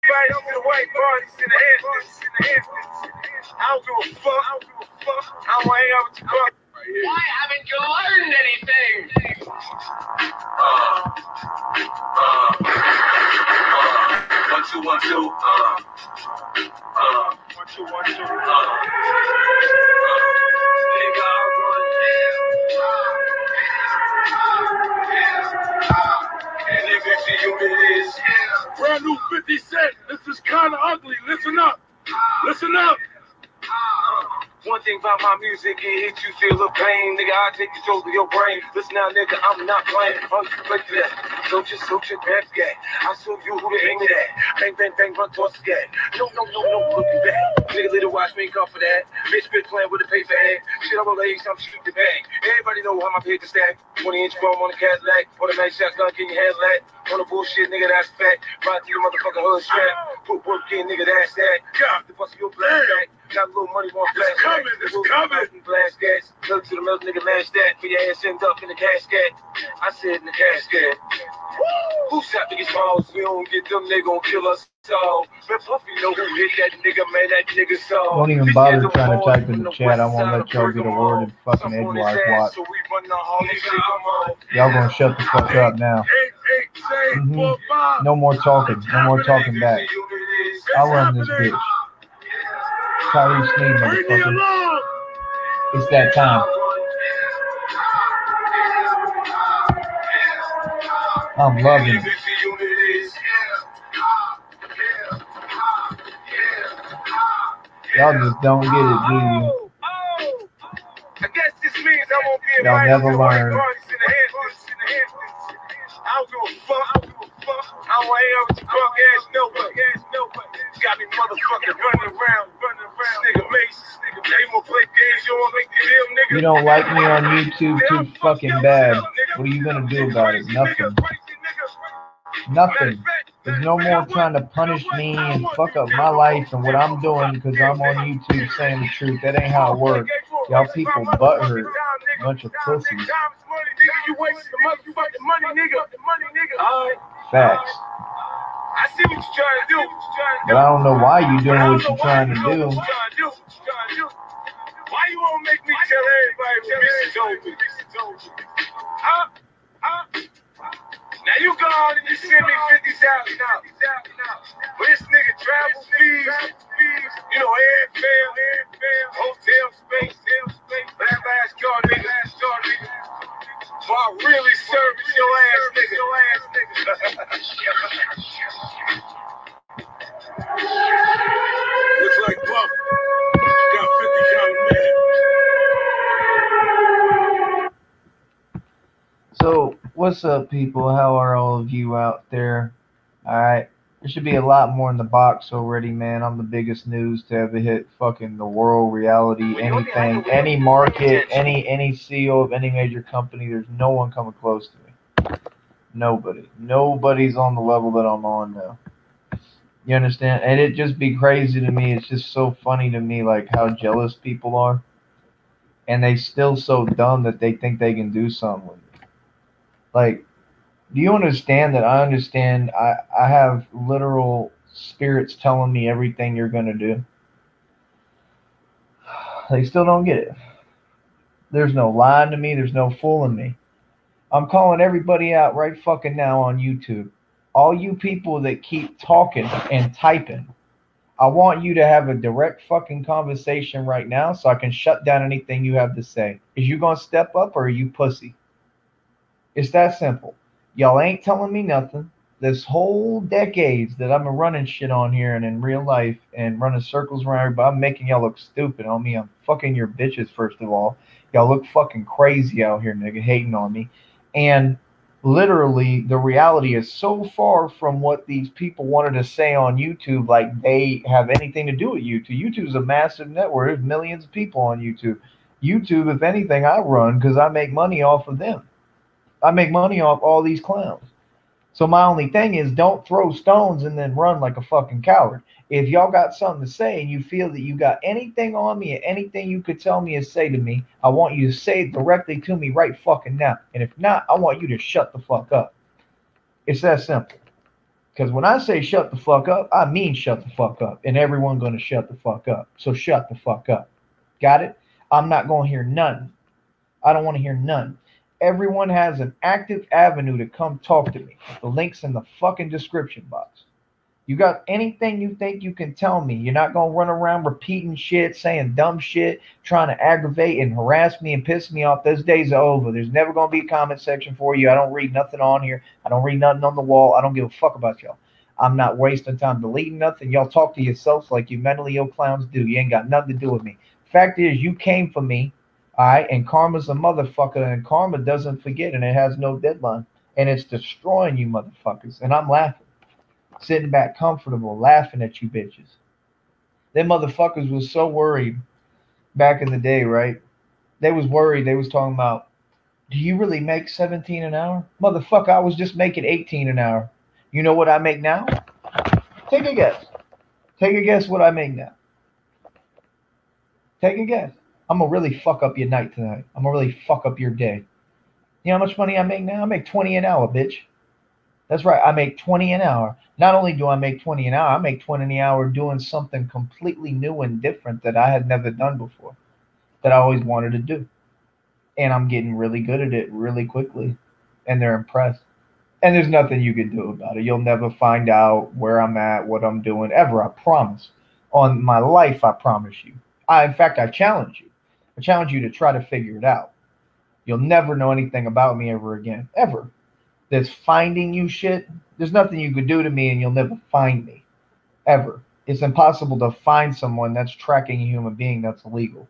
invited to the white parties in the Hamptons. I don't give a fuck. I don't want to hang out with you, fuck. Why haven't you learned anything? 1 2 1 2. 1 2 1 2. Nigga, I run. And nigga, to you it is. Brand new 50 Cent. This is kind of ugly. Listen up. Listen up. One thing about my music, it hits you, feel the pain. Nigga, I take control of your brain. Listen now, nigga, I'm not playing. Oh, you play to that. Don't just back scat. I show you who to aim it at. Bang, bang, bang, run towards the scat. No, look you back. Nigga, little watch me come for that. Bitch, been playing with a paper egg. Shit, I'm a lady, I'm shoot the bag. Everybody know how my paper stack. 20-inch chrome on the Cadillac. Automatic shotgun, get your head lack. On the bullshit, nigga, that's fat. Ride to your motherfucking hood strap. Put work in, nigga, that's that. God, the bust of your black back. Got a little money, one flash. It's coming. Blast gas. Look to the milk, nigga, mash that. For your ass end up in the casket. I said in the casket. Who shot niggas balls? We don't get them, they gon' kill us all. Man, Puffy know who hit that nigga, man, that nigga saw. Don't even bother trying to type in the chat. I won't let y'all get a word in fucking edgewise watch. Y'all gonna shut the fuck up now. No more talking. No more talking back. I'll run this bitch. Tyree Sneed, motherfucker. It's that time. I'm loving it. Y'all just don't get it, do you? I guess this means I won't be Y'all never learn. I don't give a fuck. I don't want to hang out with you broke ass nobody. Got me motherfucking running around. Nigga Mace. They won't play games. You won't make the deal, nigga. You don't like me on YouTube too fucking bad. What are you gonna do about it? Nothing. Nothing. There's no more trying to punish me and fuck up my life and what I'm doing because I'm on YouTube saying the truth. That ain't how it works. Y'all people butthurt. Bunch of pussies. Facts. I see what you're trying to do. But I don't know why you doing what you're trying to do. Why you won't make me tell everybody what Mr. told me? Huh? Now you go on and you send me $50,000. But this nigga travel fees, you know, airfare, hotel space, last car nigga. So I really service your ass nigga. Looks like Puff got 50 man. So, what's up, people? How are all of you out there? Alright, there should be a lot more in the box already, man. I'm the biggest news to ever hit fucking the world, reality, anything, any market, any CEO of any major company. There's no one coming close to me. Nobody. Nobody's on the level that I'm on now. You understand? And it just be crazy to me. It's just so funny to me, like, how jealous people are. And they still so dumb that they think they can do something with it. Like, do you understand that I understand I have literal spirits telling me everything you're going to do? They still don't get it. There's no lying to me. There's no fooling me. I'm calling everybody out right fucking now on YouTube. All you people that keep talking and typing, I want you to have a direct fucking conversation right now so I can shut down anything you have to say. Is you going to step up or are you pussy? It's that simple. Y'all ain't telling me nothing. This whole decades that I've been running shit on here and in real life and running circles around everybody, I'm making y'all look stupid on me. I'm fucking your bitches, first of all. Y'all look fucking crazy out here, nigga, hating on me. And literally, the reality is so far from what these people wanted to say on YouTube, like they have anything to do with YouTube. YouTube's a massive network. There's millions of people on YouTube. YouTube, if anything, I run because I make money off of them. I make money off all these clowns. So my only thing is don't throw stones and then run like a fucking coward. If y'all got something to say and you feel that you got anything on me or anything you could tell me or say to me, I want you to say it directly to me right fucking now. And if not, I want you to shut the fuck up. It's that simple. Because when I say shut the fuck up, I mean shut the fuck up. And everyone going to shut the fuck up. So shut the fuck up. Got it? I'm not going to hear none. I don't want to hear none. Everyone has an active avenue to come talk to me. The link's in the fucking description box. You got anything you think you can tell me? You're not going to run around repeating shit, saying dumb shit, trying to aggravate and harass me and piss me off. Those days are over. There's never going to be a comment section for you. I don't read nothing on here. I don't read nothing on the wall. I don't give a fuck about y'all. I'm not wasting time deleting nothing. Y'all talk to yourselves like you mentally ill clowns do. You ain't got nothing to do with me. Fact is, you came for me, all right? And karma's a motherfucker, and karma doesn't forget, and it has no deadline. And it's destroying you motherfuckers. And I'm laughing. Sitting back comfortable, laughing at you bitches. Them motherfuckers was so worried back in the day, right? They was worried. They was talking about, do you really make 17 an hour? Motherfucker, I was just making 18 an hour. You know what I make now? Take a guess. Take a guess what I make now. Take a guess. I'm going to really fuck up your night tonight. I'm going to really fuck up your day. You know how much money I make now? I make 20 an hour, bitch. That's right. I make 20 an hour. Not only do I make 20 an hour, I make 20 an hour doing something completely new and different that I had never done before, that I always wanted to do. And I'm getting really good at it really quickly. And they're impressed. And there's nothing you can do about it. You'll never find out where I'm at, what I'm doing, ever. I promise. On my life, I promise you. In fact, I challenge you. I challenge you to try to figure it out. You'll never know anything about me ever again. Ever. That's finding you shit, there's nothing you could do to me and you'll never find me. Ever. It's impossible to find someone that's tracking a human being that's illegal.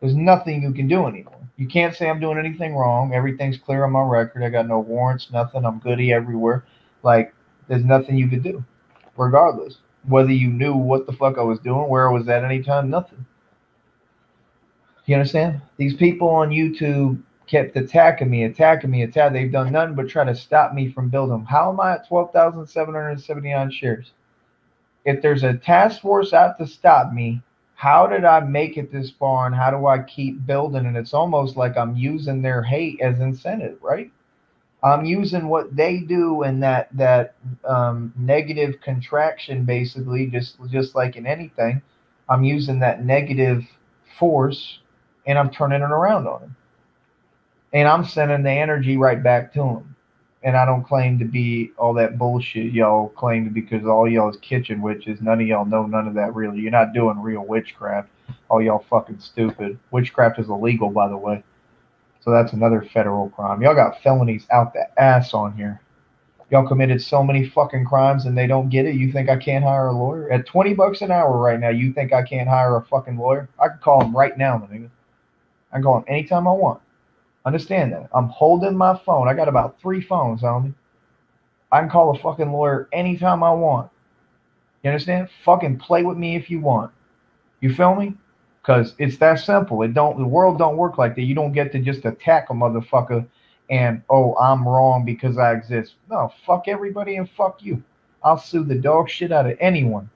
There's nothing you can do anymore. You can't say I'm doing anything wrong. Everything's clear on my record. I got no warrants, nothing. I'm goody everywhere. Like, there's nothing you could do. Regardless. Whether you knew what the fuck I was doing, where I was at any time, nothing. You understand? These people on YouTube kept attacking me. They've done nothing but try to stop me from building. How am I at 12,779 shares? If there's a task force out to stop me, how did I make it this far and how do I keep building? And it's almost like I'm using their hate as incentive, right? I'm using what they do and that negative contraction, basically, just like in anything. I'm using that negative force and I'm turning it around on them. And I'm sending the energy right back to them. And I don't claim to be all that bullshit y'all claim to be, because all y'all is kitchen witches. None of y'all know none of that really. You're not doing real witchcraft. All y'all fucking stupid. Witchcraft is illegal, by the way. So that's another federal crime. Y'all got felonies out the ass on here. Y'all committed so many fucking crimes and they don't get it. You think I can't hire a lawyer? At 20 bucks an hour right now, you think I can't hire a fucking lawyer? I can call him right now, nigga. I can call him anytime I want. Understand that. I'm holding my phone. I got about 3 phones on me. I can call a fucking lawyer anytime I want. You understand? Fucking play with me if you want. You feel me? Because it's that simple. The world don't work like that. You don't get to just attack a motherfucker and, oh, I'm wrong because I exist. No, fuck everybody and fuck you. I'll sue the dog shit out of anyone.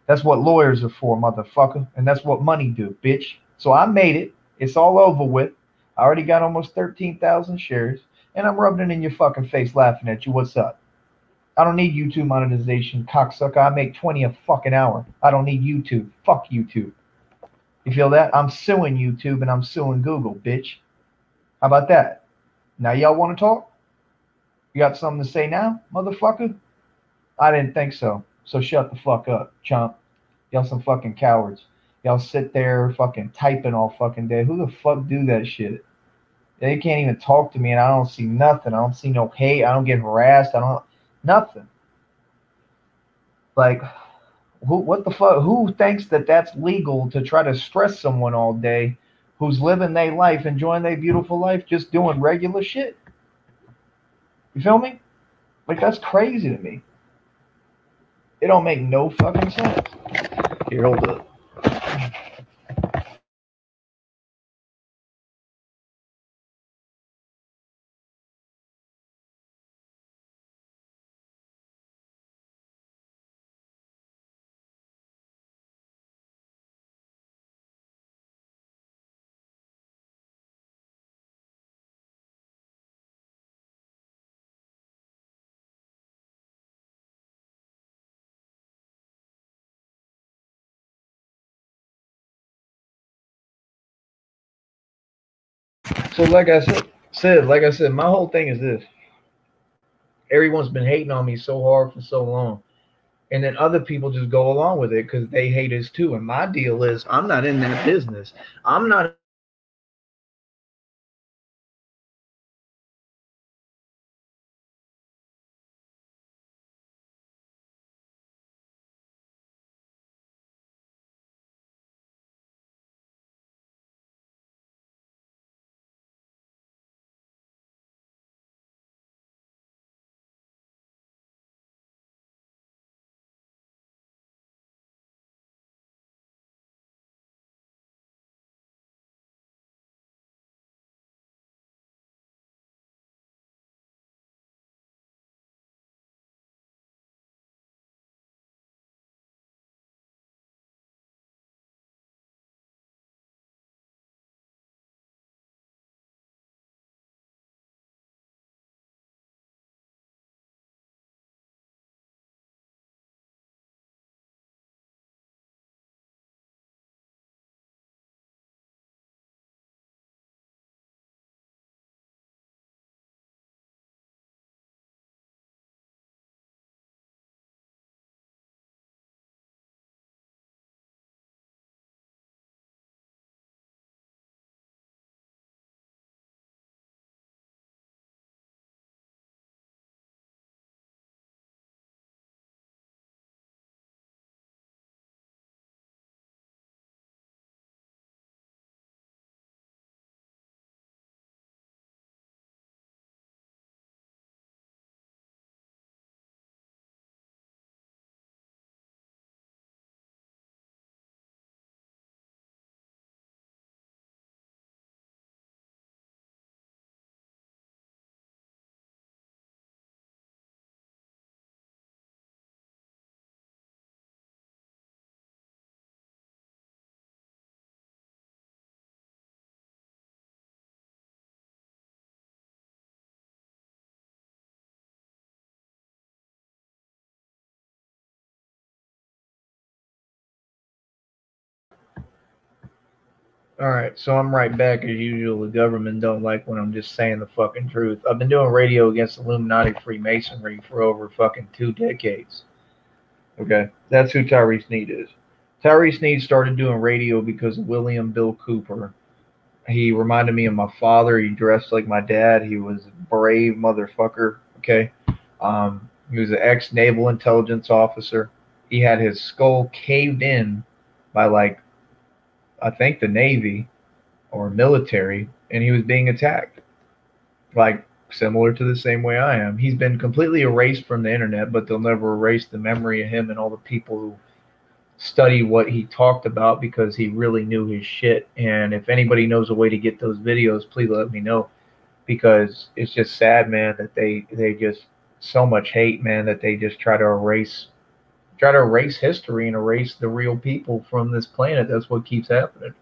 That's what lawyers are for, motherfucker. And that's what money do, bitch. So I made it. It's all over with. I already got almost 13,000 shares. And I'm rubbing it in your fucking face laughing at you. What's up? I don't need YouTube monetization, cocksucker. I make 20 a fucking hour. I don't need YouTube. Fuck YouTube. You feel that? I'm suing YouTube and I'm suing Google, bitch. How about that? Now y'all want to talk? You got something to say now, motherfucker? I didn't think so. So shut the fuck up, chump. Y'all some fucking cowards. Y'all sit there fucking typing all fucking day. Who the fuck do that shit? They can't even talk to me and I don't see nothing. I don't see no hate. I don't get harassed. I don't nothing. Like, what the fuck? Who thinks that that's legal to try to stress someone all day who's living their life, enjoying their beautiful life, just doing regular shit? You feel me? Like, that's crazy to me. It don't make no fucking sense. Here, hold up. So like I said, my whole thing is this. Everyone's been hating on me so hard for so long. And then other people just go along with it because they hate us too. And my deal is I'm not in that business. I'm not All right, so I'm right back as usual. The government don't like when I'm just saying the fucking truth. I've been doing radio against Illuminati Freemasonry for over fucking 2 decades. Okay, that's who Tyree Sneed is. Tyree Sneed started doing radio because of William Bill Cooper. He reminded me of my father. He dressed like my dad. He was a brave motherfucker. Okay, he was an ex-naval intelligence officer. He had his skull caved in by like I think the Navy or military, and he was being attacked, like similar to the same way I am. He's been completely erased from the internet, but they'll never erase the memory of him and all the people who study what he talked about because he really knew his shit. And if anybody knows a way to get those videos, please let me know, because it's just sad, man, that they just so much hate, man, that they just try to erase history and erase the real people from this planet. That's what keeps happening.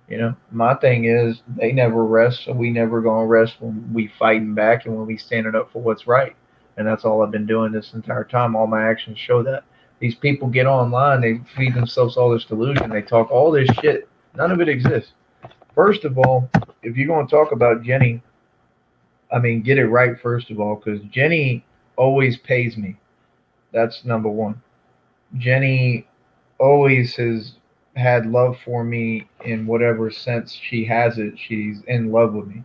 You know, my thing is they never rest, so we never gonna rest when we fighting back and when we standing up for what's right. And that's all I've been doing this entire time. All my actions show that. These people get online, they feed themselves all this delusion, they talk all this shit. None of it exists. First of all, if you're gonna talk about Jenny, I mean, get it right first of all, because Jenny always pays me. That's number one. Jenny always has had love for me in whatever sense she has it. She's in love with me,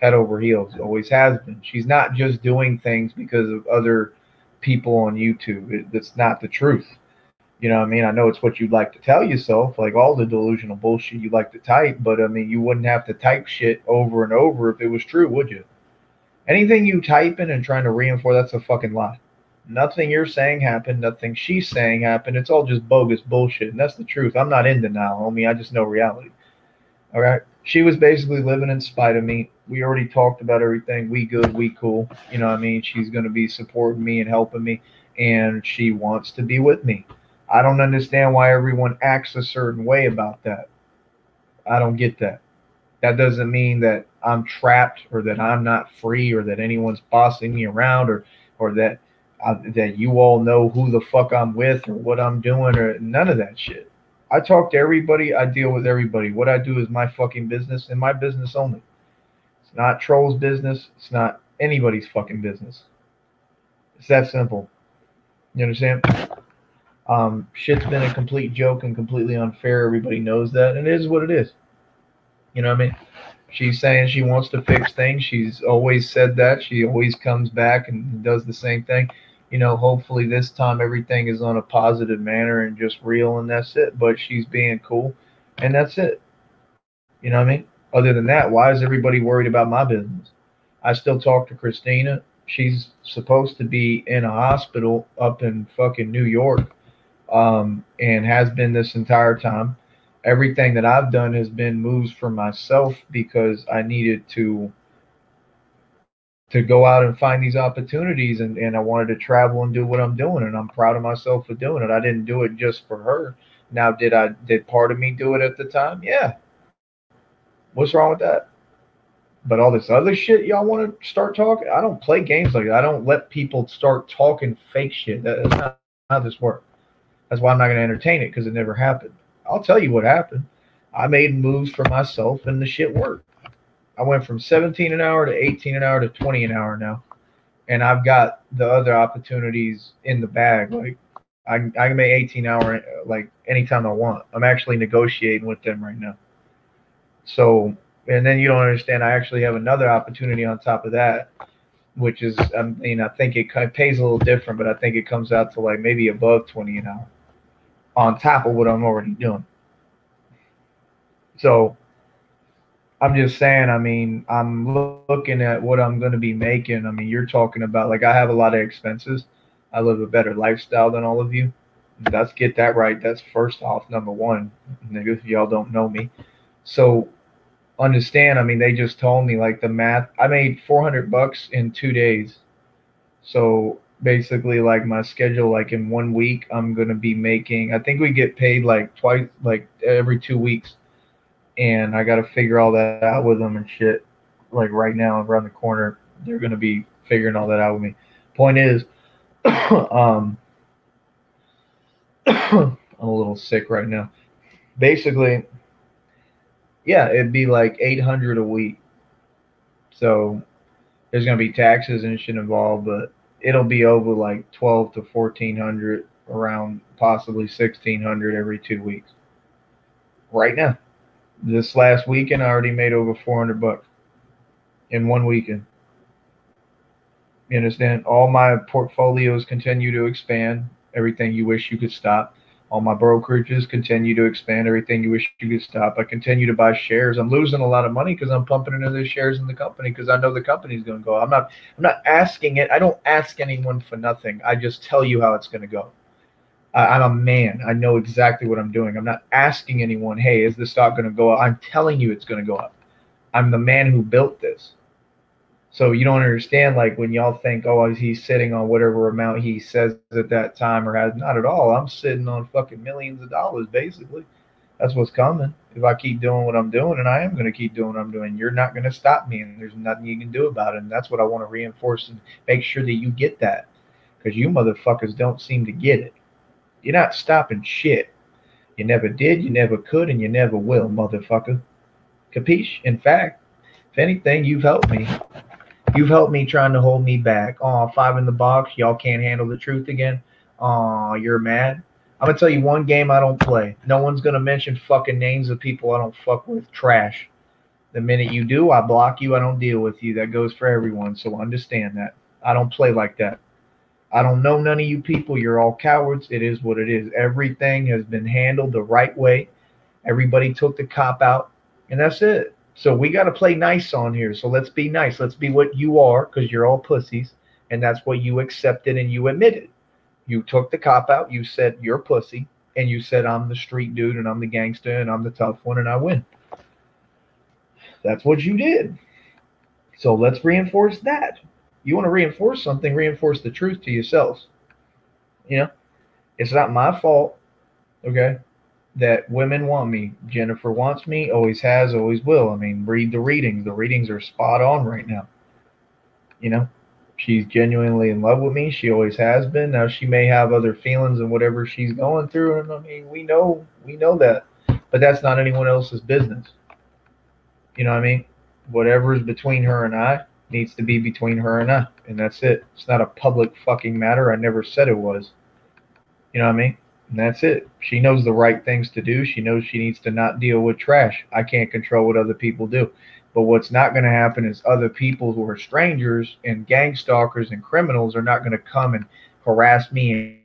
head over heels. Always has been. She's not just doing things because of other people on YouTube. That's not the truth. You know what I mean? I know it's what you'd like to tell yourself, like all the delusional bullshit you like to type, but I mean, you wouldn't have to type shit over and over if it was true, would you? Anything you type in and trying to reinforce, that's a fucking lie. Nothing you're saying happened. Nothing she's saying happened. It's all just bogus bullshit. And that's the truth. I'm not in denial, homie. I just know reality. All right. She was basically living in spite of me. We already talked about everything. We good. We cool. You know what I mean? She's going to be supporting me and helping me. And she wants to be with me. I don't understand why everyone acts a certain way about that. I don't get that. That doesn't mean that I'm trapped or that I'm not free or that anyone's bossing me around or that that you all know who the fuck I'm with or what I'm doing or none of that shit. I talk to everybody. I deal with everybody. What I do is my fucking business and my business only. It's not Troll's business. It's not anybody's fucking business. It's that simple. You understand? Shit's been a complete joke and completely unfair. Everybody knows that, and it is what it is. You know what I mean? She's saying she wants to fix things. She's always said that. She always comes back and does the same thing. You know, hopefully this time everything is on a positive manner and just real, and that's it. But she's being cool, and that's it. You know what I mean? Other than that, why is everybody worried about my business? I still talk to Christina. She's supposed to be in a hospital up in fucking New York, and has been this entire time. Everything that I've done has been moves for myself because I needed to go out and find these opportunities, and I wanted to travel and do what I'm doing, and I'm proud of myself for doing it. I didn't do it just for her. Now, did part of me do it at the time? Yeah. What's wrong with that? But all this other shit y'all want to start talking, I don't play games like that. I don't let people start talking fake shit. That's not how this works. That's why I'm not going to entertain it, because it never happened. I'll tell you what happened. I made moves for myself, and the shit worked. I went from 17 an hour to 18 an hour to 20 an hour now. And I've got the other opportunities in the bag. Like I can make 18 hour like anytime I want. I'm actually negotiating with them right now. So, and then you don't understand, I actually have another opportunity on top of that, which is, I mean, I think it pays a little different, but I think it comes out to like maybe above 20 an hour on top of what I'm already doing. So I'm just saying, I mean, I'm looking at what I'm going to be making. I mean, you're talking about, like, I have a lot of expenses. I live a better lifestyle than all of you. Let's get that right. That's first off, number one, niggas, if y'all don't know me. So understand, I mean, they just told me, like, the math, I made $400 in 2 days. So basically, like, my schedule, like, in 1 week, I'm going to be making, I think we get paid like twice, like every 2 weeks. And I got to figure all that out with them and shit. Like right now, around the corner, they're going to be figuring all that out with me. Point is, I'm a little sick right now. Basically, yeah, it'd be like $800 a week. So there's going to be taxes and shit involved, but it'll be over like 12 to 1400, around possibly 1600 every 2 weeks. Right now. This last weekend, I already made over $400 in 1 weekend. You understand? All my portfolios continue to expand. Everything you wish you could stop. All my brokerages continue to expand. Everything you wish you could stop. I continue to buy shares. I'm losing a lot of money because I'm pumping into the shares in the company because I know the company's going to go. I'm not asking it. I don't ask anyone for nothing. I just tell you how it's going to go. I'm a man. I know exactly what I'm doing. I'm not asking anyone, hey, is the stock going to go up? I'm telling you it's going to go up. I'm the man who built this. So you don't understand, like, when y'all think, oh, he's sitting on whatever amount he says at that time or has. Not at all. I'm sitting on fucking millions of dollars, basically. That's what's coming. If I keep doing what I'm doing, and I am going to keep doing what I'm doing, you're not going to stop me, and there's nothing you can do about it. And that's what I want to reinforce and make sure that you get that, because you motherfuckers don't seem to get it. You're not stopping shit. You never did, you never could, and you never will, motherfucker. Capiche? In fact, if anything, you've helped me. You've helped me trying to hold me back. Oh, 5 in the box. Y'all can't handle the truth again. Oh, you're mad. I'm going to tell you one game I don't play. No one's going to mention fucking names of people I don't fuck with. Trash. The minute you do, I block you. I don't deal with you. That goes for everyone, so understand that. I don't play like that. I don't know none of you people. You're all cowards. It is what it is. Everything has been handled the right way. Everybody took the cop out, and that's it. So we got to play nice on here. So let's be nice. Let's be what you are, because you're all pussies, and that's what you accepted and you admitted. You took the cop out. You said you're pussy, and you said I'm the street dude, and I'm the gangster, and I'm the tough one, and I win. That's what you did. So let's reinforce that. You want to reinforce something, reinforce the truth to yourselves. You know, it's not my fault, okay, that women want me. Jennifer wants me, always has, always will. I mean, read the readings. The readings are spot on right now. You know, she's genuinely in love with me. She always has been. Now, she may have other feelings and whatever she's going through. And I mean, we know that. But that's not anyone else's business. You know what I mean? Whatever is between her and I needs to be between her and I, and that's it. It's not a public fucking matter. I never said it was. You know what I mean? And that's it. She knows the right things to do. She knows she needs to not deal with trash. I can't control what other people do. But what's not going to happen is other people who are strangers and gang stalkers and criminals are not going to come and harass me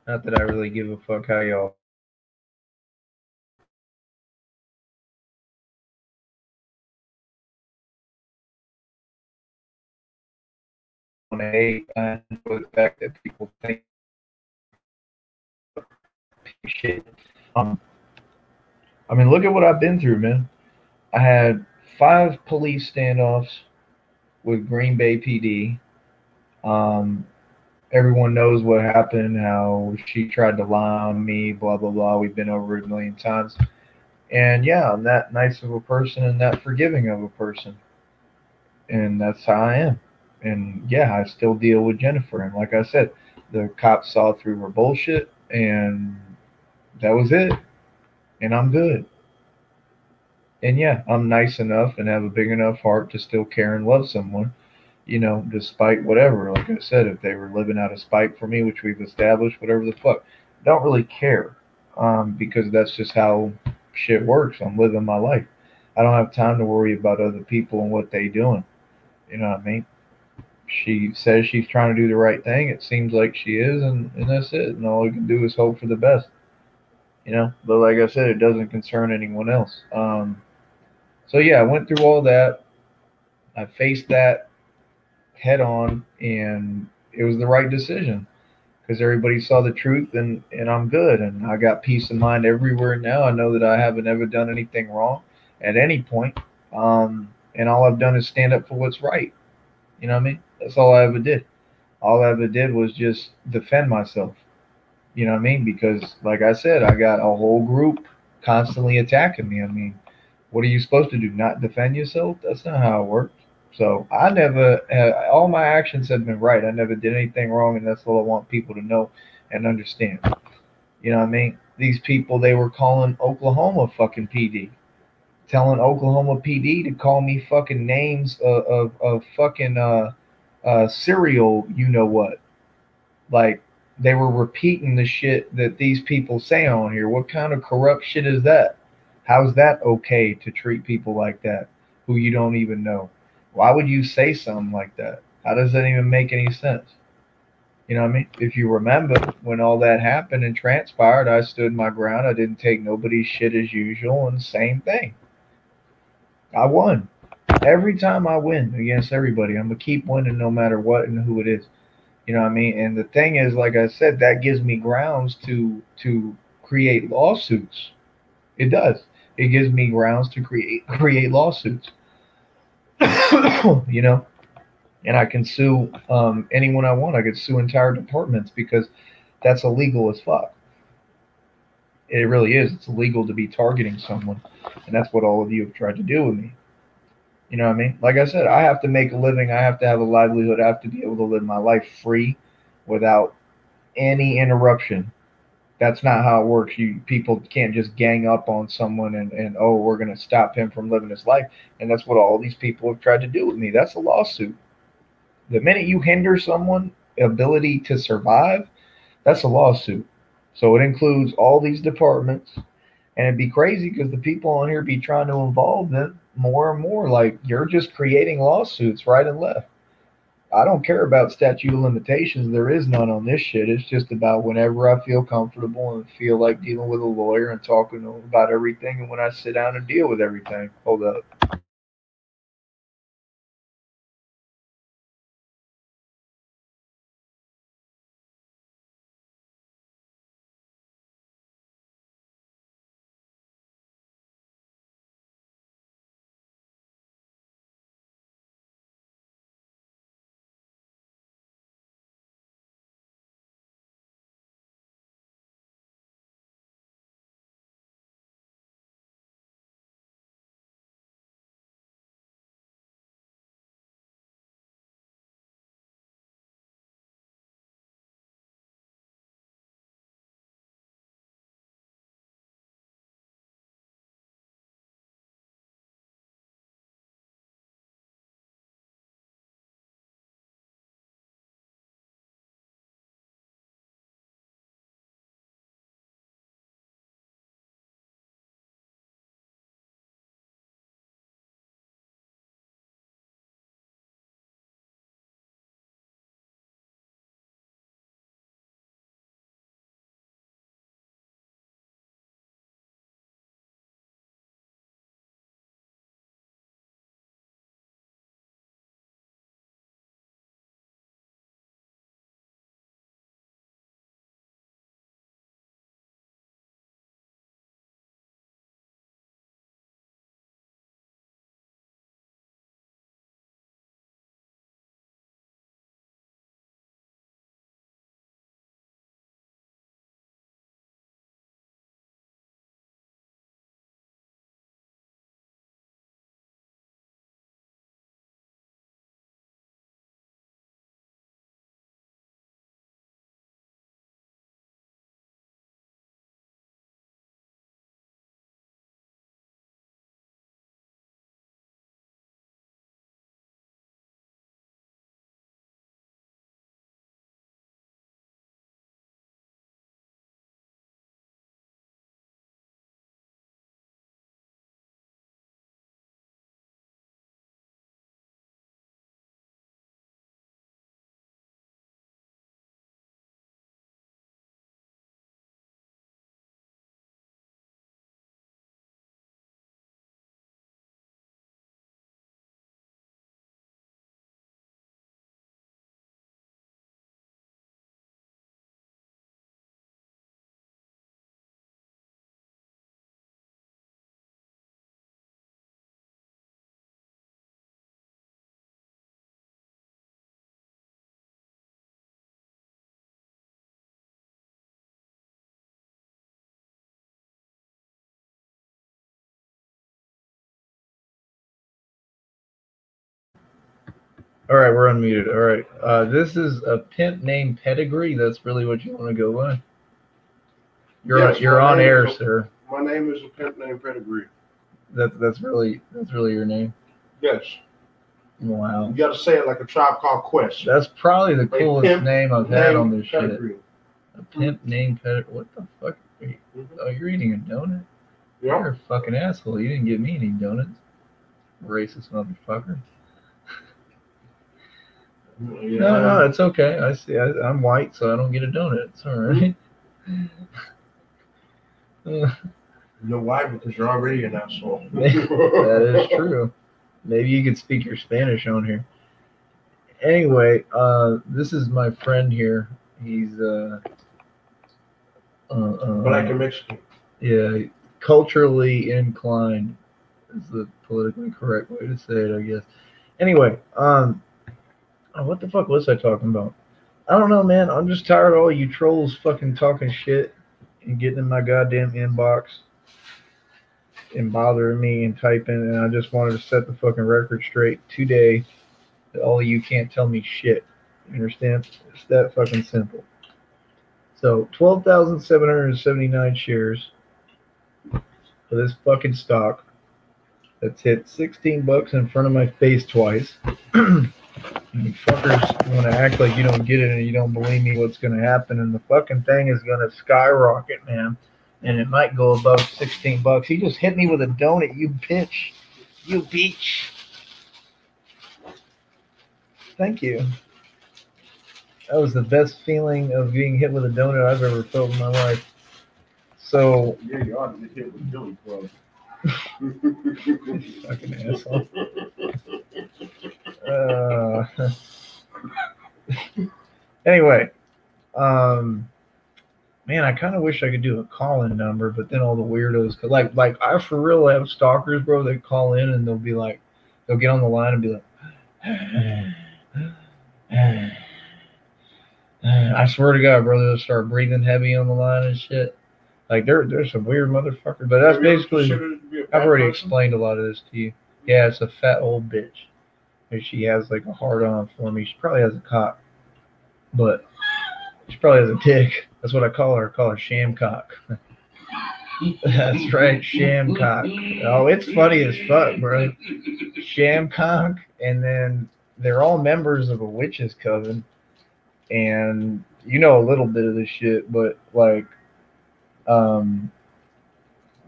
Not that I really give a fuck how y'all want to hate, and for the fact that people think shit. Um, I mean, look at what I've been through, man. I had 5 police standoffs with Green Bay PD. Um, Everyone knows what happened, how she tried to lie on me, blah, blah, blah. We've been over it a million times. And yeah, I'm that nice of a person and that forgiving of a person. And that's how I am. And yeah, I still deal with Jennifer. And like I said, the cops saw through her bullshit, and that was it. And I'm good. And yeah, I'm nice enough and have a big enough heart to still care and love someone, despite whatever. Like I said, if they were living out of spite for me, which we've established, whatever the fuck, don't really care, because that's just how shit works. I'm living my life. I don't have time to worry about other people and what they doing. You know what I mean? She says she's trying to do the right thing. It seems like she is, and that's it. And all you can do is hope for the best. But like I said, it doesn't concern anyone else. So yeah, I went through all that. I faced that head on, and it was the right decision because everybody saw the truth, and I'm good, and I got peace of mind everywhere now. I know that I haven't ever done anything wrong at any point, and all I've done is stand up for what's right. You know what I mean? That's all I ever did. All I ever did was just defend myself. You know what I mean? Because, like I said, I got a whole group constantly attacking me. I mean, what are you supposed to do? Not defend yourself? That's not how it works. So I never, all my actions have been right. I never did anything wrong, and that's all I want people to know and understand. You know what I mean? These people, they were calling Oklahoma fucking PD, telling Oklahoma PD to call me fucking names of fucking serial, you know what? Like, they were repeating the shit that these people say on here. What kind of corrupt shit is that? How's that okay to treat people like that who you don't even know? Why would you say something like that? How does that even make any sense? You know what I mean? If you remember when all that happened and transpired, I stood my ground. I didn't take nobody's shit as usual, and same thing. I won. Every time I win against everybody, I'm gonna keep winning no matter what and who it is. You know what I mean? And the thing is, like I said, that gives me grounds to create lawsuits. It does. It gives me grounds to create lawsuits. you know, and I can sue anyone I want. I could sue entire departments because that's illegal as fuck. It really is. It's illegal to be targeting someone, and that's what all of you have tried to do with me. You know what I mean? Like I said, I have to make a living. I have to have a livelihood. I have to be able to live my life free without any interruption. That's not how it works. You people can't just gang up on someone and oh, we're gonna stop him from living his life. And that's what all these people have tried to do with me. That's a lawsuit. The minute you hinder someone's ability to survive, that's a lawsuit. So it includes all these departments, and it'd be crazy because the people on here be trying to involve them more and more. Like, you're just creating lawsuits right and left. I don't care about statute of limitations. There is none on this shit. It's just about whenever I feel comfortable and feel like dealing with a lawyer and talking to them about everything, and when I sit down and deal with everything. Hold up. All right, we're unmuted. All right. This is a pimp named Pedigree. That's really what you want to go with. You're on air, sir. My name is a pimp named Pedigree. That's really your name. Yes. Wow. You got to say it like a Tribe Called Quest. That's probably the coolest name I've had on this Pedigree. shit. A pimp named Pedigree. What the fuck? Oh, you're eating a donut? Yeah. You're a fucking asshole. You didn't give me any donuts. Racist motherfucker. Yeah. No, it's okay. I see. I'm white, so I don't get a donut. It's all right. You know why? Because you're already an asshole. That is true. Maybe you could speak your Spanish on here. Anyway, this is my friend here. He's Black and Mexican. Yeah, culturally inclined is the politically correct way to say it, I guess. Anyway, what the fuck was I talking about? I don't know, man. I'm just tired of all you trolls fucking talking shit and getting in my goddamn inbox and bothering me and typing, and I just wanted to set the fucking record straight today that all of you can't tell me shit. You understand? It's that fucking simple. So 12,779 shares for this fucking stock that's hit $16 in front of my face twice. You fuckers want to act like you don't get it and you don't believe me what's going to happen, and the fucking thing is going to skyrocket, man. And it might go above $16. He just hit me with a donut, you bitch. You bitch. Thank you. That was the best feeling of being hit with a donut I've ever felt in my life. So. Yeah, you ought to get hit with Billy Club. Fucking asshole. Anyway, man, I kind of wish I could do a call-in number, but then all the weirdos, like I for real have stalkers, bro. They call in and they'll get on the line and be like, I swear to God, bro, they'll start breathing heavy on the line and shit. Like there's some weird motherfuckers, but that's basically. I've already explained a lot of this to you. Yeah, it's a fat old bitch. And she has like a hard on for me. She probably has a cock, but she probably has a dick. That's what I call her. I call her sham cock. That's right, sham cock. Oh, it's funny as fuck, bro. Sham cock, and then they're all members of a witch's coven, and you know a little bit of this shit, but like,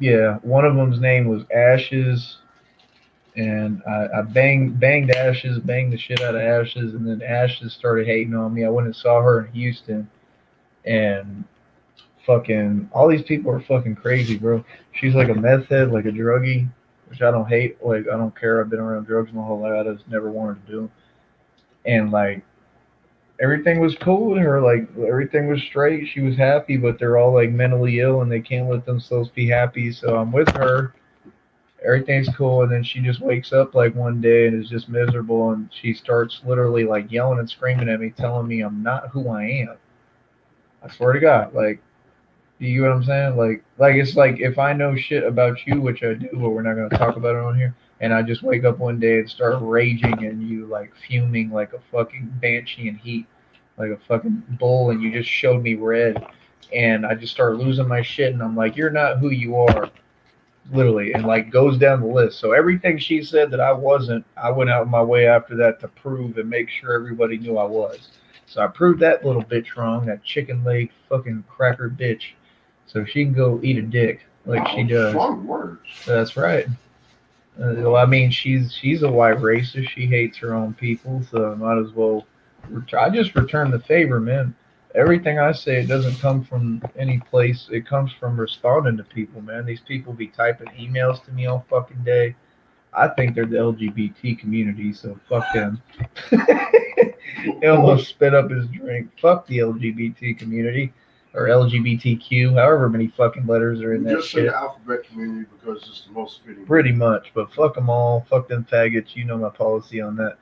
yeah, one of them's name was Ashes. And I banged Ashes, banged the shit out of Ashes, and then Ashes started hating on me. I went and saw her in Houston, and fucking all these people are fucking crazy, bro. She's like a meth head, like a druggie, which I don't hate. Like, I don't care. I've been around drugs my whole life. I just never wanted to do them. And like, everything was cool with her. Like, everything was straight. She was happy, but they're all like mentally ill, and they can't let themselves be happy. So I'm with her. Everything's cool, and then she just wakes up like one day and is just miserable, and she starts literally like yelling and screaming at me, telling me I'm not who I am. I swear to God, like, do you know what I'm saying? Like it's like if I know shit about you, which I do, but we're not gonna talk about it on here, and I just wake up one day and start raging and you like fuming like a fucking banshee in heat, like a fucking bull, and you just showed me red, and I just start losing my shit, and I'm like, you're not who you are. Literally, and like goes down the list. So everything she said that I wasn't, I went out of my way after that to prove and make sure everybody knew I was. So I proved that little bitch wrong, that chicken leg fucking cracker bitch. So she can go eat a dick like she does. Strong words. That's right. Well, I mean, she's a white racist. She hates her own people, so I might as well. I just return the favor, man. Everything I say, it doesn't come from any place. It comes from responding to people, man. These people be typing emails to me all fucking day. I think they're the LGBT community, so fuck them. He almost spit up his drink. Fuck the LGBT community, or LGBTQ, however many fucking letters are in that just shit. Just say the alphabet community because it's the most fitting. Pretty much, but fuck them all. Fuck them faggots. You know my policy on that.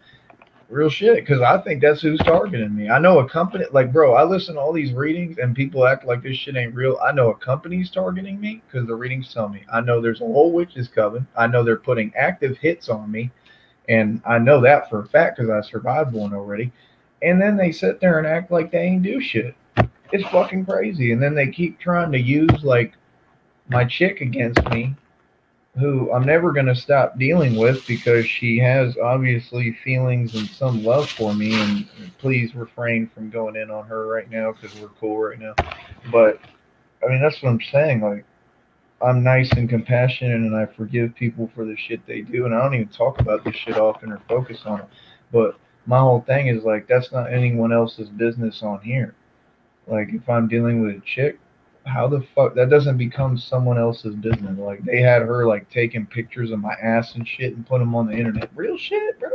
Real shit, because I think that's who's targeting me. I know a company, like, bro, I listen to all these readings and people act like this shit ain't real. I know a company's targeting me because the readings tell me. I know there's a whole witch's coven. I know they're putting active hits on me, And I know that for a fact because I survived one already. And then they sit there and act like they ain't do shit. It's fucking crazy. And then they keep trying to use like my chick against me, who I'm never going to stop dealing with because she has obviously feelings and some love for me. And please refrain from going in on her right now because we're cool right now. But I mean, that's what I'm saying. Like, I'm nice and compassionate and I forgive people for the shit they do. And I don't even talk about this shit often or focus on it. But my whole thing is like, that's not anyone else's business on here. Like, if I'm dealing with a chick, how the fuck that doesn't become someone else's business? Like, they had her like taking pictures of my ass and shit and put them on the internet. Real shit, bro.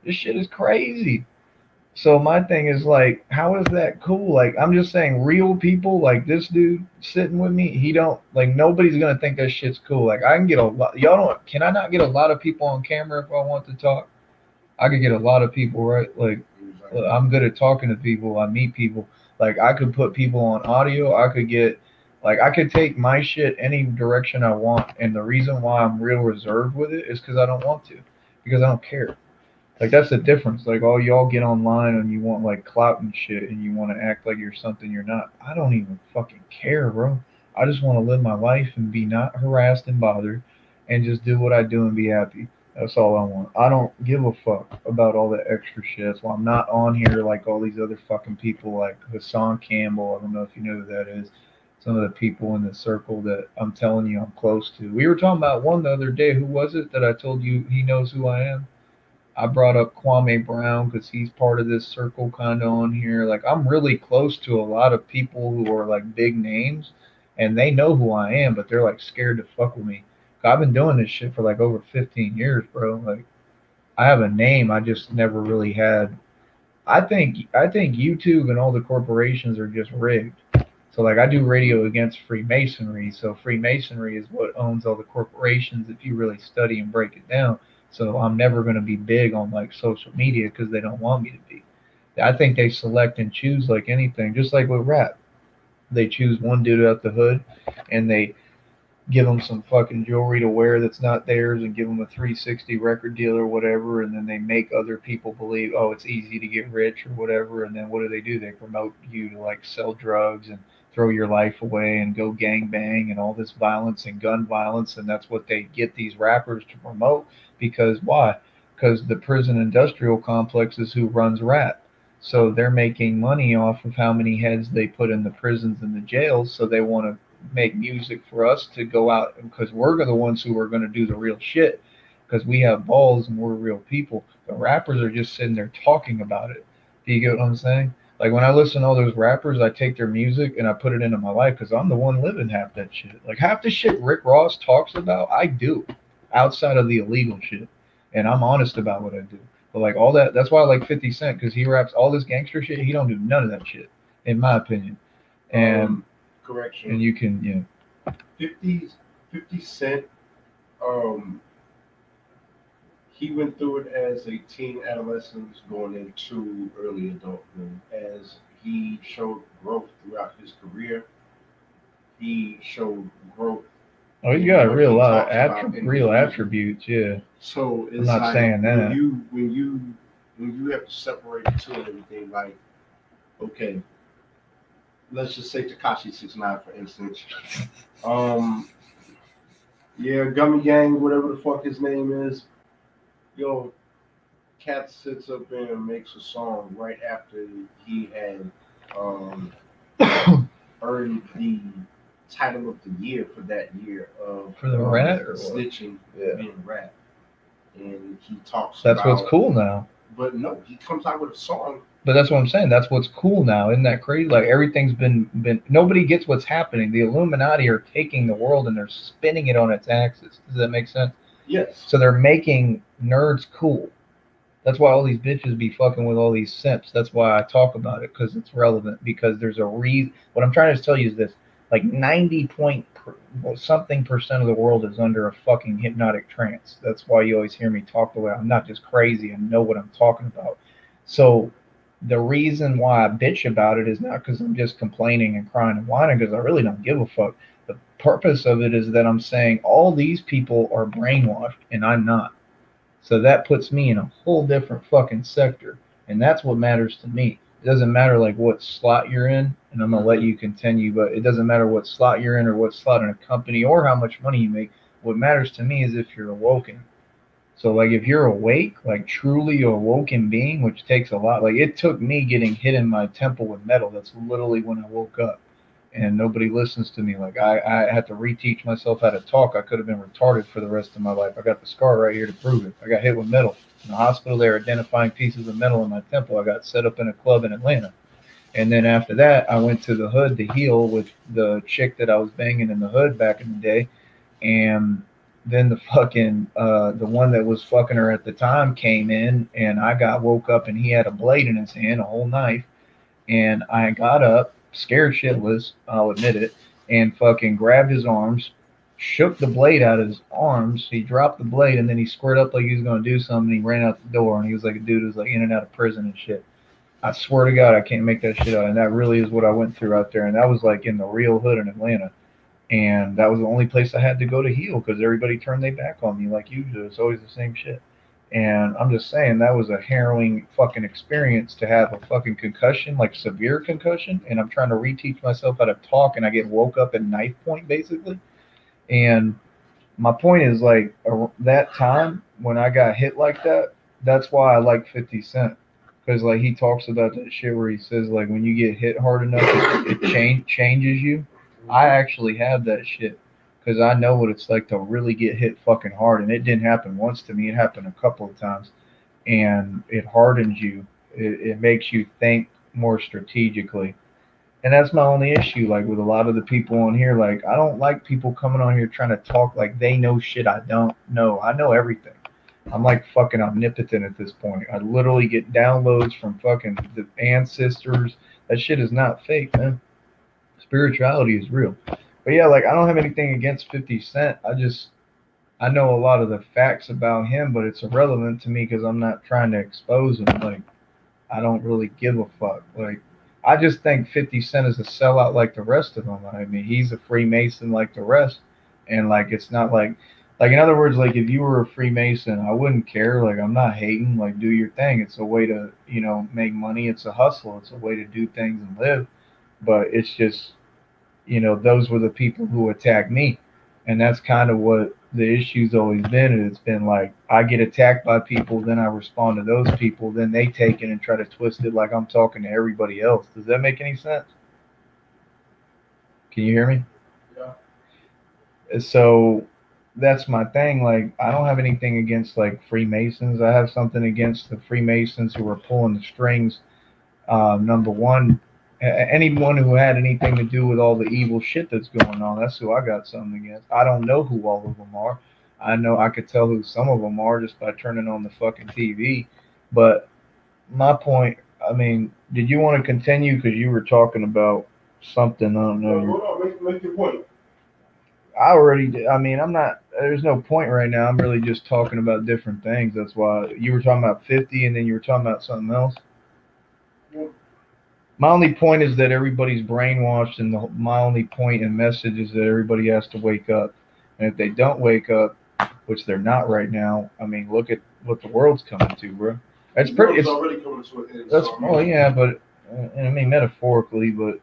This shit is crazy. So my thing is like, how is that cool? Like, I'm just saying, real people like this dude sitting with me, he don't like nobody's gonna think that shit's cool. Like, I can get a lot. Y'all don't. Can I not get a lot of people on camera if I want to talk? I could get a lot of people, right? Like, I'm good at talking to people. I meet people. Like, I could put people on audio. I could get, like, I could take my shit any direction I want. And the reason why I'm real reserved with it is because I don't want to, because I don't care. Like, that's the difference. Like, all y'all get online and you want like clout and shit, and you want to act like you're something you're not. I don't even fucking care, bro. I just want to live my life and be not harassed and bothered, and just do what I do and be happy. That's all I want. I don't give a fuck about all that extra shit. That's why I'm not on here like all these other fucking people like Hassan Campbell. I don't know if you know who that is. Some of the people in the circle that I'm telling you I'm close to. We were talking about one the other day. Who was it that I told you he knows who I am? I brought up Kwame Brown because he's part of this circle kind of on here. Like, I'm really close to a lot of people who are like big names and they know who I am, but they're like scared to fuck with me. I've been doing this shit for like over 15 years, bro. Like, I have a name. I just never really had. I think YouTube and all the corporations are just rigged. So like, I do radio against Freemasonry. So Freemasonry is what owns all the corporations if you really study and break it down. So I'm never going to be big on like social media because they don't want me to be. I think they select and choose like anything, just like with rap. They choose one dude out the hood and they give them some fucking jewelry to wear that's not theirs and give them a 360 record deal or whatever, and then they make other people believe, oh, it's easy to get rich or whatever, and then what do? They promote you to like sell drugs and throw your life away and go gang bang and all this violence and gun violence, and that's what they get these rappers to promote. Because why? Because the prison industrial complex is who runs rap. So they're making money off of how many heads they put in the prisons and the jails, so they want to make music for us to go out because we're the ones who are going to do the real shit because we have balls and we're real people. The rappers are just sitting there talking about it. Do you get what I'm saying? Like, when I listen to all those rappers, I take their music and I put it into my life because I'm the one living half that shit. Like, half the shit Rick Ross talks about, I do outside of the illegal shit. And I'm honest about what I do. But like all that's why I like 50 Cent because he raps all this gangster shit. He don't do none of that shit, in my opinion. And correction. And you can, 50 Cent, he went through it as a teen adolescent going into early adulthood. As he showed growth throughout his career, he showed growth. Oh, he's got a real lot of real attributes, yeah. So it's I'm not like saying that. When you have to separate the two and everything, like, okay, let's just say Tekashi 6ix9ine, for instance. Yeah, Gummy Gang, whatever the fuck his name is. Yo, Cat sits up there and makes a song right after he had earned the title of the year for that year of for the rap snitching, being rap, and he talks. That's what's cool now. But no, he comes out with a song. But that's what I'm saying. That's what's cool now. Isn't that crazy? Like, everything's been nobody gets what's happening. The Illuminati are taking the world and they're spinning it on its axis. Does that make sense? Yes. So they're making nerds cool. That's why all these bitches be fucking with all these simps. That's why I talk about it, because it's relevant. Because there's a reason. What I'm trying to tell you is this: like 90% of the world is under a fucking hypnotic trance. That's why you always hear me talk the way I'm not just crazy. I know what I'm talking about. So the reason why I bitch about it is not because I'm just complaining and crying and whining, because I really don't give a fuck. The purpose of it is that I'm saying all these people are brainwashed and I'm not. So that puts me in a whole different fucking sector. And that's what matters to me. It doesn't matter like what slot you're in, and I'm gonna let you continue, but it doesn't matter what slot you're in or what slot in a company or how much money you make. What matters to me is if you're awoken. So like if you're awake, like truly a awoken being, which takes a lot. Like it took me getting hit in my temple with metal. That's literally when I woke up. And nobody listens to me. Like I had to reteach myself how to talk. I could have been retarded for the rest of my life. I got the scar right here to prove it. I got hit with metal. In the hospital, they were identifying pieces of metal in my temple. I got set up in a club in Atlanta. And then after that, I went to the hood to heal with the chick that I was banging in the hood back in the day. And then the fucking the one that was fucking her at the time came in, and I got woke up, and he had a blade in his hand, a whole knife. And I got up, scared shitless, I'll admit it, and fucking grabbed his arms, shook the blade out of his arms. He dropped the blade, and then he squared up like he was going to do something. He ran out the door, and he was like a dude who was like in and out of prison and shit. I swear to God, I can't make that shit up. And that really is what I went through out there. And that was like in the real hood in Atlanta. And that was the only place I had to go to heal because everybody turned their back on me like you do. It's always the same shit. And I'm just saying that was a harrowing fucking experience to have a fucking concussion, like severe concussion. And I'm trying to reteach myself how to talk, and I get woke up at knife point basically. And my point is like that time when I got hit like that, that's why I like 50 Cent. Because like he talks about that shit where he says like when you get hit hard enough, it changes you. I actually have that shit because I know what it's like to really get hit fucking hard, and it didn't happen once to me. It happened a couple of times, and it hardens you. It makes you think more strategically, and that's my only issue. Like with a lot of the people on here, like I don't like people coming on here trying to talk like they know shit I don't know. I know everything. I'm like fucking omnipotent at this point. I literally get downloads from fucking the ancestors. That shit is not fake, man. Spirituality is real. But yeah, like I don't have anything against 50 Cent. I know a lot of the facts about him, but it's irrelevant to me because I'm not trying to expose him. Like I don't really give a fuck. Like I just think 50 Cent is a sellout like the rest of them. I mean, he's a Freemason like the rest, and like it's not like in other words, like if you were a Freemason, I wouldn't care. Like I'm not hating. Like do your thing. It's a way to make money. It's a hustle. It's a way to do things and live. But it's just those were the people who attacked me, and that's kind of what the issue's always been. And it's been like I get attacked by people, then I respond to those people, then they take it and try to twist it like I'm talking to everybody else. Does that make any sense? Can you hear me? Yeah. So that's my thing. Like I don't have anything against like Freemasons. I have something against the Freemasons who are pulling the strings. Number one, anyone who had anything to do with all the evil shit that's going on, that's who I got something against. I don't know who all of them are. I know I could tell who some of them are just by turning on the fucking TV. But my point, I mean, did you want to continue? Because you were talking about something. I don't know. Make your point. I already did. I mean, there's no point right now. I'm really just talking about different things. That's why you were talking about 50 and then you were talking about something else. Yeah. My only point is that everybody's brainwashed, and my only point and message is that everybody has to wake up. And if they don't wake up, which they're not right now, I mean, look at what the world's coming to, bro. That's pretty. It's already coming to an end. That's yeah, but I mean metaphorically, but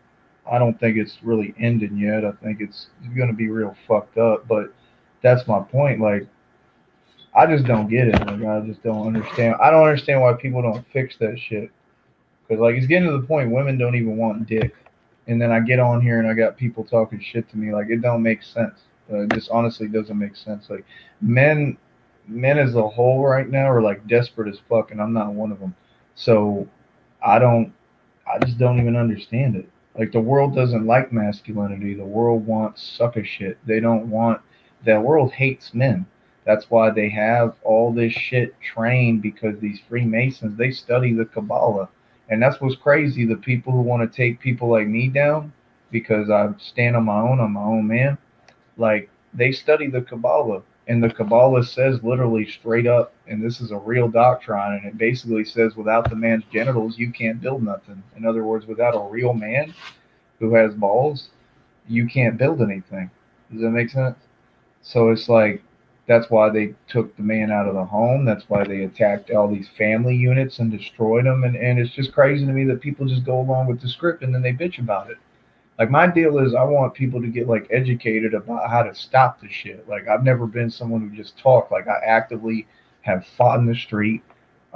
I don't think it's really ending yet. I think it's going to be real fucked up. But that's my point. Like, I just don't get it. Like, I just don't understand. I don't understand why people don't fix that shit. Because, like, it's getting to the point women don't even want dick. And then I get on here and I got people talking shit to me. Like, it don't make sense. It just honestly doesn't make sense. Like, men as a whole right now are, like, desperate as fuck, and I'm not one of them. So, I just don't even understand it. Like, the world doesn't like masculinity. The world wants sucker shit. They don't want... The world hates men. That's why they have all this shit trained, because these Freemasons, they study the Kabbalah. And that's what's crazy. The people who want to take people like me down, because I stand on my own, I'm my own man, like, they study the Kabbalah. And the Kabbalah says literally straight up, and this is a real doctrine, and it basically says without the man's genitals, you can't build nothing. In other words, without a real man who has balls, you can't build anything. Does that make sense? So it's like, That's why they took the man out of the home. That's why they attacked all these family units and destroyed them. And it's just crazy to me that people just go along with the script and then they bitch about it. Like my deal is I want people to get like educated about how to stop the shit. Like I've never been someone who just talked. Like I actively have fought in the street.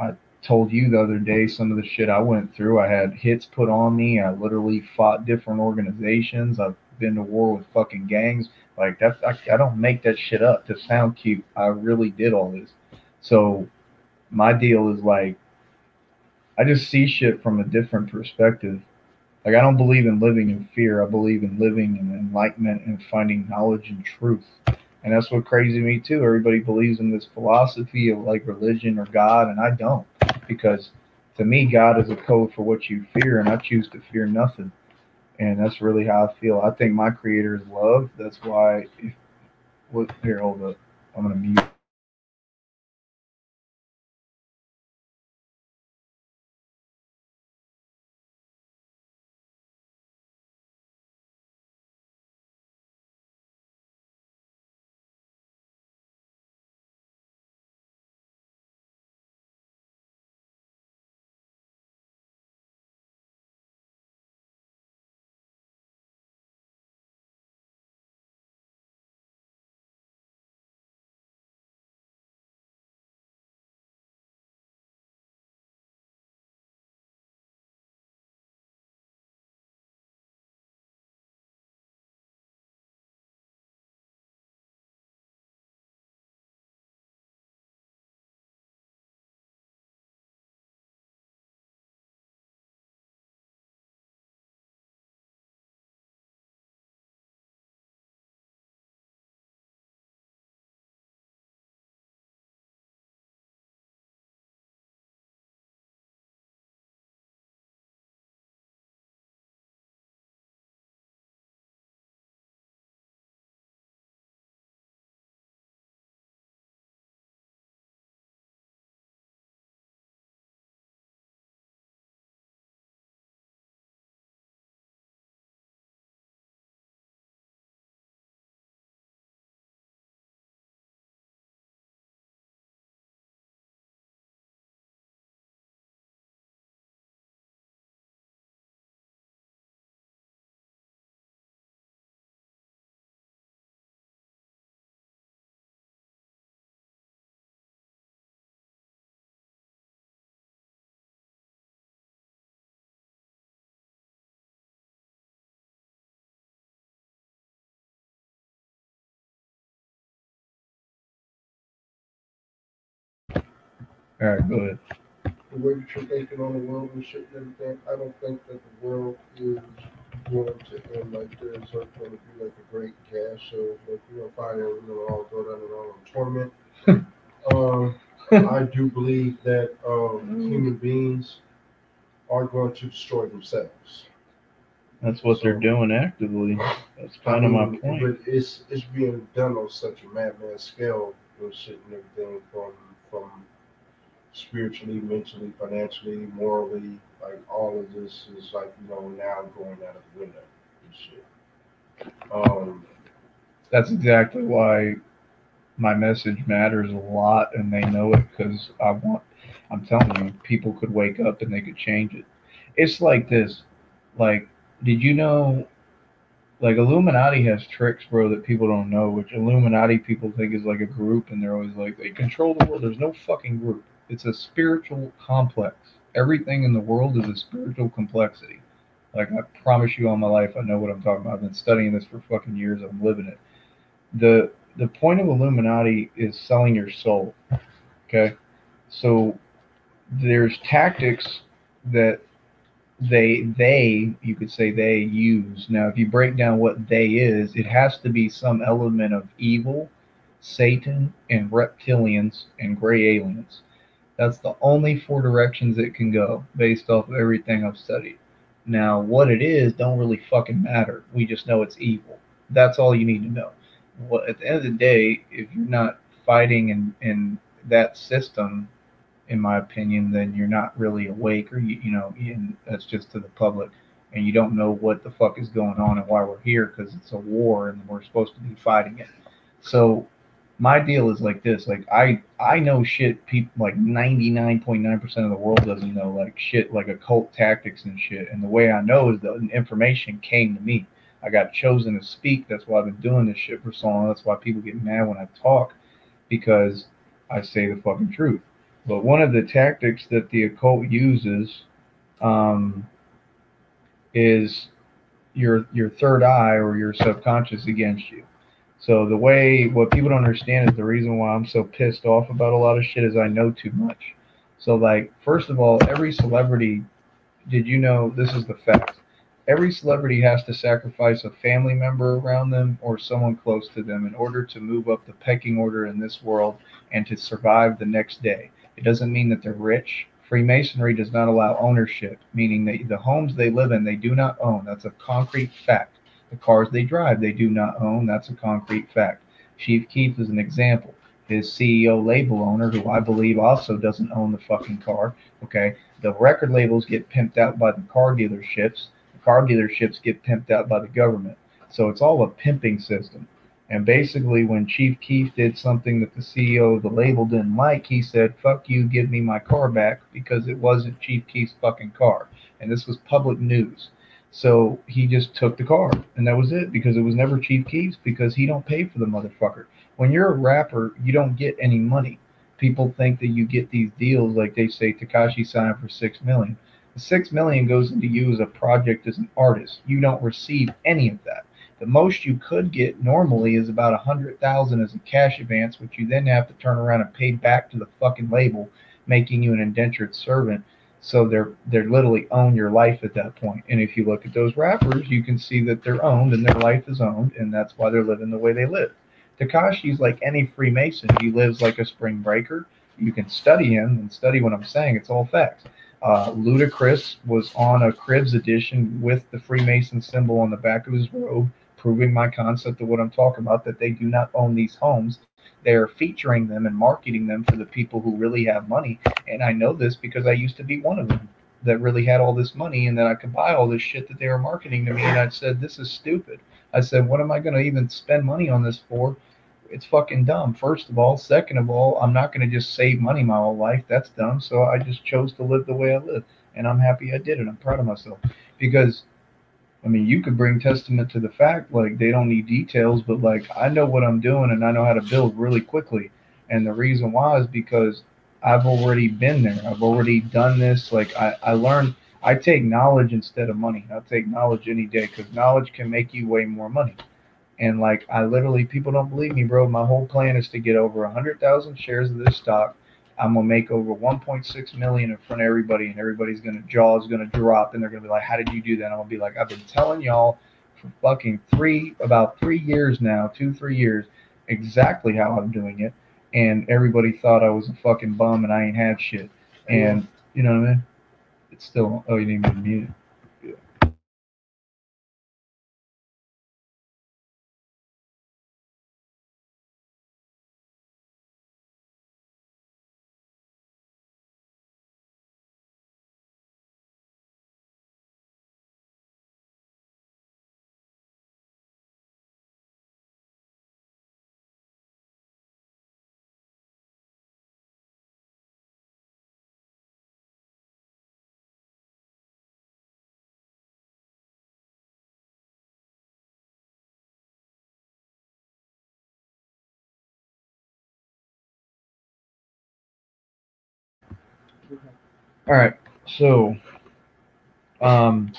I told you the other day some of the shit I went through. I had hits put on me. I literally fought different organizations. I've been to war with fucking gangs. Like that's I don't make that shit up to sound cute. I really did all this. So my deal is like I just see shit from a different perspective. Like I don't believe in living in fear. I believe in living in enlightenment and finding knowledge and truth. And that's what crazy me too. Everybody believes in this philosophy of like religion or God, and I don't. Because to me, God is a code for what you fear, and I choose to fear nothing. And that's really how I feel. I think my creator is love. That's why if what here, hold up. I'm gonna mute. All right, go ahead. The way that you're thinking on the world and shit and everything, I don't think that the world is going to end like this. It's going to be like a great gas show. Like, fire, all go down and all in torment. I do believe that human beings are going to destroy themselves. That's what they're doing actively. That's kind of my point. But it's being done on such a madman scale and shit and everything from spiritually, mentally, financially, morally, like all of this is like now going out of the window and shit. That's exactly why my message matters a lot, and they know it because I'm telling you, people could wake up and they could change it. It's like this. Like, did you know? Like Illuminati has tricks, bro, that people don't know. Which Illuminati people think is like a group, and they're always like they control the world. There's no fucking group. It's a spiritual complex. Everything in the world is a spiritual complexity. Like I promise you, all my life, I know what I'm talking about. I've been studying this for fucking years. I'm living it. The point of Illuminati is selling your soul. Okay, so there's tactics that they you could say they use. Now if you break down what they is, it has to be some element of evil, Satan, and reptilians and gray aliens. That's the only four directions it can go based off of everything I've studied. Now what it is don't really fucking matter. We just know it's evil. That's all you need to know. Well, at the end of the day, if you're not fighting in that system, in my opinion, then you're not really awake, or and that's just to the public, and you don't know what the fuck is going on and why we're here because it's a war and we're supposed to be fighting it. So my deal is like this. Like I know shit people like 99.9% of the world doesn't know, like shit like occult tactics and shit. And the way I know is the information came to me. I got chosen to speak. That's why I've been doing this shit for so long. That's why people get mad when I talk, because I say the fucking truth. But one of the tactics that the occult uses um, is your third eye or your subconscious against you. So the way what people don't understand is the reason why I'm so pissed off about a lot of shit is I know too much. So like first of all, every celebrity, did you know this is the fact? Every celebrity has to sacrifice a family member around them or someone close to them in order to move up the pecking order in this world and to survive the next day. It doesn't mean that they're rich. Freemasonry does not allow ownership, meaning that the homes they live in, they do not own. That's a concrete fact. The cars they drive, they do not own. That's a concrete fact. Chief Keef is an example. His CEO label owner, who I believe also doesn't own the fucking car, okay? The record labels get pimped out by the car dealerships. The car dealerships get pimped out by the government. So it's all a pimping system. And basically, when Chief Keef did something that the CEO of the label didn't like, he said, fuck you, give me my car back, because it wasn't Chief Keef's fucking car. And this was public news. So he just took the car, and that was it, because it was never Chief Keef's, because he don't pay for the motherfucker. When you're a rapper, you don't get any money. People think that you get these deals, like they say Tekashi signed for $6 million. The $6 million goes into you as a project as an artist. You don't receive any of that. The most you could get normally is about 100,000 as a cash advance, which you then have to turn around and pay back to the fucking label, making you an indentured servant. So they're literally own your life at that point. And if you look at those rappers, you can see that they're owned and their life is owned, and that's why they're living the way they live. Takashi's like any Freemason. He lives like a spring breaker. You can study him and study what I'm saying. It's all facts. Ludacris was on a Cribs edition with the Freemason symbol on the back of his robe, proving my concept of what I'm talking about, that they do not own these homes. They are featuring them and marketing them for the people who really have money. And I know this because I used to be one of them that really had all this money and that I could buy all this shit that they were marketing to me. And I said, this is stupid. I said, what am I going to even spend money on this for? It's fucking dumb, first of all. Second of all, I'm not going to just save money my whole life. That's dumb. So I just chose to live the way I live. And I'm happy I did it. I'm proud of myself. Because, I mean, you could bring testament to the fact, like, they don't need details, but, like, I know what I'm doing and I know how to build really quickly. And the reason why is because I've already been there. I've already done this. Like, I learned, I take knowledge instead of money. I'll take knowledge any day because knowledge can make you way more money. And like, I literally, people don't believe me, bro. My whole plan is to get over 100,000 shares of this stock. I'm gonna make over 1.6 million in front of everybody, and everybody's jaws gonna drop, and they're gonna be like, "How did you do that?" And I'm gonna be like, "I've been telling y'all for fucking about 3 years now, 2, 3 years, exactly how I'm doing it." And everybody thought I was a fucking bum and I ain't had shit. And you know what I mean? It's still. Oh, you didn't even mute it. All right. So, um,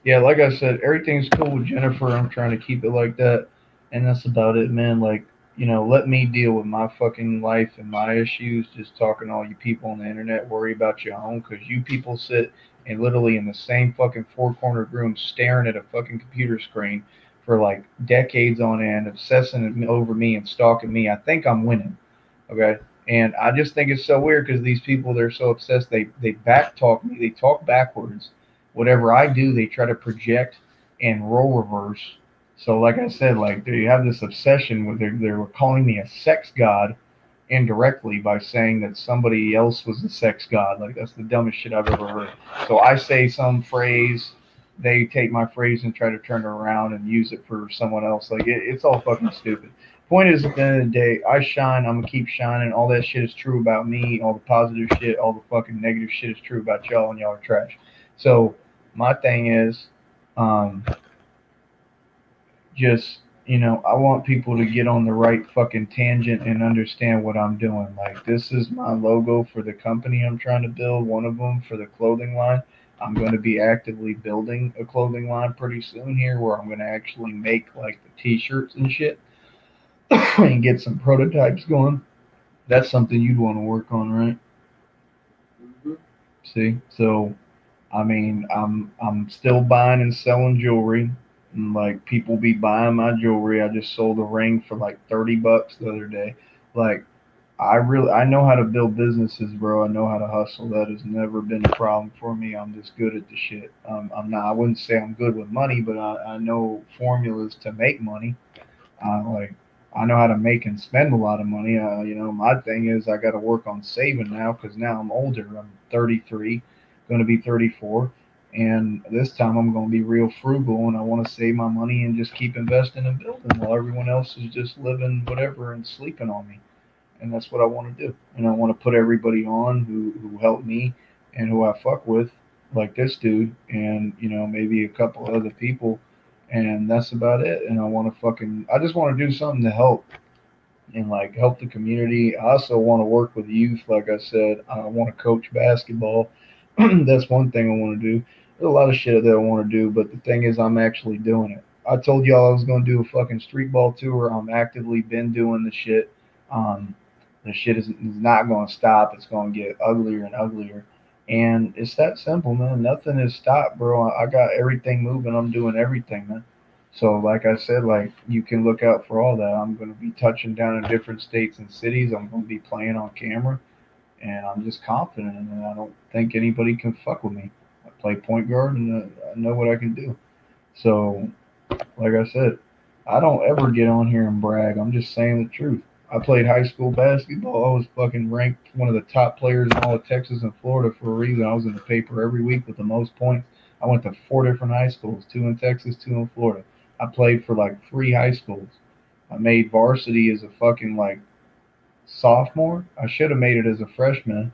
yeah, like I said, everything's cool with Jennifer. I'm trying to keep it like that, and that's about it, man. Like, let me deal with my fucking life and my issues. Just talking to all you people on the internet, worry about your own, because you people sit and literally in the same fucking four-cornered room staring at a fucking computer screen for like decades on end, obsessing over me and stalking me. I think I'm winning, okay? And I just think it's so weird because these people, they're so obsessed. They back talk me. They talk backwards. Whatever I do, they try to project and role reverse. So, like I said, like they have this obsession with they were calling me a sex god indirectly by saying that somebody else was a sex god. Like that's the dumbest shit I've ever heard. So I say some phrase, they take my phrase and try to turn it around and use it for someone else. Like it's all fucking stupid. Point is, at the end of the day, I shine. I'm gonna keep shining. All that shit is true about me. All the positive shit, all the fucking negative shit is true about y'all, and y'all are trash. So my thing is, just, I want people to get on the right fucking tangent and understand what I'm doing. Like, this is my logo for the company I'm trying to build, one of them for the clothing line. I'm going to be actively building a clothing line pretty soon here, where I'm going to actually make like the t-shirts and shit and get some prototypes going. That's something you'd want to work on, right? Mm-hmm. See? So I mean, I'm still buying and selling jewelry. And like, people be buying my jewelry. I just sold a ring for like $30 the other day. Like, I know how to build businesses, bro. I know how to hustle. That has never been a problem for me. I'm just good at the shit. I'm not. I wouldn't say I'm good with money, but I know formulas to make money. Like, I know how to make and spend a lot of money. My thing is, I got to work on saving now, because now I'm older. I'm 33, going to be 34, and this time I'm going to be real frugal, and I want to save my money and just keep investing and building while everyone else is just living whatever and sleeping on me. And that's what I want to do. And I want to put everybody on who helped me and who I fuck with, like this dude, and maybe a couple other people, and that's about it. And I just want to do something to help and like help the community. I also want to work with youth. Like I said, I want to coach basketball. That's one thing I want to do. There's a lot of shit that I want to do, but the thing is, I'm actually doing it. I told y'all I was going to do a fucking street ball tour. I'm actively been doing the shit. The shit is not going to stop. It's going to get uglier and uglier. And it's that simple, man. Nothing has stopped, bro. I got everything moving. I'm doing everything, man. So, like I said, like, you can look out for all that. I'm going to be touching down in different states and cities. I'm going to be playing on camera, and I'm just confident, and I don't think anybody can fuck with me. I play point guard, and I know what I can do. So, like I said, I don't ever get on here and brag. I'm just saying the truth. I played high school basketball. I was fucking ranked one of the top players in all of Texas and Florida for a reason. I was in the paper every week with the most points. I went to 4 different high schools, 2 in Texas, 2 in Florida. I played for like 3 high schools. I made varsity as a fucking like sophomore. I should have made it as a freshman.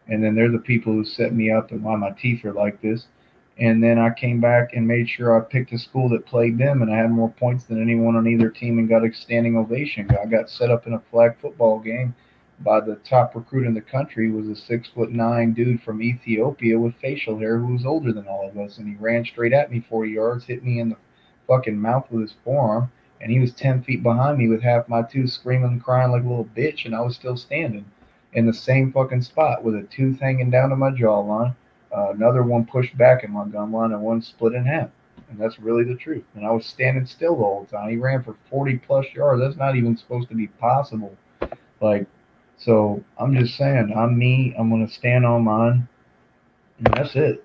And then they're the people who set me up and why my teeth are like this. And then I came back and made sure I picked a school that played them, and I had more points than anyone on either team and got a standing ovation. I got set up in a flag football game by the top recruit in the country. Was a 6'9" dude from Ethiopia with facial hair who was older than all of us, and he ran straight at me 40 yards, hit me in the fucking mouth with his forearm, and he was 10 feet behind me with half my tooth, screaming and crying like a little bitch, and I was still standing in the same fucking spot with a tooth hanging down to my jawline. Another one pushed back in my gun line, and one split in half. And that's really the truth. And I was standing still the whole time. He ran for 40 plus yards. That's not even supposed to be possible. Like, so I'm just saying, I'm me. I'm going to stand on mine. And that's it.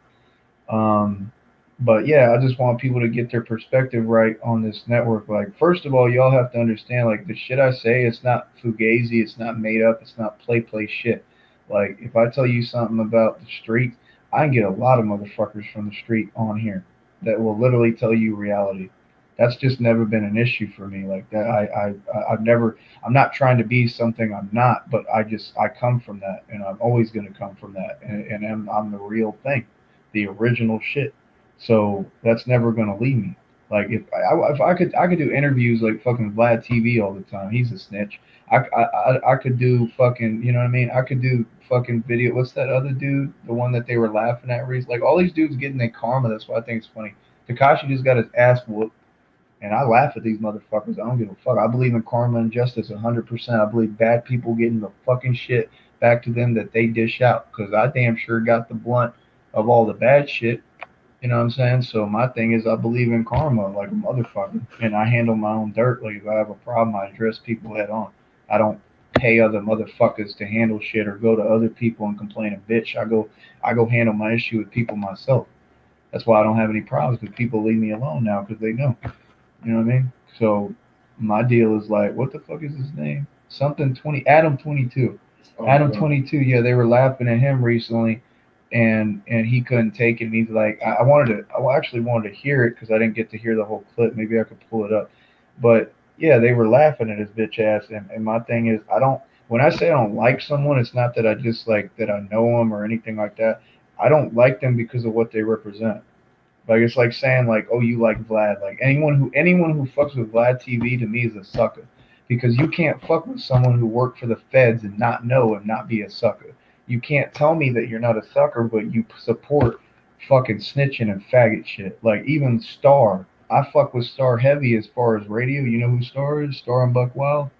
But yeah, I just want people to get their perspective right on this network. Like, first of all, y'all have to understand, like, the shit I say, it's not fugazi. It's not made up. It's not play shit. Like, if I tell you something about the street, I can get a lot of motherfuckers from the street on here that will literally tell you reality. That's just never been an issue for me. Like that, I'm not trying to be something I'm not, but I come from that, and I'm always going to come from that, and I'm the real thing, the original shit. So that's never going to leave me. Like, if I could do interviews like fucking Vlad TV all the time. He's a snitch. I could do fucking, you know what I mean? I could do fucking video. What's that other dude? The one that they were laughing at? Like, all these dudes getting their karma. That's why I think it's funny. Tekashi just got his ass whooped, and I laugh at these motherfuckers. I don't give a fuck. I believe in karma and justice 100%. I believe bad people getting the fucking shit back to them that they dish out, because I damn sure got the blunt of all the bad shit. You know what I'm saying? So my thing is, I believe in karma like a motherfucker, and I handle my own dirt. Like, if I have a problem, I address people head on. I don't pay other motherfuckers to handle shit or go to other people and complain a bitch. I go handle my issue with people myself. That's why I don't have any problems, because people leave me alone now because they know. You know what I mean? So my deal is like, what the fuck is his name? Something 20, Adam 22. Oh, Adam 22. Yeah, they were laughing at him recently. And he couldn't take it. And he's like, I actually wanted to hear it because I didn't get to hear the whole clip. Maybe I could pull it up. But Yeah, they were laughing at his bitch ass. And my thing is, when I say I don't like someone, it's not that I just like that I know them or anything like that. I don't like them because of what they represent. Like it's like saying like, oh, you like Vlad. Like anyone who fucks with Vlad TV to me is a sucker, because you can't fuck with someone who worked for the feds and not know and not be a sucker. You can't tell me that you're not a sucker, but you support fucking snitching and faggot shit. Like even Star, I fuck with Star heavy as far as radio. You know who Star is? Star and Buck Wild.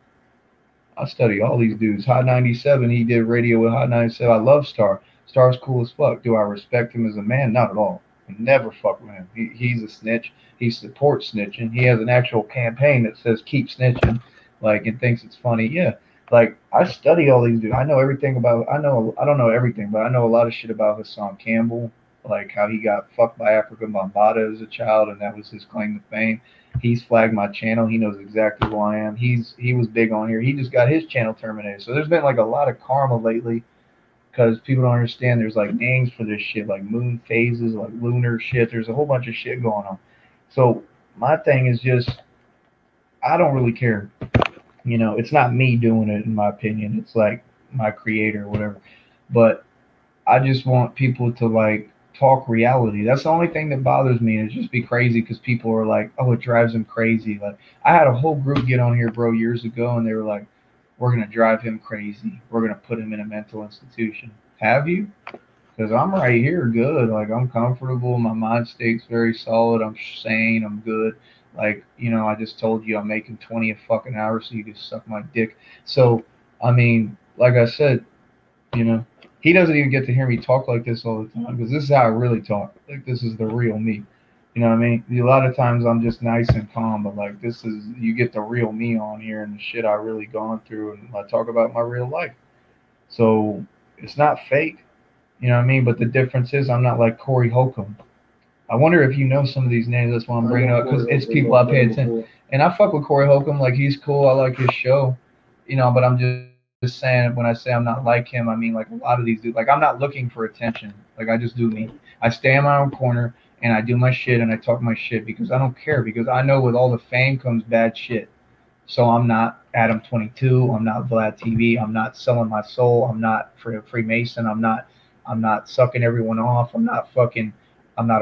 I study all these dudes. Hot 97, he did radio with Hot 97. I love Star. Star's cool as fuck. Do I respect him as a man? Not at all. I never fuck with him. He's a snitch. He supports snitching. He has an actual campaign that says keep snitching, like, and thinks it's funny. Yeah. Like, I study all these dudes. I know everything about, I don't know everything, but I know a lot of shit about Hassan Campbell, like how he got fucked by Africa Bambaataa as a child, and that was his claim to fame. He's flagged my channel. He knows exactly who I am. He was big on here. He just got his channel terminated. So there's been like a lot of karma lately because people don't understand. There's like names for this shit, like moon phases, like lunar shit. There's a whole bunch of shit going on. So my thing is just, I don't really care. You know, it's not me doing it, in my opinion. It's like my creator or whatever. But I just want people to like talk reality. That's the only thing that bothers me, is just be crazy because people are like, oh, it drives them crazy. Like I had a whole group get on here, bro, years ago, and they were like, we're gonna drive him crazy. We're gonna put him in a mental institution. Have you? Because I'm right here, good. Like I'm comfortable. My mind state's very solid. I'm sane. I'm good. Like, you know, I just told you I'm making 20 a fucking hour, so you can suck my dick. So, I mean, like I said, you know, he doesn't even get to hear me talk like this all the time, because this is how I really talk. Like this is the real me. You know what I mean? A lot of times I'm just nice and calm, but like this is, you get the real me on here and the shit I really gone through, and I talk about my real life. So it's not fake. You know what I mean? But the difference is I'm not like Corey Holcomb. I wonder if you know some of these names. That's why I'm bringing up, because it's people I pay attention. And I fuck with Corey Holcomb. Like he's cool. I like his show. You know, but I'm just saying, when I say I'm not like him, I mean like a lot of these dudes. Like I'm not looking for attention. Like I just do me. I stay in my own corner and I do my shit and I talk my shit because I don't care, because I know with all the fame comes bad shit. So I'm not Adam 22. I'm not Vlad TV. I'm not selling my soul. I'm not Freemason. I'm not sucking everyone off. I'm not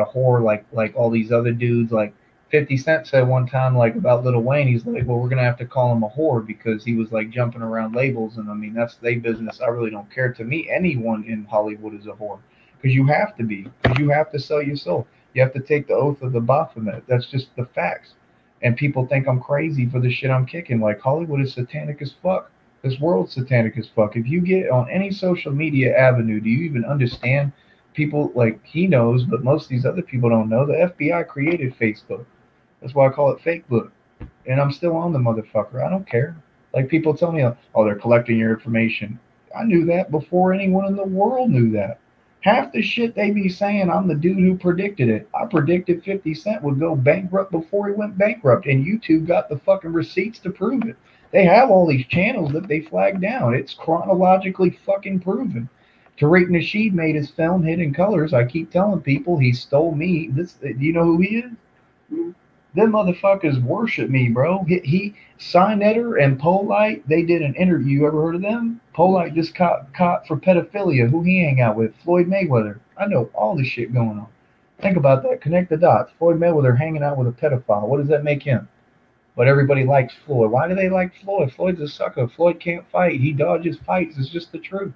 a whore like all these other dudes. Like 50 Cent said one time, like about Lil Wayne, he's like, well, we're gonna have to call him a whore because he was like jumping around labels, and I mean that's their business. I really don't care. To me, anyone in Hollywood is a whore, because you have to be, because you have to sell your soul. You have to take the oath of the Baphomet. That's just the facts. And people think I'm crazy for the shit I'm kicking. Like Hollywood is satanic as fuck. This world's satanic as fuck. If you get on any social media avenue, do you even understand? People like he knows, but most of these other people don't know. The FBI created Facebook. That's why I call it fake book. And I'm still on the motherfucker. I don't care. Like people tell me, oh, they're collecting your information. I knew that before anyone in the world knew that. Half the shit they be saying, I'm the dude who predicted it. I predicted 50 Cent would go bankrupt before he went bankrupt. And YouTube got the fucking receipts to prove it. They have all these channels that they flagged down. It's chronologically fucking proven. Tariq Nasheed made his film Hidden Colors. I keep telling people he stole me. Do you know who he is? Mm-hmm. Them motherfuckers worship me, bro. He Sinetter and Polite, they did an interview. You ever heard of them? Polite just caught for pedophilia. Who he hang out with? Floyd Mayweather. I know all this shit going on. Think about that. Connect the dots. Floyd Mayweather hanging out with a pedophile. What does that make him? But everybody likes Floyd. Why do they like Floyd? Floyd's a sucker. Floyd can't fight. He dodges fights. It's just the truth.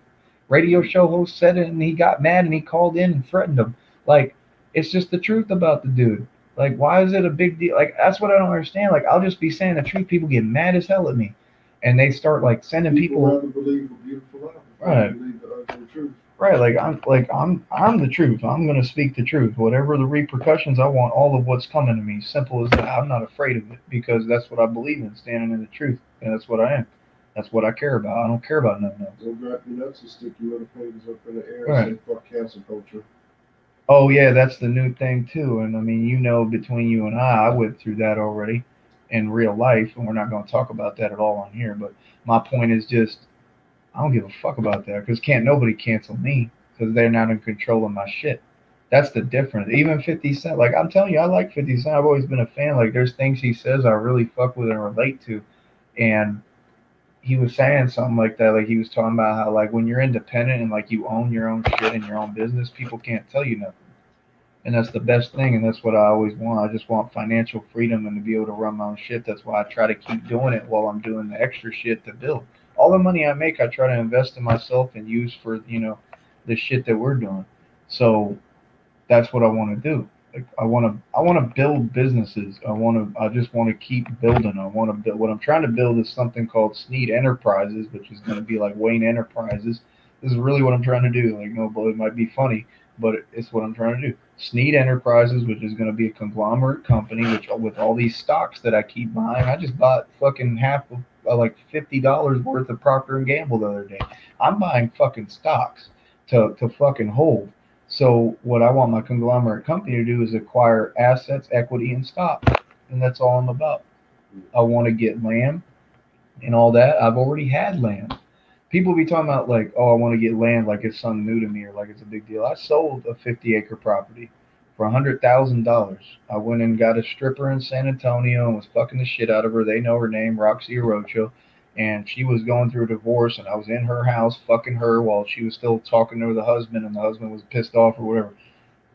Radio show host said it, and he got mad, and he called in and threatened him. Like, it's just the truth about the dude. Like, why is it a big deal? Like, that's what I don't understand. Like, I'll just be saying the truth. People get mad as hell at me, and they start like sending people. Rather believe a beautiful life. Right. Believe the ugly truth. Right. I'm the truth. I'm gonna speak the truth. Whatever the repercussions, I want all of what's coming to me. Simple as that. I'm not afraid of it because that's what I believe in, standing in the truth, and that's what I am. That's what I care about. I don't care about nothing else. Don't drop your nuts and stick your middle fingers up in the air Right. and say fuck cancel culture. Oh yeah, that's the new thing too. And I mean, you know, between you and I went through that already in real life, and we're not going to talk about that at all on here. But my point is just, I don't give a fuck about that because can't nobody cancel me because they're not in control of my shit. That's the difference. Even 50 Cent, like I'm telling you, I like 50 Cent. I've always been a fan. Like there's things he says I really fuck with and relate to. And he was saying something like that. Like he was talking about how like when you're independent and like you own your own shit and your own business, people can't tell you nothing. And that's the best thing, and that's what I always want. I just want financial freedom and to be able to run my own shit. That's why I try to keep doing it while I'm doing the extra shit to build. All the money I make, I try to invest in myself and use for the shit that we're doing. So that's what I want to do. Like I want to build businesses. I just want to keep building. I want to build. What I'm trying to build is something called Sneed Enterprises, which is going to be like Wayne Enterprises. This is really what I'm trying to do. Like no, but it might be funny, but it's what I'm trying to do. Sneed Enterprises, which is going to be a conglomerate company, which with all these stocks that I keep buying, I just bought fucking half of like $50 worth of Procter and Gamble the other day. I'm buying fucking stocks to fucking hold. So what I want my conglomerate company to do is acquire assets, equity, and stock, and that's all I'm about. I want to get land and all that. I've already had land. People be talking about like, oh, I want to get land like it's something new to me or like it's a big deal. I sold a 50-acre property for $100,000. I went and got a stripper in San Antonio and was fucking the shit out of her. They know her name, Roxy Orocho. And she was going through a divorce, and I was in her house fucking her while she was still talking to the husband, and the husband was pissed off or whatever.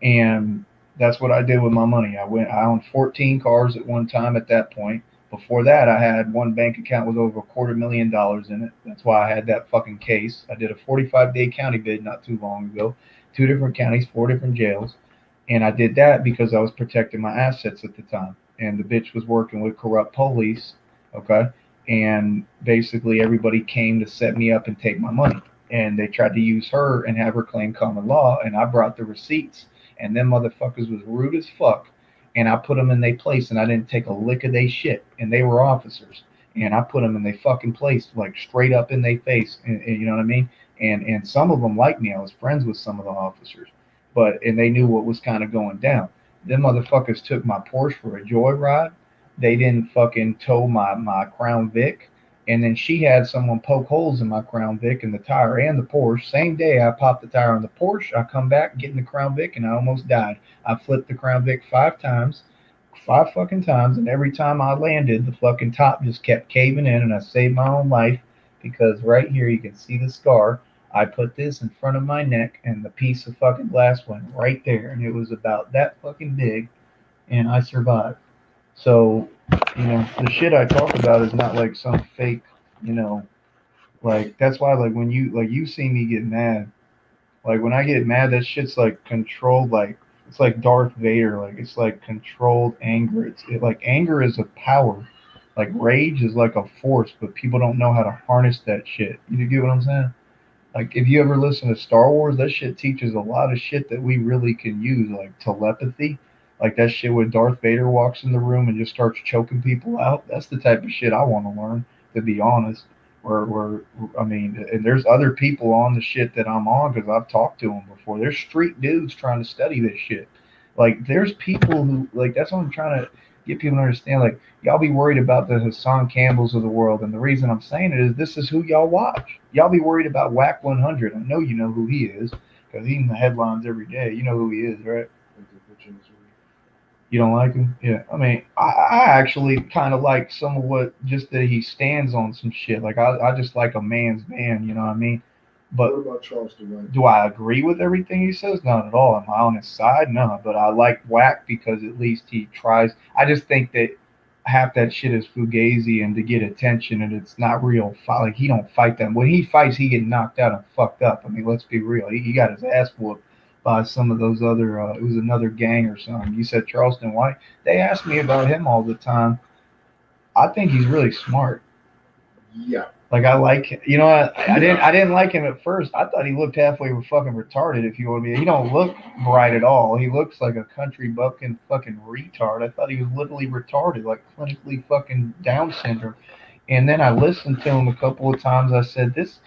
And that's what I did with my money. I owned 14 cars at one time at that point. Before that, I had one bank account with over $250,000 in it. That's why I had that fucking case. I did a 45-day county bid not too long ago. 2 different counties, 4 different jails. And I did that because I was protecting my assets at the time. And the bitch was working with corrupt police, okay? And basically everybody came to set me up and take my money. And they tried to use her and have her claim common law. And I brought the receipts. And them motherfuckers was rude as fuck. And I put them in their place, and I didn't take a lick of their shit. And they were officers. And I put them in their fucking place, like straight up in their face. And you know what I mean? And some of them liked me. I was friends with some of the officers. And they knew what was kind of going down. Them motherfuckers took my Porsche for a joyride. They didn't fucking tow my Crown Vic. And then she had someone poke holes in my Crown Vic and the tire and the Porsche. Same day I popped the tire on the Porsche. I come back getting the Crown Vic and I almost died. I flipped the Crown Vic 5 times. 5 fucking times. And every time I landed, the fucking top just kept caving in, and I saved my own life because right here you can see the scar. I put this in front of my neck and the piece of fucking glass went right there. And it was about that fucking big, and I survived. So, the shit I talk about is not like some fake, like that's why like when you see me get mad, like when I get mad, that shit's like controlled, like it's like Darth Vader, like it's like controlled anger. Like anger is a power, like rage is like a force, but people don't know how to harness that shit. You get what I'm saying? Like if you ever listen to Star Wars, that shit teaches a lot of shit that we really can use, like telepathy. Like that shit where Darth Vader walks in the room and just starts choking people out. That's the type of shit I want to learn, to be honest. And there's other people on the shit that I'm on because I've talked to them before. There's street dudes trying to study this shit. Like there's people who, like, that's what I'm trying to get people to understand. Like y'all be worried about the Hassan Campbells of the world. And the reason I'm saying it is this is who y'all watch. Y'all be worried about Whack 100. I know you know who he is because he's in the headlines every day. You know who he is, right? You don't like him? Yeah. I mean, I actually kind of like some of what, just that he stands on some shit. Like, I just like a man's man, you know what I mean? But what about Charleston, right? Do I agree with everything he says? Not at all. Am I on his side? No. But I like Whack because at least he tries. I just think that half that shit is fugazi and to get attention, and it's not real. Like, he don't fight them. When he fights, he get knocked out and fucked up. I mean, let's be real. He got his ass whooped by some of those other, it was another gang or something. You said Charleston White. They ask me about him all the time. I think he's really smart. Yeah. Like I like him. You know, I didn't like him at first. I thought he looked halfway fucking retarded. If you want to be, he don't look bright at all. He looks like a country bumpkin fucking retard. I thought he was literally retarded, like clinically fucking Down syndrome. And then I listened to him a couple of times. I said, this,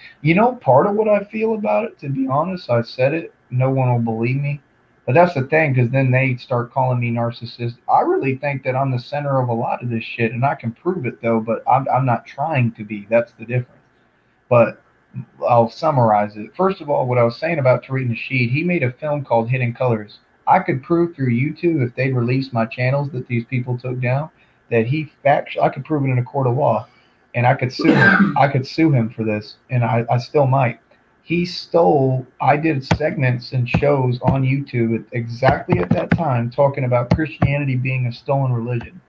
part of what I feel about it, to be honest, I said it, no one will believe me. But that's the thing, because then they start calling me narcissist. I really think that I'm the center of a lot of this shit, and I can prove it, though, but I'm not trying to be. That's the difference. But I'll summarize it. First of all, what I was saying about Tariq Nasheed, he made a film called Hidden Colors. I could prove through YouTube if they released my channels that these people took down that I could prove it in a court of law, and I could sue him. I could sue him for this, and I still might. He stole. I did segments and shows on YouTube exactly at that time talking about Christianity being a stolen religion.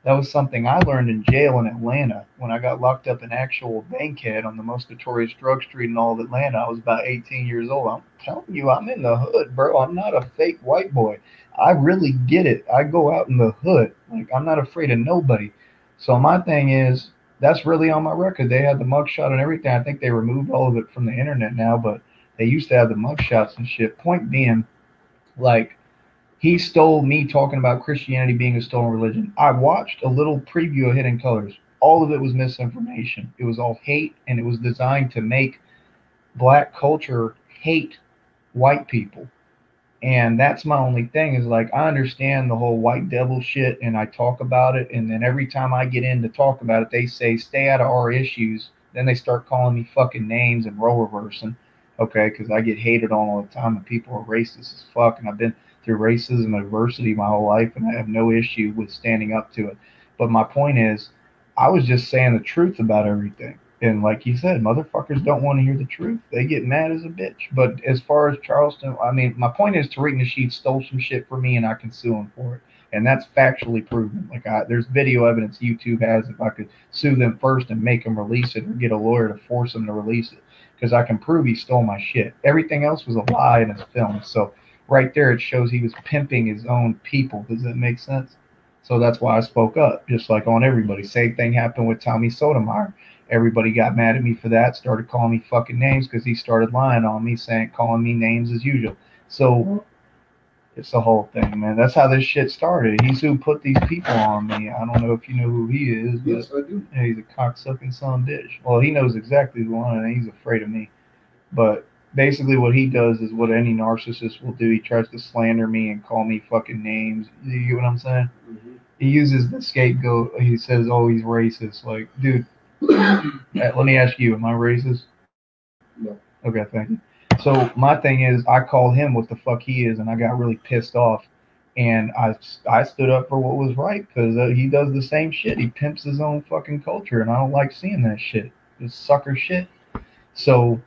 That was something I learned in jail in Atlanta when I got locked up in actual Bankhead on the most notorious drug street in all of Atlanta. I was about 18 years old. I'm telling you, I'm in the hood, bro. I'm not a fake white boy. I really get it. I go out in the hood. Like, I'm not afraid of nobody. So my thing is, that's really on my record. They had the mugshot and everything. I think they removed all of it from the internet now, but they used to have the mugshots and shit. Point being, like, he stole me talking about Christianity being a stolen religion. I watched a little preview of Hidden Colors. All of it was misinformation. It was all hate, and it was designed to make black culture hate white people. And that's my only thing is, like, I understand the whole white devil shit, and I talk about it, and then every time I get in to talk about it, they say, stay out of our issues. Then they start calling me fucking names and role reversing, okay, because I get hated on all the time, and people are racist as fuck, and I've been through racism and adversity my whole life, and I have no issue with standing up to it. But my point is, I was just saying the truth about everything. And like you said, motherfuckers don't want to hear the truth. They get mad as a bitch. But as far as Charleston, I mean, my point is Tariq Nasheed stole some shit from me, and I can sue him for it. And that's factually proven. Like, there's video evidence YouTube has if I could sue them first and make them release it, or get a lawyer to force them to release it. Because I can prove he stole my shit. Everything else was a lie in his film. So right there, it shows he was pimping his own people. Does that make sense? So that's why I spoke up, just like on everybody. Same thing happened with Tommy Sotomayor. Everybody got mad at me for that, started calling me fucking names because he started lying on me, calling me names as usual. So it's the whole thing, man. That's how this shit started. He's who put these people on me. I don't know if you know who he is, but Yes, I do. yeah, he's a cocksucking son of a bitch. Well, he knows exactly who I am, and he's afraid of me. But basically what he does is what any narcissist will do. He tries to slander me and call me fucking names. You get what I'm saying? Mm-hmm. He uses the scapegoat. He says, oh, he's racist. Like, dude, let me ask you, am I racist? No. Okay, thank you. So my thing is, I called him what the fuck he is, and I got really pissed off. And I stood up for what was right, because he does the same shit. He pimps his own fucking culture, and I don't like seeing that shit. It's sucker shit. So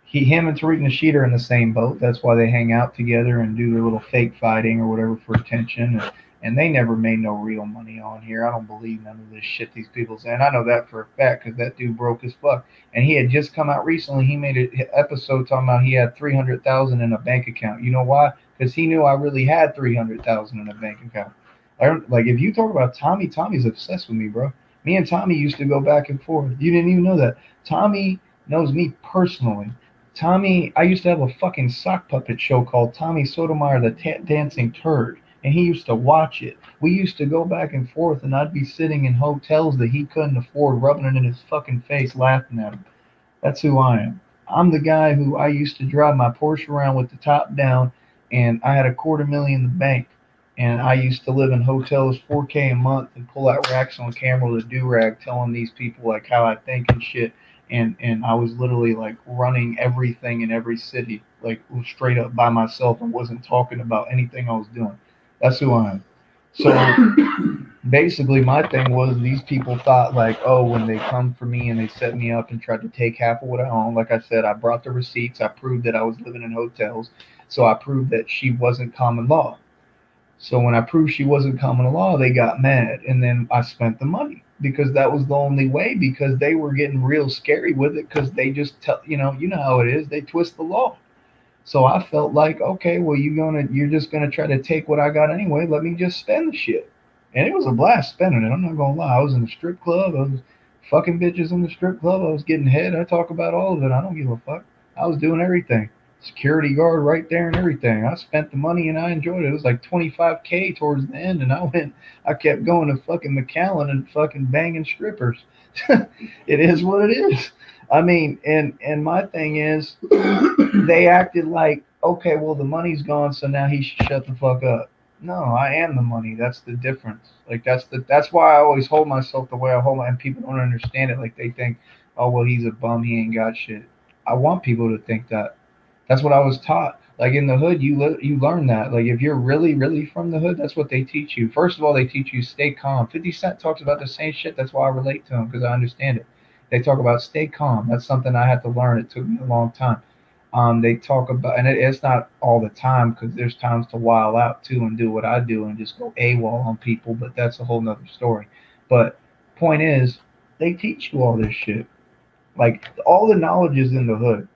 him and Tariq Nasheed are in the same boat. That's why they hang out together and do their little fake fighting or whatever for attention. And they never made no real money on here. I don't believe none of this shit these people say. And I know that for a fact because that dude broke as fuck. And he had just come out recently. He made an episode talking about he had $300,000 in a bank account. You know why? Because he knew I really had $300,000 in a bank account. Like, if you talk about Tommy, Tommy's obsessed with me, bro. Me and Tommy used to go back and forth. You didn't even know that. Tommy knows me personally. Tommy, I used to have a fucking sock puppet show called Tommy Sotomayor, the Dancing Turd. And he used to watch it. We used to go back and forth, and I'd be sitting in hotels that he couldn't afford, rubbing it in his fucking face, laughing at him. That's who I am. I'm the guy who I used to drive my Porsche around with the top down, and I had $250,000 in the bank. And I used to live in hotels $4K a month and pull out racks on camera with a do-rag telling these people like how I think and shit. And I was literally like running everything in every city, like straight up by myself, and wasn't talking about anything I was doing. That's who I am. So basically my thing was these people thought like, oh, when they come for me and they set me up and tried to take half of what I own, like I said, I brought the receipts. I proved that I was living in hotels. So I proved that she wasn't common law. So when I proved she wasn't common law, they got mad. And then I spent the money because that was the only way, because they were getting real scary with it because they just tell, you know how it is. They twist the law. So I felt like, okay, well, you're just gonna try to take what I got anyway. Let me just spend the shit. And it was a blast spending it. I'm not gonna lie. I was in the strip club. I was fucking bitches in the strip club. I was getting head. I talk about all of it. I don't give a fuck. I was doing everything. Security guard right there and everything. I spent the money and I enjoyed it. It was like $25K towards the end, and I kept going to fucking McAllen and fucking banging strippers. It is what it is. I mean, and my thing is, they acted like, okay, well, the money's gone, so now he should shut the fuck up. No, I am the money. That's the difference. Like, that's why I always hold myself the way I hold and people don't understand it. Like, they think, oh, well, he's a bum, he ain't got shit. I want people to think that. That's what I was taught. Like in the hood, you learn that. Like if you're really really from the hood, that's what they teach you. First of all, they teach you stay calm. 50 Cent talks about the same shit. That's why I relate to him because I understand it. They talk about stay calm. That's something I had to learn. It took me a long time. They talk about, and it's not all the time because there's times to wild out too and do what I do and just go AWOL on people. But that's a whole nother story. But point is, they teach you all this shit. Like all the knowledge is in the hood,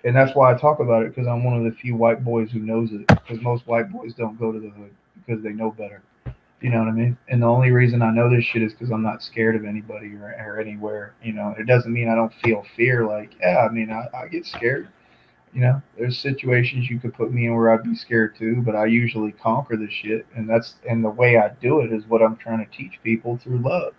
and that's why I talk about it because I'm one of the few white boys who knows it. Because most white boys don't go to the hood because they know better. You know what I mean? And the only reason I know this shit is because I'm not scared of anybody or anywhere. You know, it doesn't mean I don't feel fear. Like, yeah, I mean, I get scared. You know, there's situations you could put me in where I'd be scared too, but I usually conquer the shit, and the way I do it is what I'm trying to teach people through love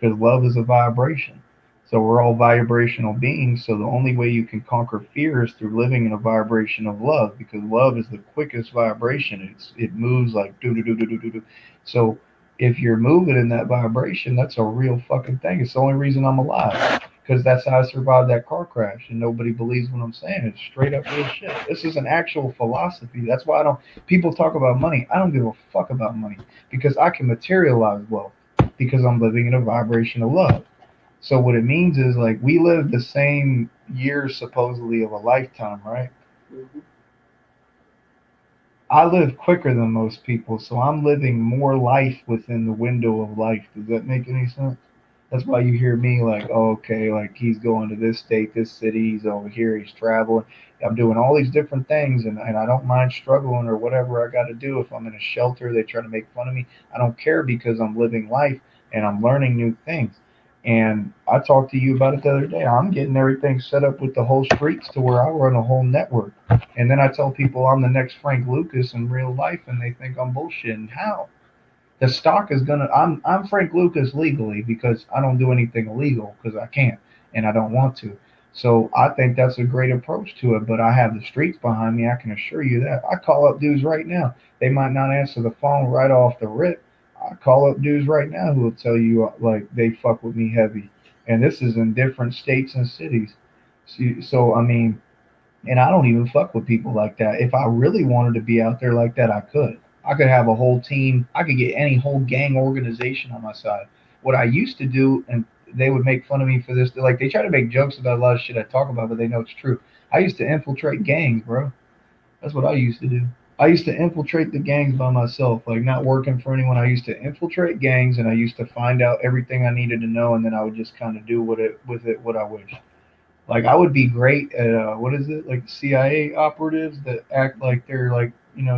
because love is a vibration. So we're all vibrational beings. So the only way you can conquer fear is through living in a vibration of love because love is the quickest vibration. It moves like do do do do do do do. So if you're moving in that vibration, that's a real fucking thing. It's the only reason I'm alive because that's how I survived that car crash. And nobody believes what I'm saying. It's straight up real shit. This is an actual philosophy. That's why I don't. People talk about money. I don't give a fuck about money because I can materialize wealth because I'm living in a vibration of love. So what it means is like we live the same years supposedly of a lifetime, right? Mhm. I live quicker than most people, so I'm living more life within the window of life. Does that make any sense? That's why you hear me like, oh, okay, like he's going to this state, this city, he's over here, he's traveling. I'm doing all these different things, and I don't mind struggling or whatever I got to do. If I'm in a shelter, they try to make fun of me. I don't care because I'm living life and I'm learning new things. And I talked to you about it the other day. I'm getting everything set up with the whole streets to where I run a whole network. And then I tell people I'm the next Frank Lucas in real life, and they think I'm bullshitting. How? The stock is gonna. I'm Frank Lucas legally because I don't do anything illegal because I can't and I don't want to. So I think that's a great approach to it. But I have the streets behind me. I can assure you that. I call up dudes right now. They might not answer the phone right off the rip. I call up dudes right now who will tell you like they fuck with me heavy, and this is in different states and cities. So I mean, and I don't even fuck with people like that. If I really wanted to be out there like that, I could. I could have a whole team. I could get any whole gang organization on my side. What I used to do, and they would make fun of me for this. Like they try to make jokes about a lot of shit I talk about, but they know it's true. I used to infiltrate gangs, bro. That's what I used to do. I used to infiltrate the gangs by myself, like not working for anyone. I used to infiltrate gangs, and I used to find out everything I needed to know, and then I would just kind of do with it what I wished. Like I would be great at what is it like CIA operatives that act like they're like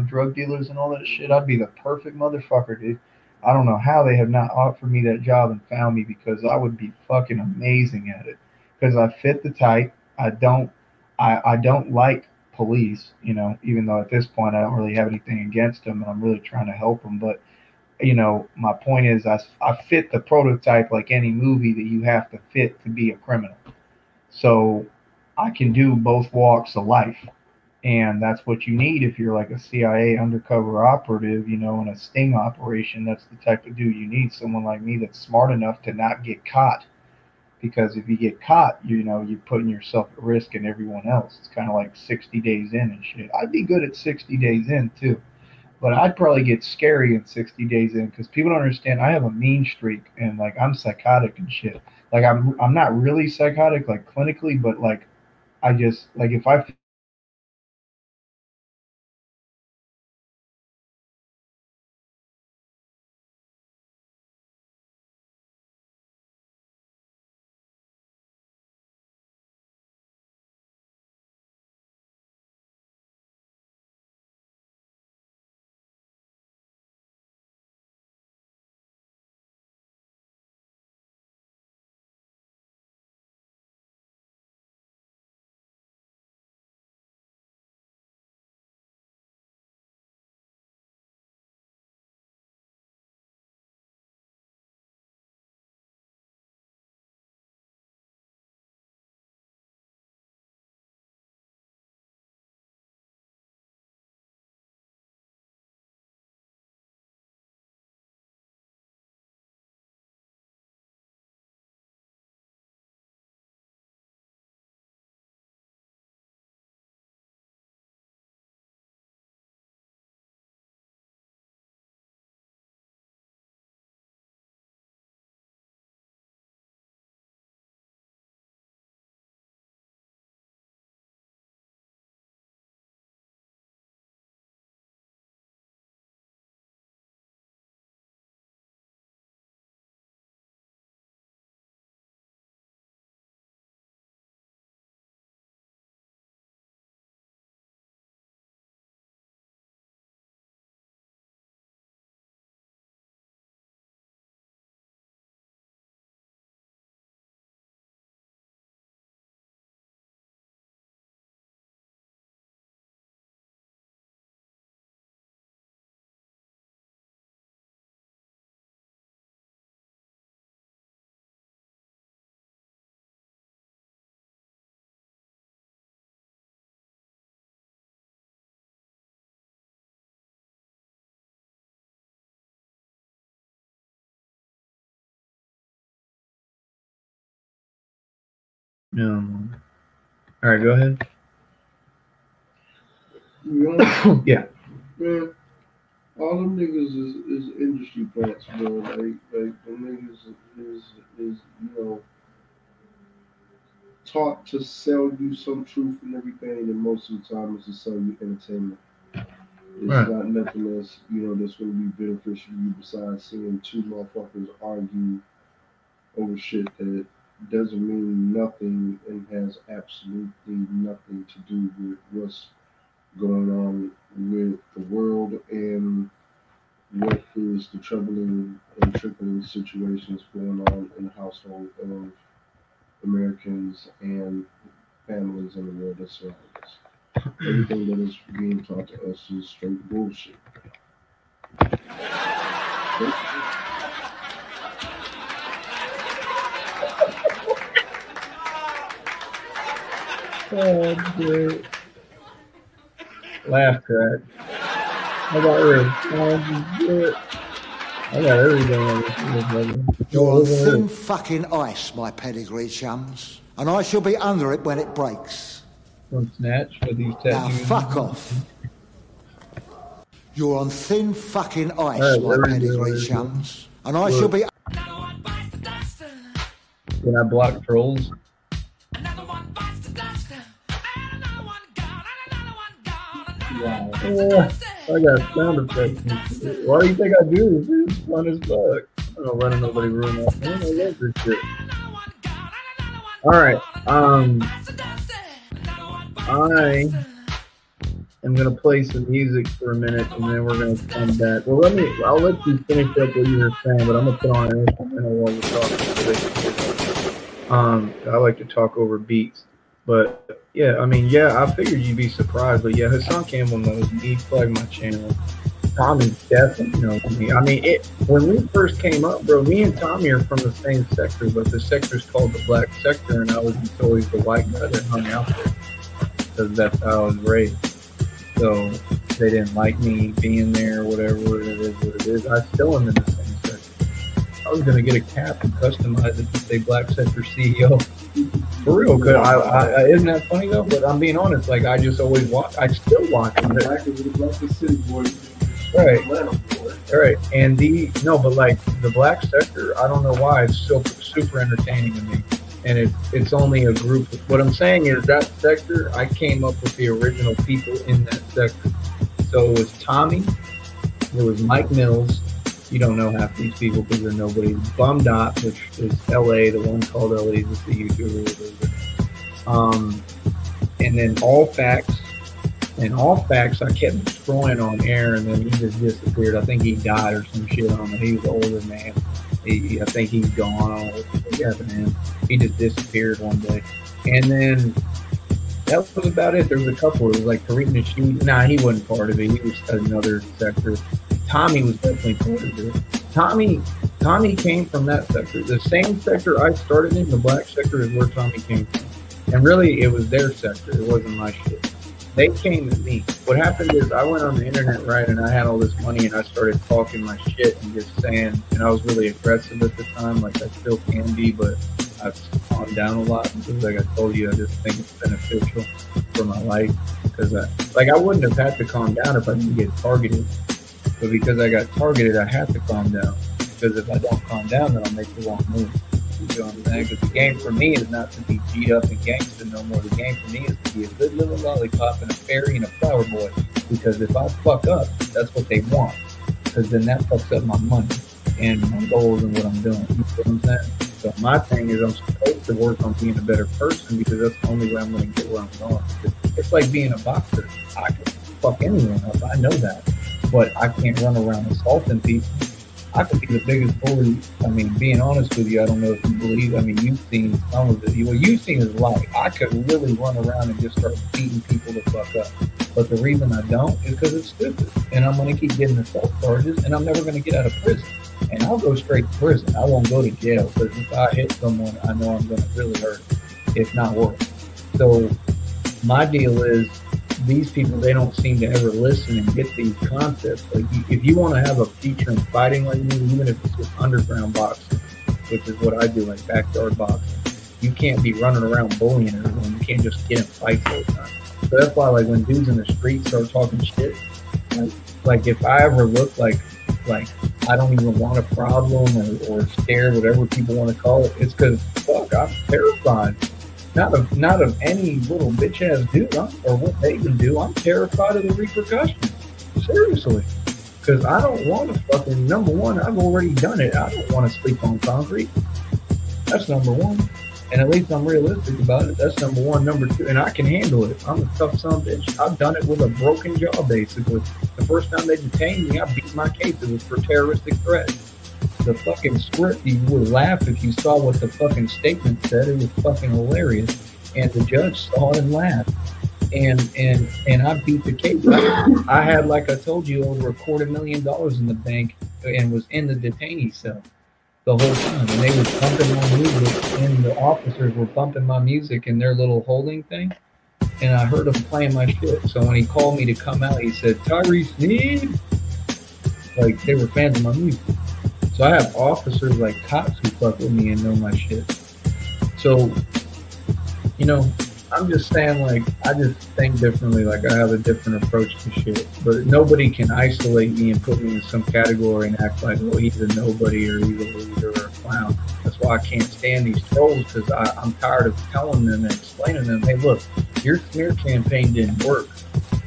drug dealers and all that shit. I'd be the perfect motherfucker, dude. I don't know how they have not offered me that job and found me because I would be fucking amazing at it. Because I fit the type. I don't like police. Even though at this point I don't really have anything against them, and I'm really trying to help them. But my point is I fit the prototype like any movie that you have to fit to be a criminal. So I can do both walks of life. And that's what you need if you're like a CIA undercover operative, in a sting operation. That's the type of dude you need. Someone like me that's smart enough to not get caught. Because if you get caught, you're putting yourself at risk and everyone else. It's kind of like 60 days in and shit. I'd be good at 60 days in too. But I'd probably get scary in 60 days in because people don't understand. I have a mean streak and like I'm psychotic and shit. Like I'm not really psychotic like clinically, but like I just like if I All right, go ahead. You know, Yeah. man, all them niggas is industry plants, bro. Like the niggas is you know, taught to sell you some truth and everything, and most of the time it's to sell you entertainment. It's Right. not nothing that's, you know, that's going to be beneficial to you besides seeing two motherfuckers argue over shit that doesn't mean nothing and has absolutely nothing to do with what's going on with the world and what is the troubling and trickling situations going on in the household of Americans and families in the world that surround us. Everything that is being taught to us is straight bullshit. Oh, dude. Laugh track. How about this? Oh, shit. I got everything on this brother. You're on thin fucking ice, my pedigree chums. And I shall be under it when it breaks. From Snatch with these Now tattoos. fuck off. You're on thin fucking ice, Alright, my there we pedigree go. chums. And I shall be... When I block trolls. Wow. I got sound effects. Why do you think I do this? It's fun as fuck. I don't let nobody ruin that. Man, I love this shit. Alright, I am gonna play some music for a minute and then we're gonna come back. Well, I'll let you finish up what you were saying, but I'm gonna put on an instrumental while we're talking. I like to talk over beats, but yeah, I mean, yeah, I figured you'd be surprised, but yeah, Hassan Campbell knows me. He flagged my channel. Tommy definitely knows me. I mean, when we first came up, bro, me and Tommy are from the same sector, but the sector's called the black sector, and I was always the white guy that hung out there because that's how I was raised. So they didn't like me being there, whatever it is, what it is. I still am in the same sector. I was gonna get a cap and customize it to say Black Sector CEO. For real, good. Isn't that funny though? But I'm being honest. Like I just always watch. I still watch them. Black is the blackest city boy. Right. Boy. Right. And but like the black sector, I don't know why it's so super entertaining to me. And it's only a group. What I'm saying is that sector, I came up with the original people in that sector. So it was Tommy, it was Mike Mills. You don't know half these people because they're nobody. Bum Dot, which is LA, the one called LA, is the YouTuber. And then All Facts. And All Facts, I kept destroying on air, and then he just disappeared. I think he died or some shit. I don't know. He was an older man. I think he's gone. I don't know what happened to him. He just disappeared one day. And then that was about it. There was a couple. It was like Tariq Nasheed. Nah, he wasn't part of it. He was another sector. Tommy was definitely part of it. Tommy came from that sector. The same sector I started in, the black sector, is where Tommy came from. And really, it was their sector. It wasn't my shit. They came to me. What happened is I went on the internet, right, and I had all this money, and I started talking my shit and just saying, and I was really aggressive at the time, like I still can be, but I've calmed down a lot because, like I told you, I just think it's beneficial for my life. Because I wouldn't have had to calm down if I didn't get targeted. But because I got targeted, I have to calm down. Because if I don't calm down, then I'll make the wrong move. You know what I'm saying? Because the game for me is not to be G'd up and gangster no more. The game for me is to be a good little lollipop and a fairy and a flower boy. Because if I fuck up, that's what they want. Because then that fucks up my money and my goals and what I'm doing. You know what I'm saying? So my thing is I'm supposed to work on being a better person because that's the only way I'm going to get where I'm going. It's like being a boxer. I can fuck anyone up. I know that. But I can't run around assaulting people. I could be the biggest bully. I mean, being honest with you, I don't know if you believe. I mean, you've seen some of it. What you've seen is life. I could really run around and just start beating people the fuck up. But the reason I don't is because it's stupid. And I'm going to keep getting assault charges, and I'm never going to get out of prison. And I'll go straight to prison. I won't go to jail because if I hit someone, I know I'm going to really hurt, if not worse. So my deal is, these people, they don't seem to ever listen and get these concepts. Like, if you want to have a future in fighting like me, even if it's just underground boxing, which is what I do, like backyard boxing, You can't be running around bullying everyone. You can't just get in fights all the time. So that's why, like, when dudes in the street start talking shit, like if I ever look like I don't even want a problem or scared, whatever people want to call it, it's because, fuck, I'm terrified. Not of any little bitch ass dude or what they can do. I'm terrified of the repercussions. Seriously. Because I don't want to fucking, number one, I've already done it. I don't want to sleep on concrete. That's number one. And at least I'm realistic about it. That's number one. Number two, and I can handle it. I'm a tough son of a bitch. I've done it with a broken jaw, basically. The first time they detained me, I beat my case. It was for terroristic threat. The fucking script, you would laugh if you saw what the fucking statement said. It was fucking hilarious. And the judge saw it and laughed. And I beat the case. I had, like I told you, over $250,000 in the bank and was in the detainee cell the whole time. And they were pumping my music, and the officers were bumping my music in their little holding thing. And I heard them playing my shit. So when he called me to come out, he said, Tyrese Sneed. Like, they were fans of my music. So I have officers like cops who fuck with me and know my shit. So, you know, I'm just saying, like, I just think differently. Like, I have a different approach to shit. But nobody can isolate me and put me in some category and act like, well, he's a nobody or he's a loser or a clown. That's why I can't stand these trolls, because I'm tired of telling them and explaining to them, hey, look, your smear campaign didn't work.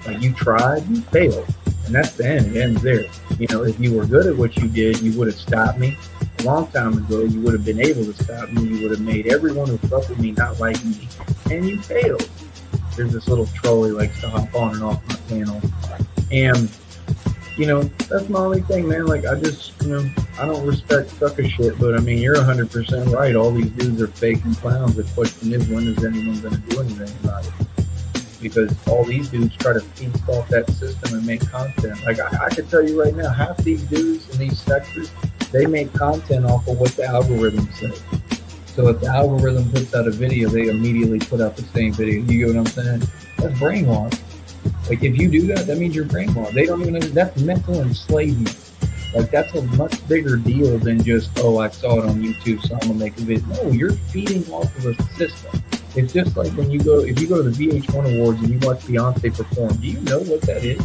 Like, you tried, you failed. And that's the end. It ends there. You know, if you were good at what you did, you would have stopped me. A long time ago, you would have been able to stop me. You would have made everyone who fucked with me not like me. And you failed. There's this little troll, he likes to hop on and off my panel. And, you know, that's my only thing, man. Like, I just, you know, I don't respect sucker shit, but I mean, you're 100% right. All these dudes are fake and clowns. The question is, when is anyone going to do anything about it? Because all these dudes try to feast off that system and make content. Like, I can tell you right now, half these dudes in these sectors, they make content off of what the algorithm says. So if the algorithm puts out a video, they immediately put out the same video. You get what I'm saying? That's brainwash. Like, if you do that, that means you're brainwashed. They don't even know, that's mental enslavement. Like, that's a much bigger deal than just, oh, I saw it on YouTube, so I'm going to make a video. No, you're feeding off of a system. It's just like when if you go to the VH1 Awards and you watch Beyonce perform, do you know what that is?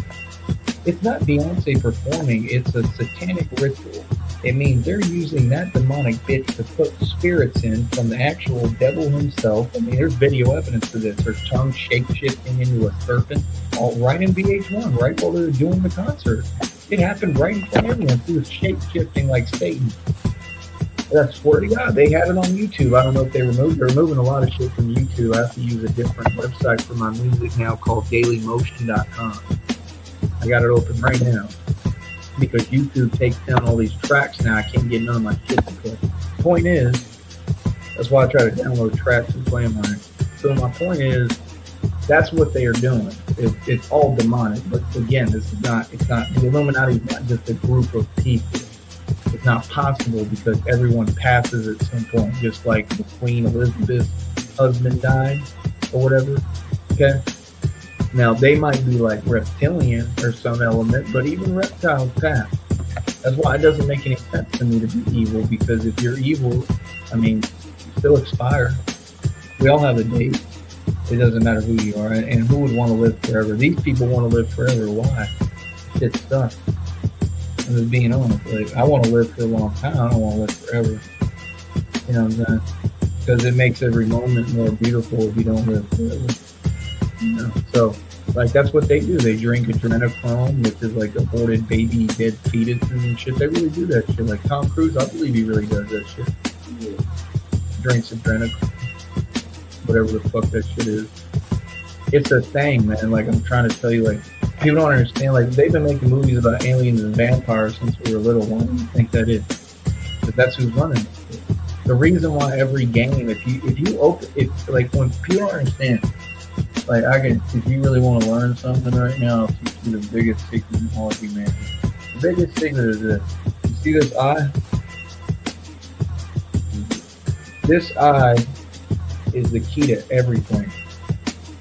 It's not Beyonce performing, it's a satanic ritual. It means they're using that demonic bitch to put spirits in from the actual devil himself. I mean, there's video evidence of this. Her tongue shape-shifting into a serpent, all right in VH1, right while they're doing the concert. It happened right in front of everyone. She was shape-shifting like Satan. I swear to God, they had it on YouTube. I don't know if they're removing a lot of shit from YouTube. I have to use a different website for my music now called dailymotion.com. I got it open right now because YouTube takes down all these tracks now. I can't get none of my shit to play. Point is, that's why I try to download tracks and play them on it. So my point is, that's what they are doing. It's all demonic. But again, the Illuminati is not just a group of people. It's not possible because everyone passes at some point, just like the Queen Elizabeth's husband died or whatever. Okay? Now, they might be like reptilian or some element, but even reptiles pass. That's why it doesn't make any sense to me to be evil, because if you're evil, I mean, you still expire. We all have a date. It doesn't matter who you are. And who would want to live forever? These people want to live forever. Why? Shit sucks. I'm just being honest. Like, I want to live for a long time. I don't want to live forever. You know what I'm saying? Because it makes every moment more beautiful if you don't live forever. You know? So, like, that's what they do. They drink adrenochrome, which is like aborted baby dead fetuses and shit. They really do that shit. Like Tom Cruise, I believe he really does that shit. Yeah. Drinks adrenochrome. Whatever the fuck that shit is. It's a thing, man. Like, I'm trying to tell you, like, people don't understand. Like, they've been making movies about aliens and vampires since we were little. Why do you think that is? But that's who's running it. The reason why every game, if you open, like, when people don't understand, like, if you really want to learn something right now, I'll teach you the biggest secret in all of humanity. The biggest secret is this. You see this eye? This eye is the key to everything.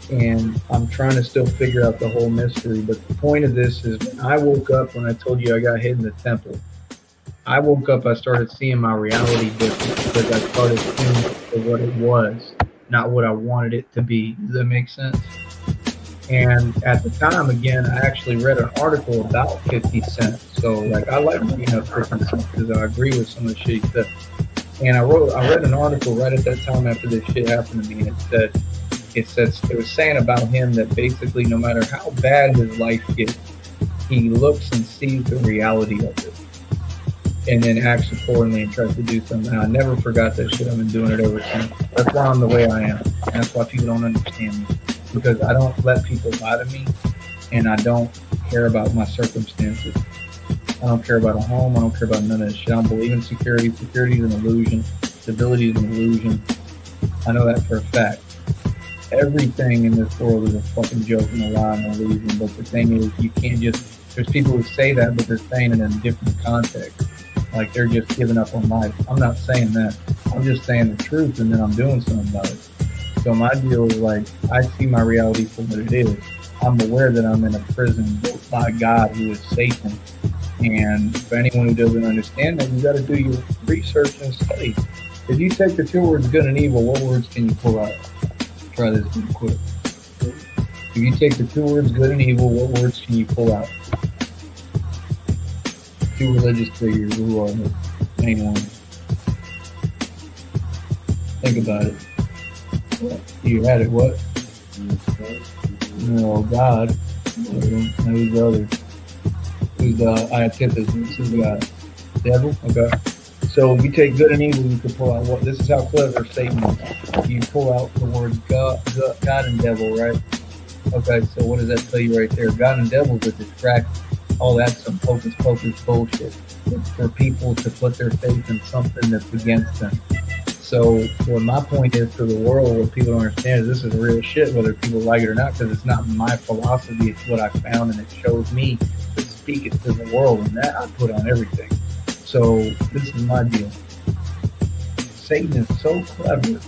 And I'm trying to still figure out the whole mystery. But the point of this is, when I woke up, when I told you I got hit in the temple, I woke up, I started seeing my reality different because I started seeing it for what it was, not what I wanted it to be. Does that make sense? And at the time, again, I actually read an article about 50 Cent. So, like, I like being up 50 Cent because I agree with some of the shit he said. And I read an article right at that time after this shit happened to me, and it was saying about him that basically no matter how bad his life gets, he looks and sees the reality of it, and then acts accordingly and tries to do something. And I never forgot that shit. I've been doing it ever since. That's why I'm the way I am. And that's why people don't understand me. Because I don't let people lie to me, and I don't care about my circumstances. I don't care about a home. I don't care about none of this shit. I don't believe in security. Security is an illusion. Stability is an illusion. I know that for a fact. Everything in this world is a fucking joke and a lie and an illusion. But the thing is, you can't just... There's people who say that, but they're saying it in a different context. Like they're just giving up on life. I'm not saying that. I'm just saying the truth, and then I'm doing something about it. So my deal is like, I see my reality for what it is. I'm aware that I'm in a prison built by God, who is Satan. And for anyone who doesn't understand that, you got to do your research and study. If you take the two words good and evil, what words can you pull out? Try this real quick. If you take the two words good and evil, what words can you pull out? Two religious figures, who are they? Anyone? Think about it. You had it, what? No, God. Who's the other? Who's the antithesis? Who's God? Devil? Okay. So if you take good and evil, you can pull out what? This is how clever Satan is. You pull out the words God and devil, right? Okay, so what does that tell you right there? God and devil is a distraction. All that's some hocus pocus bullshit. It's for people to put their faith in something that's against them. So what my point is to the world, what people don't understand is this is real shit, whether people like it or not, because it's not my philosophy. It's what I found, and it shows me to speak it to the world, and that I put on everything. So this is my deal. Satan is so clever.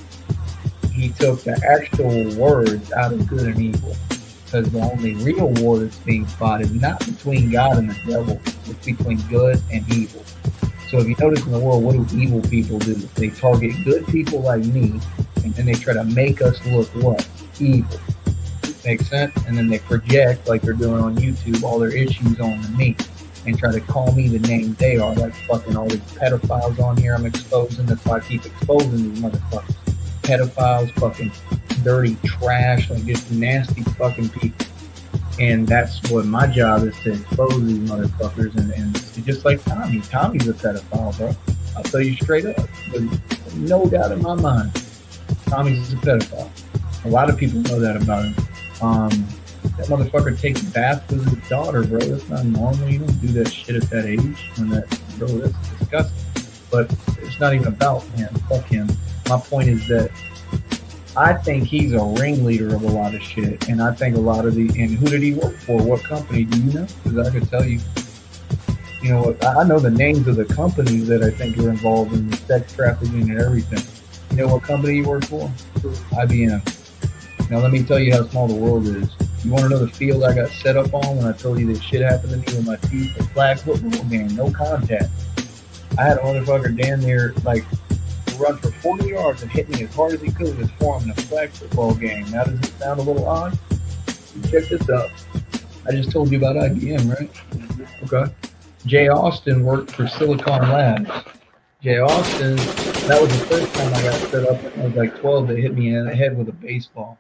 He took the actual words out of good and evil, because the only real war that's being fought is not between God and the devil. It's between good and evil. So if you notice in the world, what do evil people do? They target good people like me, and then they try to make us look what? Evil. Makes sense? And then they project, like they're doing on YouTube, all their issues onto me, and try to call me the name they are. Like fucking all these pedophiles on here I'm exposing. That's why I keep exposing these motherfuckers. Pedophiles, fucking dirty trash, like just nasty fucking people. And that's what my job is, to expose these motherfuckers. And just like Tommy. Tommy's a pedophile, bro. I'll tell you straight up. There's no doubt in my mind. Tommy's a pedophile. A lot of people know that about him. That motherfucker takes a bath with his daughter, bro. That's not normal. You don't do that shit at that age. Bro, that's disgusting. But it's not even about him. Fuck him. My point is that I think he's a ringleader of a lot of shit, and I think a lot of and who did he work for? What company? Do you know? Because I could tell you. You know, I know the names of the companies that I think are involved in the sex trafficking and everything. You know what company he worked for? IBM. Now let me tell you how small the world is. You want to know the field I got set up on when I told you this shit happened to me with my teeth? A flag football game, no contact. I had a motherfucker damn near like run for 40 yards and hit me as hard as he could with his forearm in a flag football game. Now, does it sound a little odd? Check this out. I just told you about IBM, right? Okay. Jay Austin worked for Silicon Labs. Jay Austin, that was the first time I got set up. I was like 12. They hit me in the head with a baseball.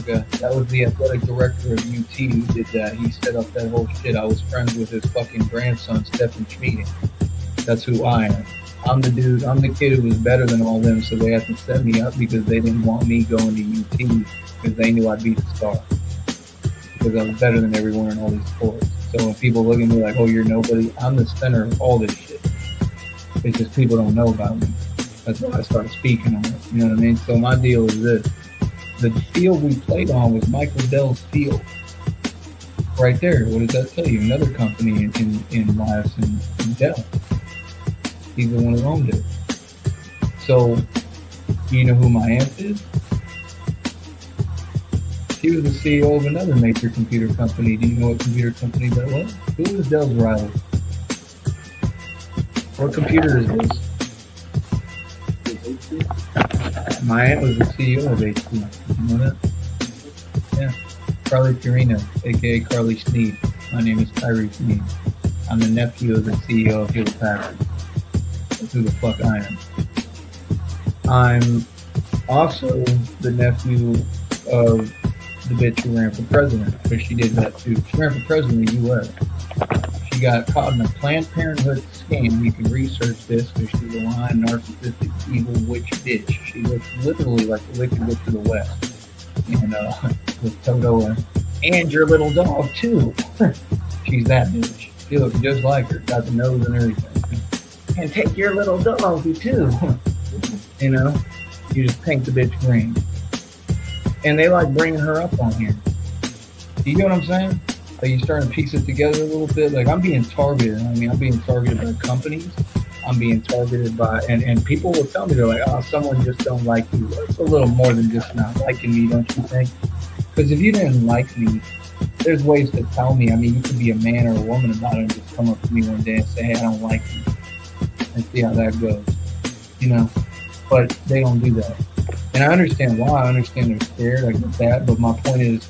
Okay. That was the athletic director of UT who did that. He set up that whole shit. I was friends with his fucking grandson, Stephen Schmieding. That's who I am. I'm the dude, I'm the kid who was better than all them, so they had to set me up because they didn't want me going to UT because they knew I'd be the star. Because I was better than everyone in all these sports. So when people look at me like, oh, you're nobody, I'm the center of all this shit. It's just people don't know about me. That's why I started speaking on it. You know what I mean? So my deal is this. The field we played on was Michael Dell's field. Right there. What does that tell you? Another company in Madison, in Dell. He's the one who owned it. So, do you know who my aunt is? She was the CEO of another major computer company. Do you know what computer company that was? Who was Dell's rival? What computer is this? My aunt was the CEO of HP. You know that? Yeah. Carly Fiorina, aka Carly Sneed. My name is Tyree Sneed. I'm the nephew of the CEO of Hewlett Packard. That's who the fuck I am. I'm also the nephew of the bitch who ran for president, but she did that too. She ran for president of the U.S. She got caught in a Planned Parenthood scam. You can research this because she's a lying, narcissistic, evil witch bitch. She looks literally like the Wicked Witch of the West. And with Toto and your little dog too. She's that bitch. She looks just like her, got the nose and everything. And take your little dog too. You know, you just paint the bitch green. And they like bringing her up on here. You know what I'm saying? Like, you starting to piece it together a little bit. Like, I'm being targeted. I mean, I'm being targeted by companies. I'm being targeted by, and people will tell me, they're like, oh, someone just don't like you. It's a little more than just not liking me, don't you think? Because if you didn't like me, there's ways to tell me. I mean, you could be a man or a woman about it and just come up to me one day and say, hey, I don't like you. And see how that goes. You know? But they don't do that. And I understand why. I understand they're scared. I get that. But my point is,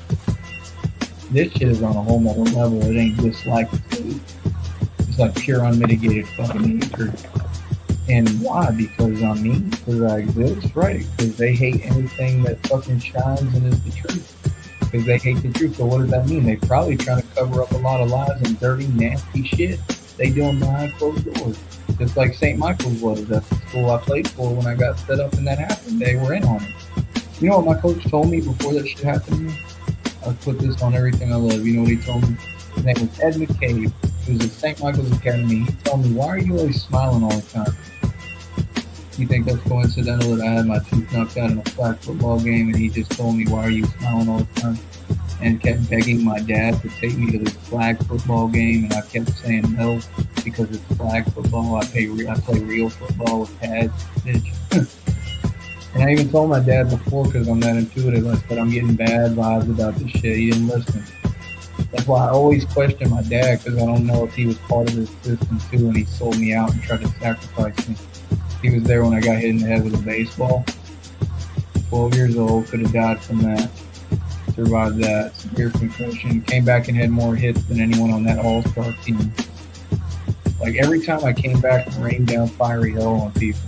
this shit is on a whole nother level. It ain't dislike. It's like pure unmitigated fucking hatred. And why? Because I'm me? Because I exist? Right. Because they hate anything that fucking shines and is the truth. Because they hate the truth. So what does that mean? They're probably trying to cover up a lot of lies and dirty, nasty shit they do behind closed doors. Just like St. Michael's was. That's the school I played for when I got set up and that happened. They were in on it. You know what my coach told me before that shit happened to me? I put this on Everything I Love. You know what he told me? His name was Ed McCabe. He was at St. Michael's Academy. He told me, why are you always smiling all the time? You think that's coincidental that I had my tooth knocked out in a flag football game and he just told me, why are you smiling all the time? And kept begging my dad to take me to this flag football game, and I kept saying no because it's flag football. I play real football with pads, bitch. And I even told my dad before, because I'm that intuitive, I said, I'm getting bad vibes about this shit. He didn't listen. That's why I always question my dad, because I don't know if he was part of this system too, and he sold me out and tried to sacrifice me. He was there when I got hit in the head with a baseball. 12 years old, could have died from that. Survived that. Severe concussion. Came back and had more hits than anyone on that all-star team. Like, every time I came back and rained down fiery hell on people.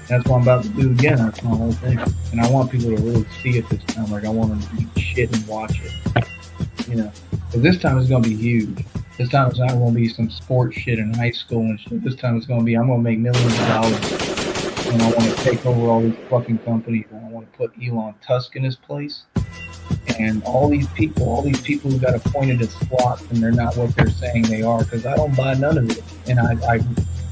That's what I'm about to do again. That's my whole thing. And I want people to really see it this time. Like, I want them to eat shit and watch it. You know? Because this time it's going to be huge. This time it's not going to be some sports shit in high school and shit. This time it's going to be, I'm going to make millions of dollars. And I want to take over all these fucking companies. And I want to put Elon Musk in his place. And all these people who got appointed as slots and they're not what they're saying they are, because I don't buy none of it. And I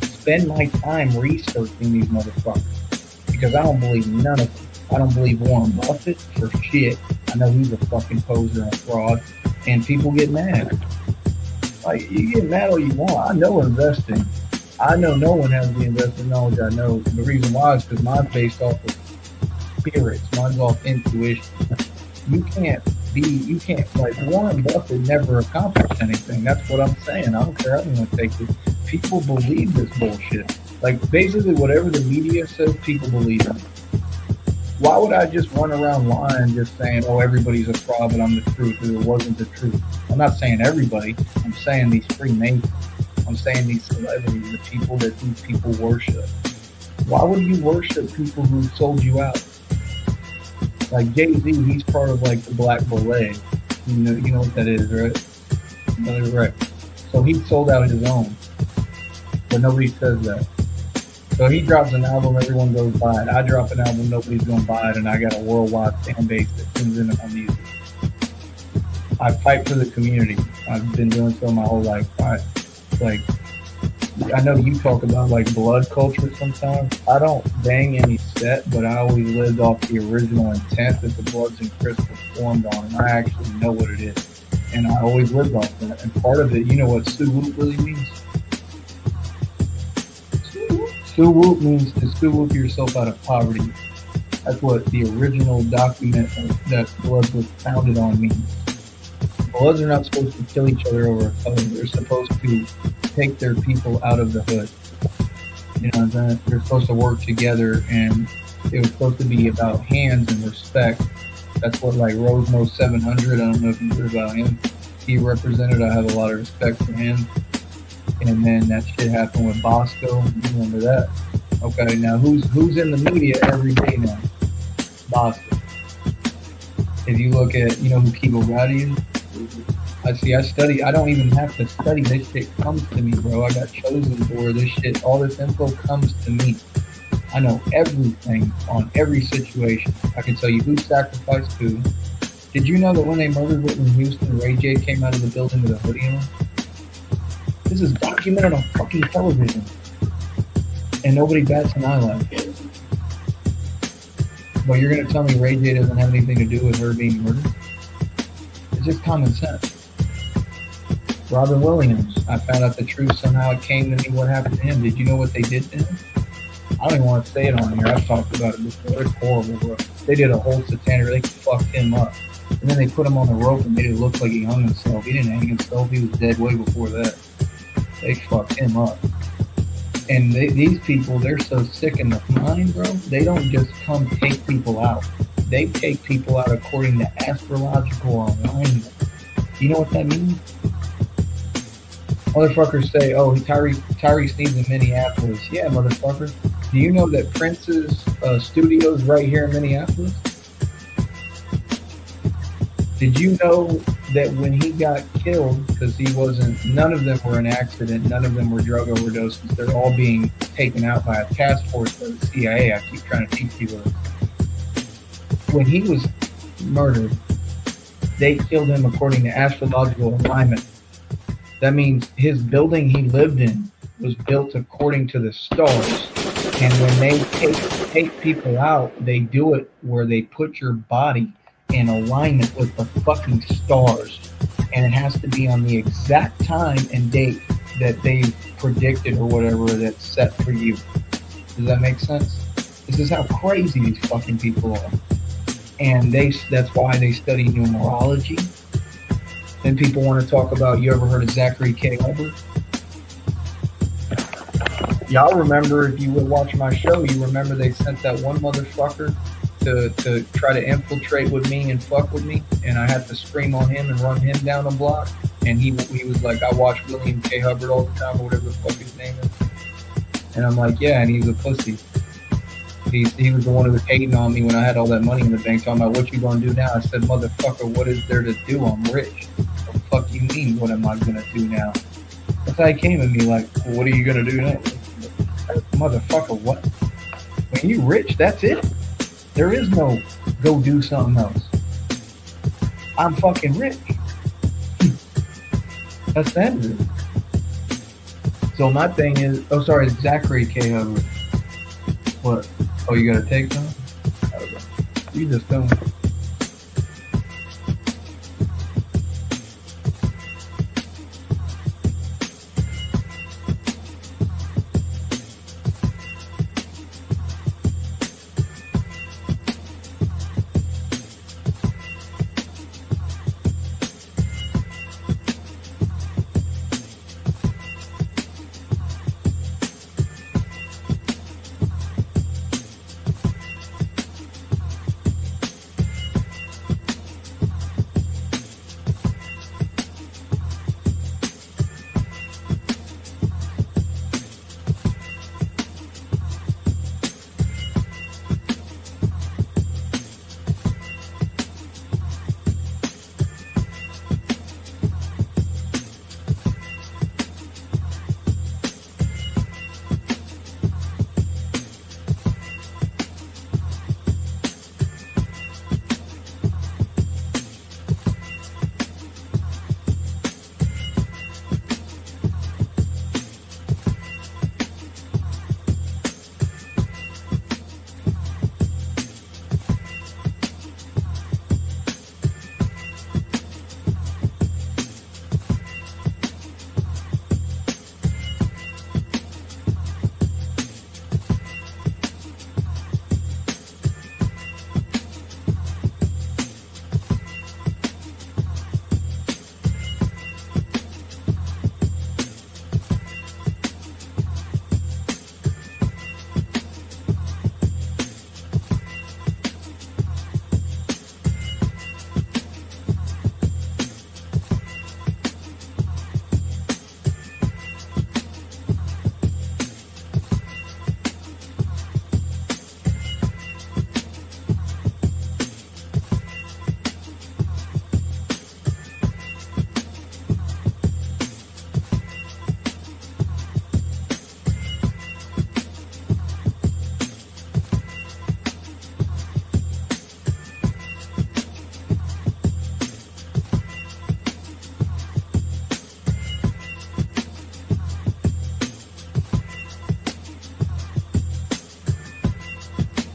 spend my time researching these motherfuckers because I don't believe none of them. I don't believe Warren Buffett for shit. I know he's a fucking poser and a fraud, and people get mad. Like, you get mad all you want. I know investing. I know no one has the investment knowledge I know. The reason why is because mine's based off of spirits. Mine's off intuition. You can't, like, Warren Buffett never accomplished anything. That's what I'm saying. I don't care how you want to take it. People believe this bullshit. Like, basically, whatever the media says, people believe it. Why would I just run around lying, just saying, oh, everybody's a fraud, but I'm the truth, if it wasn't the truth? I'm not saying everybody. I'm saying these Freemasons. I'm saying these celebrities, the people that these people worship. Why would you worship people who sold you out? Like Jay-Z, he's part of like the Black Ballet. You know what that is, right? Right. So he sold out his own, but nobody says that. So he drops an album, everyone goes buy it. I drop an album, nobody's gonna buy it, and I got a worldwide fan base that tunes into my music. I fight for the community. I've been doing so my whole life. I know you talk about like blood culture sometimes. I don't bang any set, but I always lived off the original intent that the Bloods and Crips were formed on, and I actually know what it is. And I always lived off that. And part of it, you know what Suwoop really means? Suwoop means to Suwoop yourself out of poverty. That's what the original document that Bloods was founded on means. Bloods are not supposed to kill each other over a color. They're supposed to take their people out of the hood. You know, that they're supposed to work together, and it was supposed to be about hands and respect. That's what, like, Rosemo 700, I don't know if you heard about him. He represented, I have a lot of respect for him. And then that shit happened with Bosco. You remember that? Okay, now who's in the media every day now? Bosco. If you look at, you know who Kibo Gotti is? I study, I don't even have to study. This shit comes to me, bro. I got chosen for this shit. All this info comes to me. I know everything on every situation. I can tell you who sacrificed who. Did you know that when they murdered Whitney Houston, Ray J came out of the building with a hoodie on? This is documented on fucking television. And nobody bats an eyelash. But you're going to tell me Ray J doesn't have anything to do with her being murdered? It's just common sense. Robin Williams, I found out the truth. Somehow it came to me what happened to him. Did you know what they did to him? I don't even want to say it on here. I've talked about it before. It's horrible, bro. They did a whole satanic, they fucked him up. And then they put him on the rope and made it look like he hung himself. He didn't hang himself. He was dead way before that. They fucked him up. And these people, they're so sick in the mind, bro. They don't just come take people out. They take people out according to astrological alignment. You know what that means? Motherfuckers say, oh, Tyrese needs in Minneapolis. Yeah, motherfucker. Do you know that Prince's studio's right here in Minneapolis? Did you know that when he got killed, because he wasn't, none of them were an accident, none of them were drug overdoses, they're all being taken out by a task force by the CIA. I keep trying to teach people this. When he was murdered, they killed him according to astrological alignment. That means his building he lived in was built according to the stars. And when they take people out, they do it where they put your body in alignment with the fucking stars. And it has to be on the exact time and date that they've predicted or whatever that's set for you. Does that make sense? This is how crazy these fucking people are. And that's why they study numerology. Then people want to talk about, you ever heard of Zachary K. Hubbard? Y'all remember, if you would watch my show, you remember they sent that one motherfucker to try to infiltrate with me and fuck with me, and I had to scream on him and run him down the block, and he was like, I watch William K. Hubbard all the time, or whatever the fuck his name is. And I'm like, yeah, and he's a pussy. He was the one who was hating on me when I had all that money in the bank, talking about what you gonna do now. I said, motherfucker, what is there to do? I'm rich. What the fuck you mean, what am I gonna do now? That's how he came at me, like, well, what are you gonna do now? Motherfucker, what? When you rich, that's it. There is no go do something else. I'm fucking rich. That's the end of it. So my thing is, oh, sorry, Zachary K. Hubbard. What? Oh, you gotta take some? You just don't.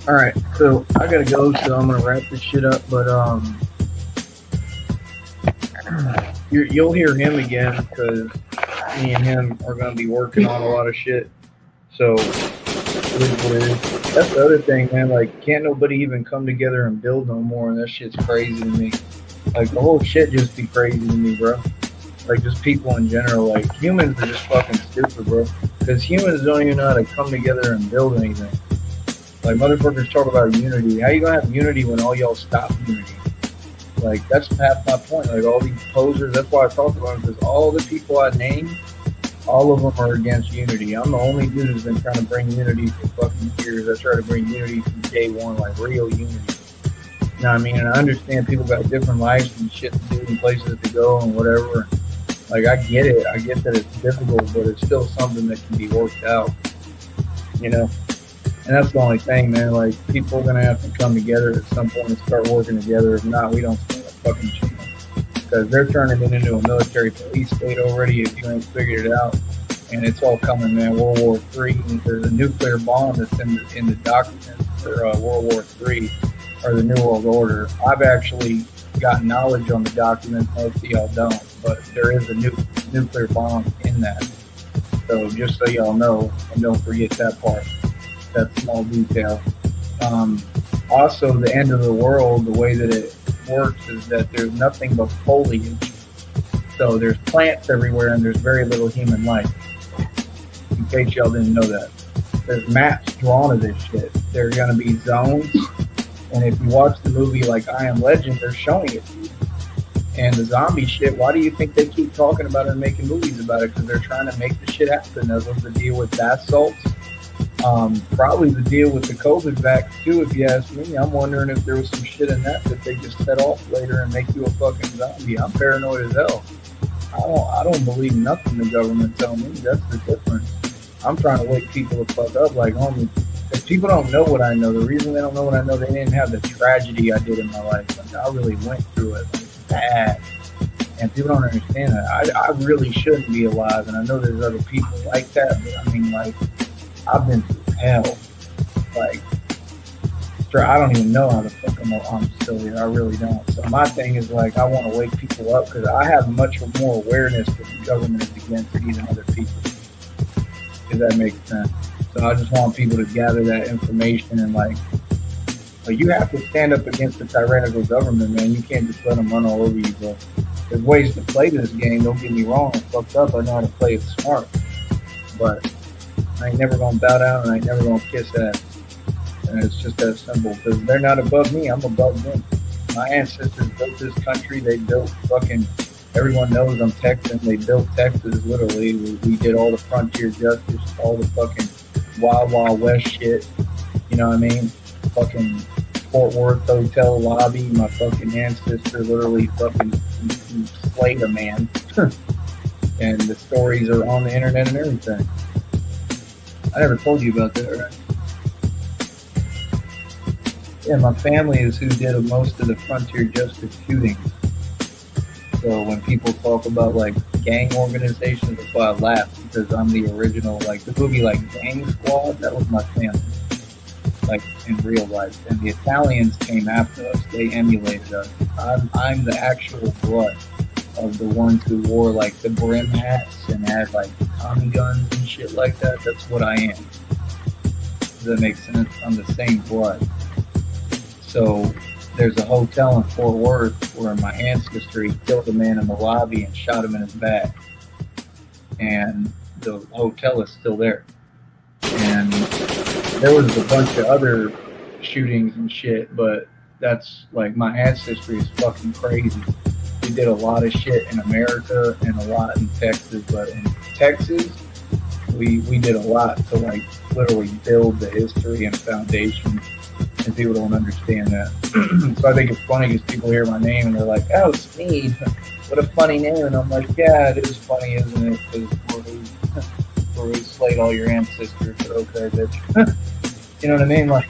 All right, so I gotta go, so I'm gonna wrap this shit up. But you'll hear him again because me and him are gonna be working on a lot of shit. So that's the other thing, man. Like, can't nobody even come together and build no more, and that shit's crazy to me. Like, the whole shit just be crazy to me, bro. Like, just people in general. Like, humans are just fucking stupid, bro. Because humans don't even know how to come together and build anything. Like, motherfuckers talk about unity. How you gonna have unity when all y'all stop unity? Like, that's half my point. Like, all these posers, that's why I talk about them, because all the people I named, all of them are against unity. I'm the only dude who's been trying to bring unity for fucking years. I try to bring unity from day one, like real unity. You know what I mean? And I understand people got different lives and shit to do and places to go and whatever. Like, I get it. I get that it's difficult, but it's still something that can be worked out. You know? And that's the only thing, man. Like, people are going to have to come together at some point and start working together. If not, we don't stand a fucking chance. Because they're turning it into a military police state already if you ain't figured it out. And it's all coming, man. World War III. There's a nuclear bomb that's in the documents for World War III, or the New World Order. I've actually got knowledge on the documents. Most of y'all don't. But there is a nuclear bomb in that. So just so y'all know, and don't forget that part. That small detail. Also, the end of the world, the way that it works is that there's nothing but foliage. So there's plants everywhere and there's very little human life. In case y'all didn't know that. There's maps drawn of this shit. There are going to be zones. And if you watch the movie like I Am Legend, they're showing it to you. And the zombie shit, why do you think they keep talking about it and making movies about it? Because they're trying to make the shit happen. That was the deal with bath salts. Probably the deal with the COVID vax too, if you ask me. I'm wondering if there was some shit in that they just set off later and make you a fucking zombie. I'm paranoid as hell. I don't believe nothing the government tell me. That's the difference. I'm trying to wake people the fuck up. Like, homie, if people don't know what I know, the reason they don't know what I know, they didn't have the tragedy I did in my life. Like, I really went through it. Like, bad. And people don't understand that. I really shouldn't be alive, and I know there's other people like that, but I mean, like, I've been through hell. Like, I don't even know how the fuck I'm still here. I really don't. So my thing is, like, I want to wake people up because I have much more awareness that the government is against me than other people. If that makes sense. So I just want people to gather that information and, like you have to stand up against the tyrannical government, man. You can't just let them run all over you, bro. There's ways to play this game. Don't get me wrong. I'm fucked up. I know how to play it smart. But I ain't never gonna bow down and I ain't never gonna kiss ass. And it's just that simple. Because they're not above me, I'm above them. My ancestors built this country. They built fucking, everyone knows I'm Texan. They built Texas, literally. We did all the frontier justice, all the fucking Wild Wild West shit. You know what I mean? Fucking Fort Worth hotel lobby. My fucking ancestor literally fucking slayed a man. And the stories are on the internet and everything. I never told you about that, right? Yeah, my family is who did most of the frontier justice shootings. So when people talk about, like, gang organizations, that's why I laugh, because I'm the original, like, the movie, like, Gang Squad, that was my family, like, in real life. And the Italians came after us. They emulated us. I'm the actual blood of the ones who wore, like, the brim hats and had, like, Tommy guns and shit like that. That's what I am. Does that make sense? I'm the same blood. So there's a hotel in Fort Worth where my ancestor, he killed a man in the lobby and shot him in his back. And the hotel is still there. And there was a bunch of other shootings and shit, but that's, like, my ancestry is fucking crazy. We did a lot of shit in America and a lot in Texas, but in Texas, we did a lot to, like, literally build the history and foundation, and people don't understand that. So I think it's funny because people hear my name and they're like, oh, Sneed, what a funny name. And I'm like, yeah, it is funny, isn't it? Because who slayed all your ancestors, but okay, bitch. You know what I mean? Like,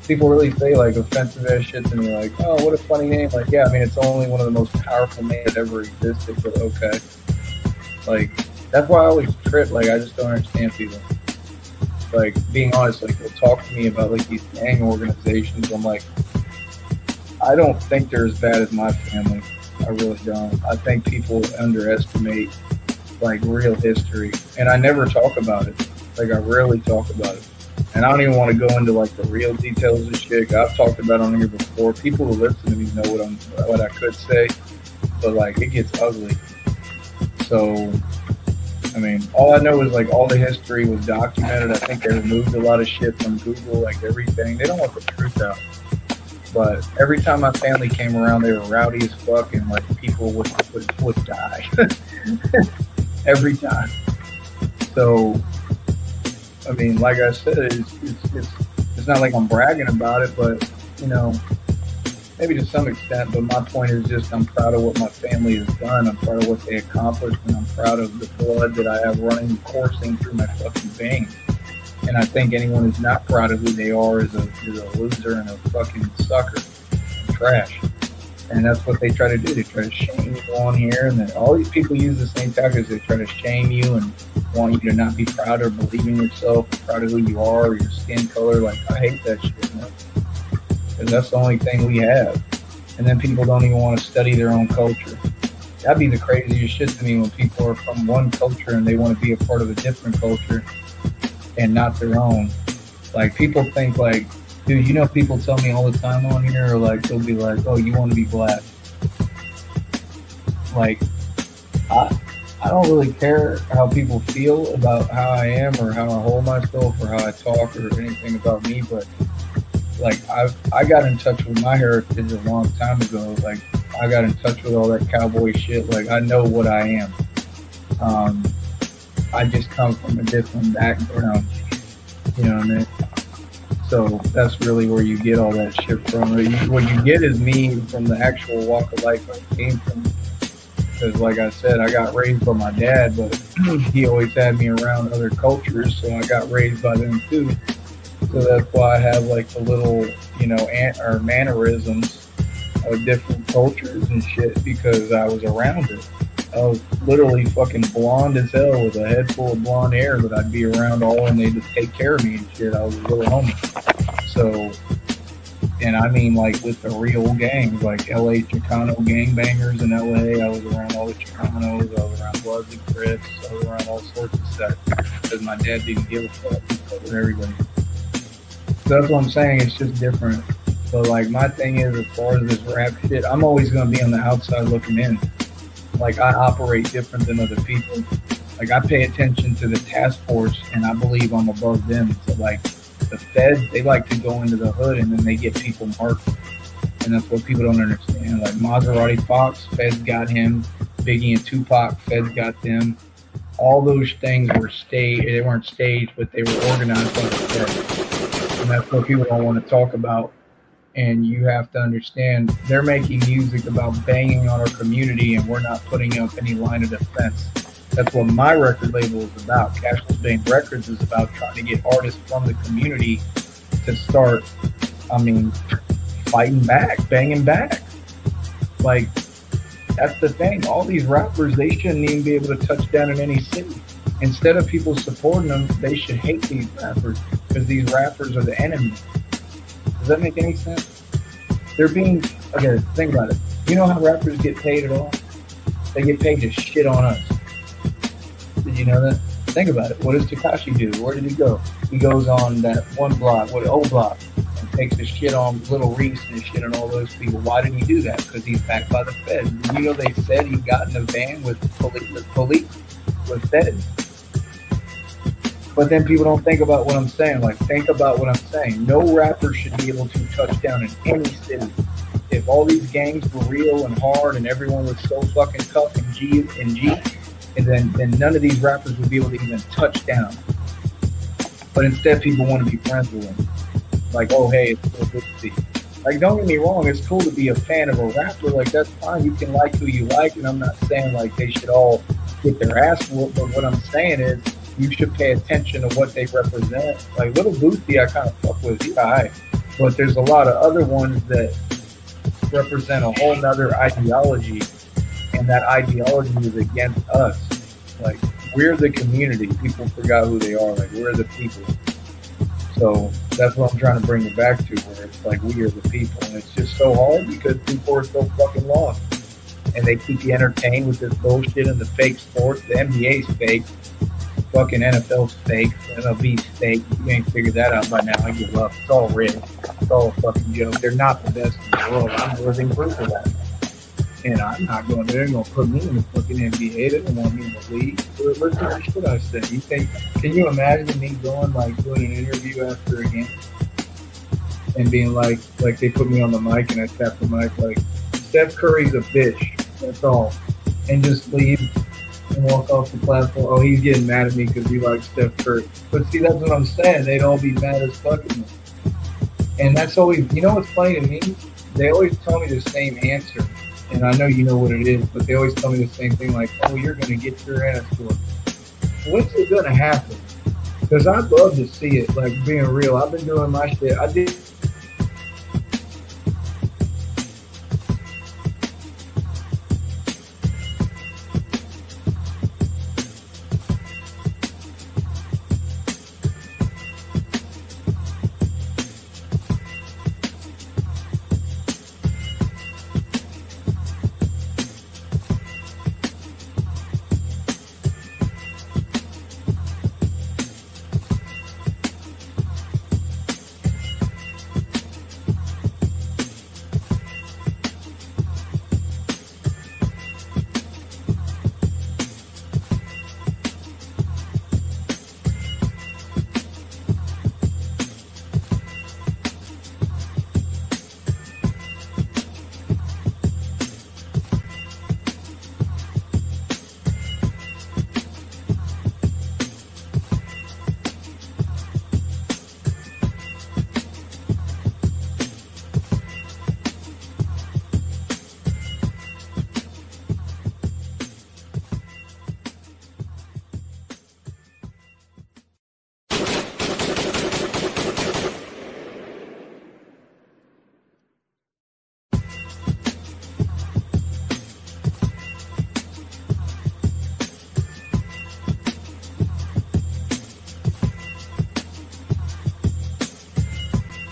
people really say, like, offensive ass shit to me, like, oh, what a funny name. Like, yeah, I mean, it's only one of the most powerful names that ever existed, but okay. Like, that's why I always trip. Like, I just don't understand people. like, being honest, like, they'll talk to me about, like, these gang organizations. I'm like, I don't think they're as bad as my family. I really don't. I think people underestimate, like, real history. And I never talk about it. Like, I rarely talk about it. And I don't even want to go into, like, the real details of shit. I've talked about it on here before. People who listen to me know what I could say. But, like, it gets ugly. So, I mean, all I know is, like, all the history was documented. I think they removed a lot of shit from Google, like, everything. They don't want the truth out. But every time my family came around, they were rowdy as fuck, and, like, people would die. Every time. So, I mean, like I said, it's not like I'm bragging about it, but, you know, maybe to some extent. But my point is just I'm proud of what my family has done. I'm proud of what they accomplished, and I'm proud of the blood that I have coursing through my fucking veins. And I think anyone who's not proud of who they are is a loser and a fucking sucker, and trash. And that's what they try to do. They try to shame you on here, and then all these people use the same tactics. They try to shame you and want you to not be proud or believe in yourself, proud of who you are, or your skin color. Like, I hate that shit, man. Because that's the only thing we have. And then people don't even want to study their own culture. That'd be the craziest shit to me when people are from one culture and they want to be a part of a different culture and not their own. Like, people think, like, dude, you know, people tell me all the time on here, or like, they'll be like, oh, you want to be black. Like, I don't really care how people feel about how I am or how I hold myself or how I talk or anything about me, but, like, I got in touch with my heritage a long time ago. Like, I got in touch with all that cowboy shit. Like, I know what I am. I just come from a different background. You know what I mean? So that's really where you get all that shit from. What you get is me from the actual walk of life I came from. Because, like I said, I got raised by my dad, but he always had me around other cultures, so I got raised by them too. So that's why I have, like, the little, you know, mannerisms of different cultures and shit, because I was around it. I was literally fucking blonde as hell with a head full of blonde hair, but I'd be around all and they'd just take care of me and shit. I was a little homie. So, and I mean, like, with the real gangs, like LA Chicano gangbangers in LA, I was around all the Chicanos, I was around Bloods and Crips, I was around all sorts of stuff, because my dad didn't give a fuck. He covered everybody. So that's what I'm saying, it's just different. But, like, my thing is, as far as this rap shit, I'm always going to be on the outside looking in. Like, I operate different than other people. Like, I pay attention to the task force, and I believe I'm above them. So, like, the feds, they like to go into the hood, and then they get people marked. And that's what people don't understand. Like, Maserati Fox, feds got him. Biggie and Tupac, feds got them. All those things were staged. They weren't staged, but they were organized by the feds. And that's what people don't want to talk about. And you have to understand, they're making music about banging on our community, and we're not putting up any line of defense. That's what my record label is about. Cashless Bank Records is about trying to get artists from the community to start, fighting back, banging back. Like, that's the thing. All these rappers, they shouldn't even be able to touch down in any city. Instead of people supporting them, they should hate these rappers, because these rappers are the enemy. Does that make any sense? They're being, okay, think about it. You know how rappers get paid at all? They get paid to shit on us. Did you know that? Think about it. What does Tekashi do? Where did he go? He goes on that one block, O Block, and takes a shit on Little Reese and shit on all those people. Why did he do that? Because he's backed by the feds. You know, they said he got in a van with police, with feds. But then people don't think about what I'm saying. Like, think about what I'm saying. No rapper should be able to touch down in any city. If all these gangs were real and hard and everyone was so fucking tough and G, and then none of these rappers would be able to even touch down. But instead, people want to be friends with them. Like, oh, hey, it's so good to see. Like, don't get me wrong. It's cool to be a fan of a rapper. Like, that's fine. You can like who you like. And I'm not saying, like, they should all get their ass whooped. But what I'm saying is, you should pay attention to what they represent. Like, Little Boosie, I kind of fuck with. Yeah, right. But there's a lot of other ones that represent a whole nother ideology, and that ideology is against us. Like, we're the community. People forgot who they are. Like, we're the people. So that's what I'm trying to bring it back to, where it's like we are the people, and it's just so hard because people are so fucking lost, and they keep you entertained with this bullshit and the fake sports. The NBA's fake, fucking NFL's fake, MLB's fake. You ain't figured that out by now. I give up. It's all rigged. It's all a fucking joke. They're not the best in the world. I'm living proof of that. And I'm not going there. They're going to put me in the fucking NBA. They don't want me in the league. But listen to the shit I said. You think, can you imagine me going, like, doing an interview after a game and being like they put me on the mic and I tap the mic like, Steph Curry's a bitch. That's all. And just leave and walk off the platform. Oh, he's getting mad at me because he likes Steph Curry. But see, that's what I'm saying. They'd all be mad as fuck at me. And that's always, you know what's funny to me? They always tell me the same answer. And I know you know what it is, but they always tell me the same thing, like, oh, you're going to get your ass whooped. When's it going to happen? Because I'd love to see it, like, being real. I've been doing my shit. I did.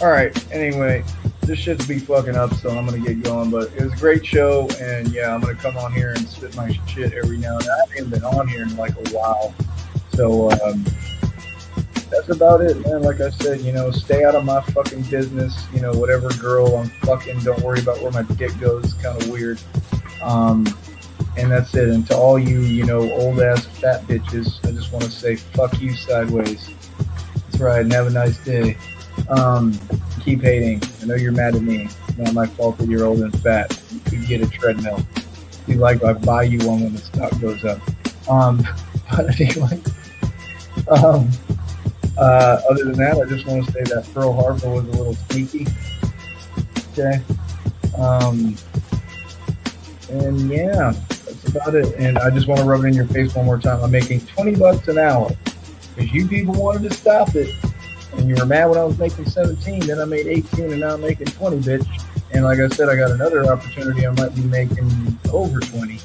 All right. Anyway, this shit's be fucking up, so I'm gonna get going. But it was a great show, and yeah, I'm gonna come on here and spit my shit every now and then. I haven't been on here in like a while, so that's about it, man. Like I said, you know, stay out of my fucking business. You know, whatever girl I'm fucking, don't worry about where my dick goes. It's kind of weird. And that's it. And to all you, you know, old ass fat bitches, I just want to say fuck you sideways. That's right. And have a nice day. Keep hating. I know you're mad at me. It's not my fault that you're old and fat. You could get a treadmill. If you like, I'll buy you one when the stock goes up. But anyway, other than that, I just want to say that Pearl Harbor was a little sneaky. Okay. And yeah, that's about it. And I just want to rub it in your face one more time. I'm making $20 an hour because you people wanted to stop it. And you were mad when I was making 17, then I made 18, and now I'm making 20, bitch. And like I said, I got another opportunity. I might be making over 20.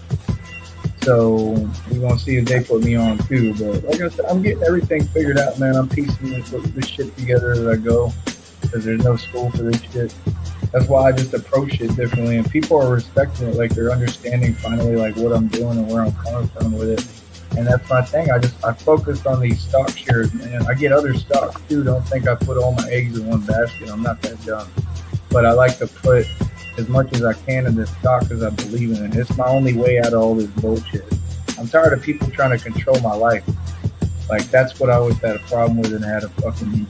So we're going to see if they put me on too. But like I said, I'm getting everything figured out, man. I'm piecing this shit together as I go because there's no school for this shit. That's why I just approach it differently. And people are respecting it, like they're understanding finally like what I'm doing and where I'm coming from with it. And that's my thing. I focused on these stock shares, man. I get other stocks too. Don't think I put all my eggs in one basket. I'm not that dumb. But I like to put as much as I can in this stock because I believe in it. It's my only way out of all this bullshit. I'm tired of people trying to control my life. Like, that's what I always had a problem with and I had a fucking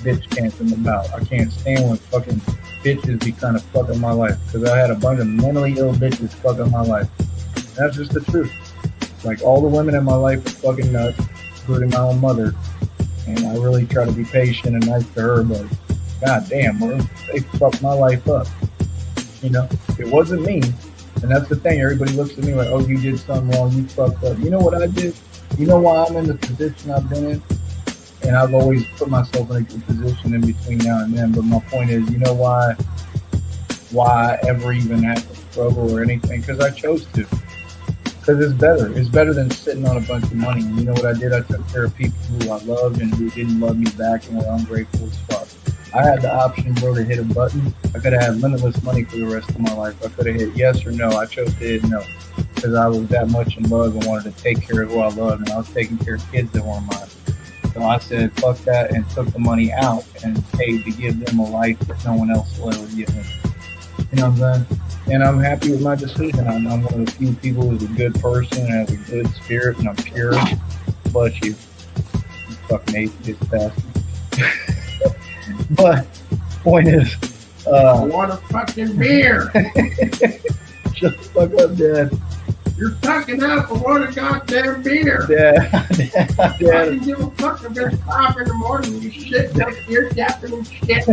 bitch chance in the mouth. I can't stand when fucking bitches be kind of fucking my life because I had a bunch of mentally ill bitches fucking my life. And that's just the truth. Like, all the women in my life are fucking nuts, including my own mother. And I really try to be patient and nice to her, but goddamn, they fucked my life up. You know, it wasn't me. And that's the thing. Everybody looks at me like, oh, you did something wrong. You fucked up. You know what I did? You know why I'm in the position I've been in? And I've always put myself in a good position in between now and then. But my point is, you know why I ever even had to struggle or anything? Because I chose to. Because it's better. It's better than sitting on a bunch of money. And you know what I did? I took care of people who I loved and who didn't love me back and were ungrateful as fuck. I had the option, bro, to hit a button. I could have had limitless money for the rest of my life. I could have hit yes or no. I chose to hit no because I was that much in love and wanted to take care of who I loved, and I was taking care of kids that weren't mine. So I said, fuck that, and took the money out and paid to give them a life that no one else will ever give them. You know what I'm saying? And I'm happy with my decision. I'm one of the few people who's a good person and has a good spirit, and I'm pure. Bless you. You fucking atheist bastard. But, point is, I want a fucking beer. Shut the fuck up, Dad. You're fucking up. I want a goddamn beer. Dad. I can give a fuck if it's 5 in the morning. You shit up here, yapping and shit.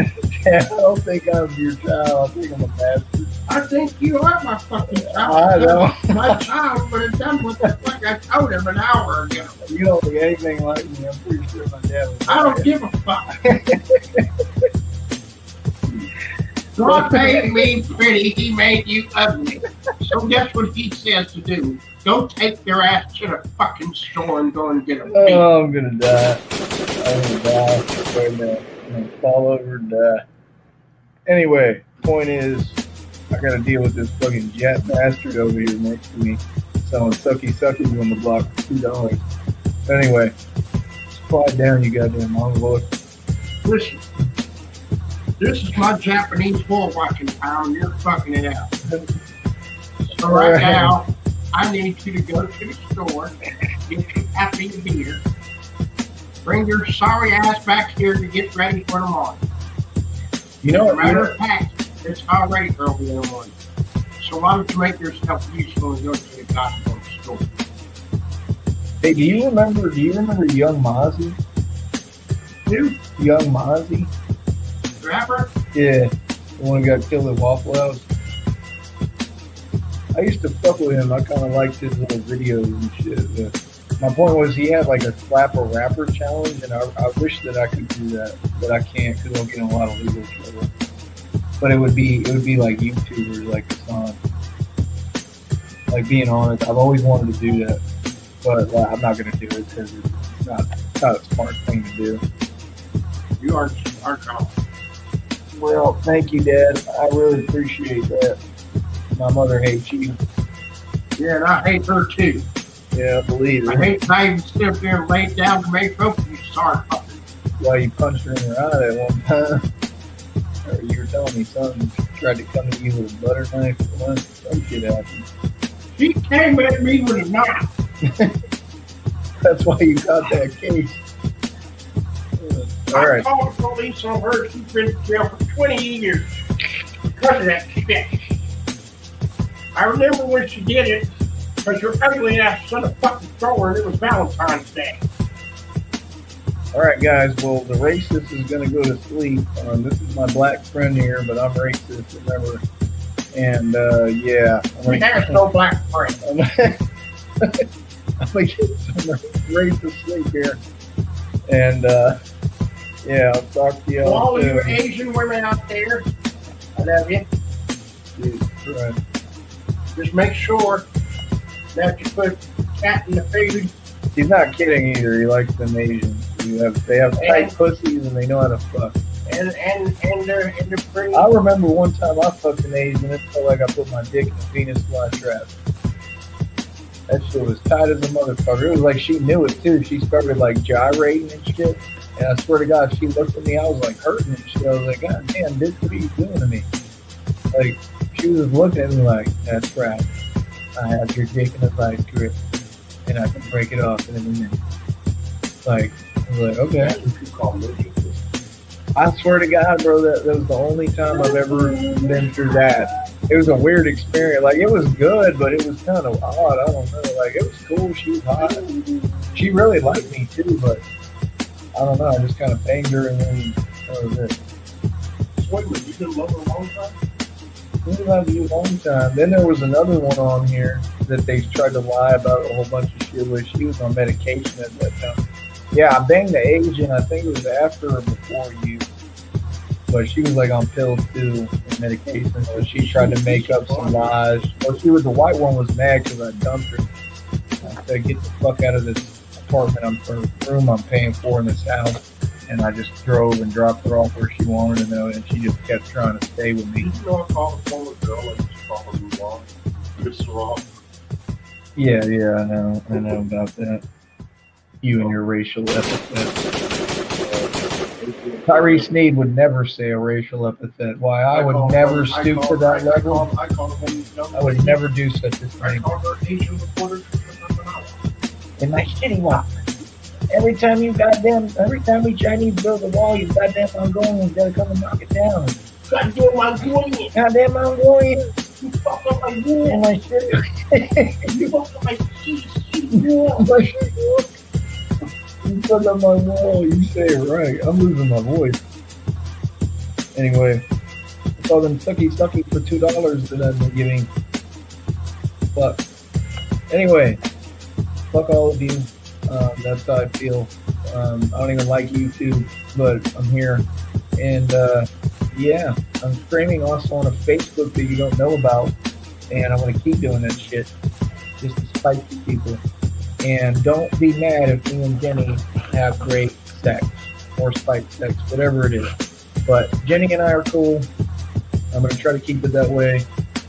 Dad, I don't think I'm your child. I think I'm a bastard. I think you are my fucking child. I know. My child would have done what the fuck I told him an hour ago. You don't look anything like me. I'm pretty sure my dad was. I don't give a fuck. God made me pretty, he made you ugly. So guess what he says to do? Go take their ass to the fucking store and go and get a beer. Oh, I'm gonna die. I'm gonna die. Wait a minute. I'm gonna fall over and die. Anyway, point is, I gotta deal with this fucking jet bastard over here next to me selling suckies on the block for $2. Anyway, quiet down, you goddamn mongoloid. Listen, this is my Japanese bull watching pal, and you're fucking it out. So right now, I need you to go to the store, get you happy beer, bring your sorry ass back here to get ready for the morning. You know As a what? matter of fact, it's already early in the morning. So why don't you make yourself useful and go to the goddamn store? Hey, do you remember Young Mozzie? Who? Young Mozzie? Rapper? Yeah, the one who got killed at Waffle House. I used to fuck with him. I kind of liked his little videos and shit. But my point was he had like a slap a rapper challenge, and I wish that I could do that, but I can't because I'll get in a lot of legal trouble. But it would be like YouTubers, like a song. Like being honest, I've always wanted to do that, but I'm not gonna do it because it's not a smart thing to do. You aren't wrong. Well, thank you, Dad. I really appreciate that. My mother hates you. Yeah, and I hate her too. Yeah, I believe it. I hate that I even stood there and laid down to make up for you sorry fucker. Why you punched her in her eye that one time? Or you were telling me something. She tried to come at you with a butter knife or something. Some shit happened. She came at me with a knife. That's why you got that case. All I right. called the police on her. She's been in jail for 20 years because of that shit. I remember when she did it because your ugly ass son of fucking thrower and it was Valentine's Day. All right, guys. Well, the racist is going to go to sleep. This is my black friend here, but I'm racist, remember. And, yeah. We have no black friend. I'm going to get some racist sleep here. And, yeah, I'll talk to you To all all of you soon. Asian women out there, I love you. Right. Just make sure that you put cat in the food. He's not kidding either. He likes them Asians. They have tight And- pussies and they know how to fuck. And they're pretty. I remember one time I fucked an Asian. It felt like I put my dick in a Venus flytrap. That shit was tight as a motherfucker. It was like she knew it too. She started like gyrating and shit. And I swear to God, she looked at me. I was like hurting and shit. I was like, God damn, bitch, what are you doing to me? Like, she was looking at me like, that's right. I have your dick in a vice grip. And I can break it off in a minute. Like, I was like, okay. I swear to God, bro, that was the only time I've ever been through that. It was a weird experience. Like, it was good, but it was kind of odd. I don't know. Like, it was cool. She was hot. She really liked me, too, but I don't know. I just kind of banged her, and then that was it. Wait, you been love her a long time? We loved you a long time. Then there was another one on here that they tried to lie about a whole bunch of shit where she was on medication at that time. Yeah, I banged the Asian. I think it was after or before you. But she was like on pills too. And medication, so she tried to make up some lies. Well, the white one was mad because I dumped her. I said, get the fuck out of this apartment room I'm paying for in this house. And I just drove and dropped her off where she wanted to know, and she just kept trying to stay with me. Did you know I called a former girl like you call her Mulan? Miss Raw. Yeah, I know about that. You and your racial epithet. Tyree Sneed would never say a racial epithet. Why? I would never stoop to that level. I would never do such a thing. In my shitty walk. Every time we Chinese build a wall, you goddamn Mongolians gotta come and knock it down. Goddamn Mongolian. You fuck up my wood and my shit. You fuck up my cheese. You fuck up my wall. You say it right. I'm losing my voice. Anyway, I saw them sucky for $2 that I've been giving. Fuck. Anyway, fuck all of you. That's how I feel. I don't even like YouTube, but I'm here. And yeah, I'm streaming also on a Facebook that you don't know about, and I'm going to keep doing that shit just to spite you people. And don't be mad if me and Jenny have great sex or spite sex, whatever it is. But Jenny and I are cool. I'm going to try to keep it that way.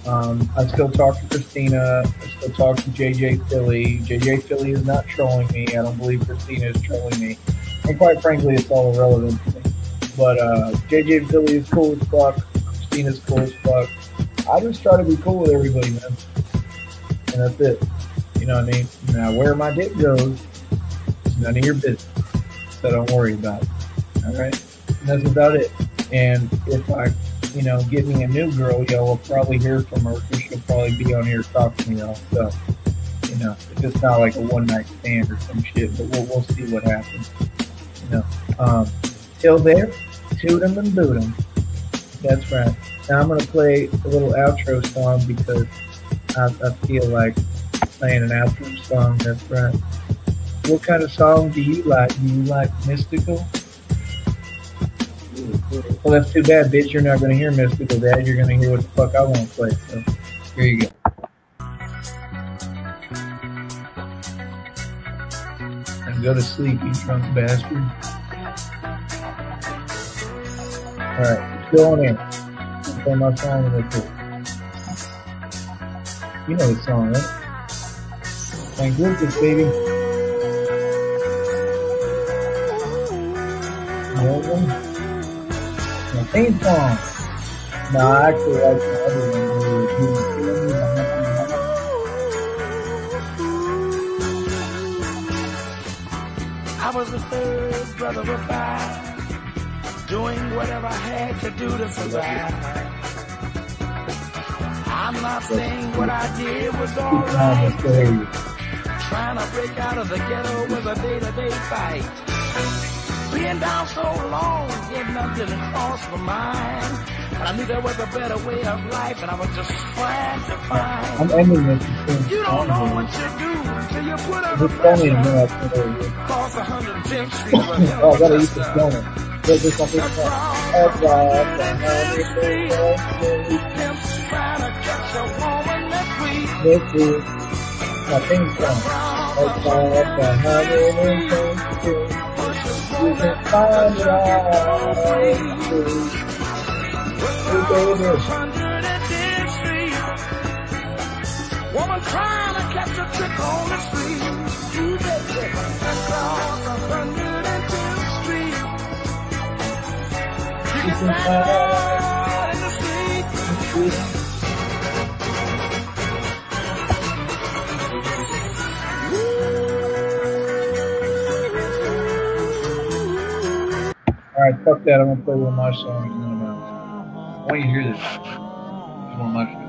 I still talk to Christina. I still talk to JJ Philly. JJ Philly is not trolling me. I don't believe Christina is trolling me. And quite frankly, it's all irrelevant to me. But JJ Philly is cool as fuck. Christina's cool as fuck. I just try to be cool with everybody, man. And that's it. You know what I mean? Now, where my dick goes is none of your business. So don't worry about it. All right? And that's about it. And if I get me a new girl, y'all will probably hear from her because she'll probably be on here talking to y'all. So, if it's not like a one-night stand or some shit, but we'll see what happens. Till there, toot 'em and boot 'em. That's right. Now I'm going to play a little outro song because I feel like playing an outro song. That's right. What kind of song do you like? Do you like mystical? Well, that's too bad, bitch. You're not going to hear mystical, Dad. You're going to hear what the fuck I want to play. So, here you go. And go to sleep, you drunk bastard. Alright, still on in. I'll play my song real quick. You know the song, right? Thank Lucas, baby. You know one? My theme song. No, I actually like the other one. I was the third brother of five, doing whatever I had to do to survive. I'm not saying what I did was alright. Trying to break out of the ghetto was a day-to-day fight. Being down so long, yet nothing didn't cross my mind. But I knew there was a better way of life, and I was just trying to find. I'm ending this. You don't know what you do till you put up a pressure. Cross 110th Street. Oh, I gotta eat this donut. There's just something Trying to catch a woman that's sweet. this is my theme song. You can find it all. Woman trying to catch a trick on the street. You bet across 110th Street. You can find her in the street. Alright, fuck that. I'm gonna play one of my songs. I want you to hear this. It's one of my songs.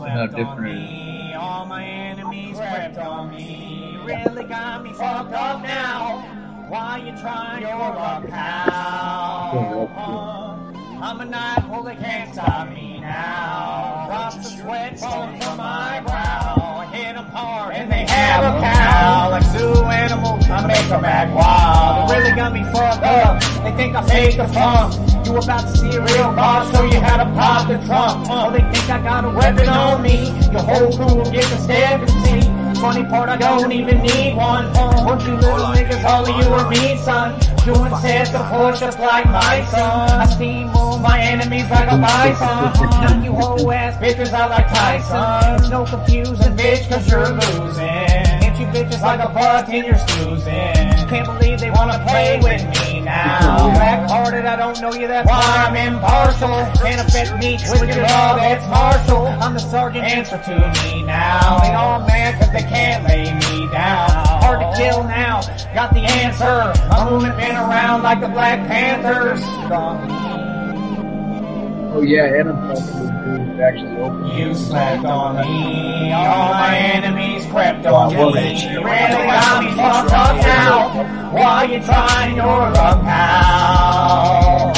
How different it is. All my enemies crept on me. Really got me fucked up now. Why you trying your luck, pal? I'm a night, well, they can't stop me now. Drops of sweat falling from my brow. I hit them hard and they have a cow. Like zoo animals I make them act wild. They really got me fucked up. They think I fake the funk. You about to see a real boss, show you how to pop the trunk. Oh, they think I got a weapon on me. Your whole crew will get to step and see. Funny part, I don't even need one. Bunch you little niggas, all of you are me, son. Doing sets to push up like my son. I steamroll my enemies like a bison. Knock you whole ass bitches out like Tyson. There's no confusing, bitch, cause you're losing. Hit you bitches like a buck and you're snoozing. Can't believe they wanna play with me now. Black-hearted, I don't know you, that's why I'm impartial. Can't affect me with your law, that's martial. I'm the sergeant, answer to me now. They all mad cause they can't lay me down. Hard to kill now, got the answer. My movement been around like the Black Panthers. Oh yeah, and I'm talking to actually open. You slept on me, all my enemies crept on me. You really got me fucked up now. While you trying your luck now.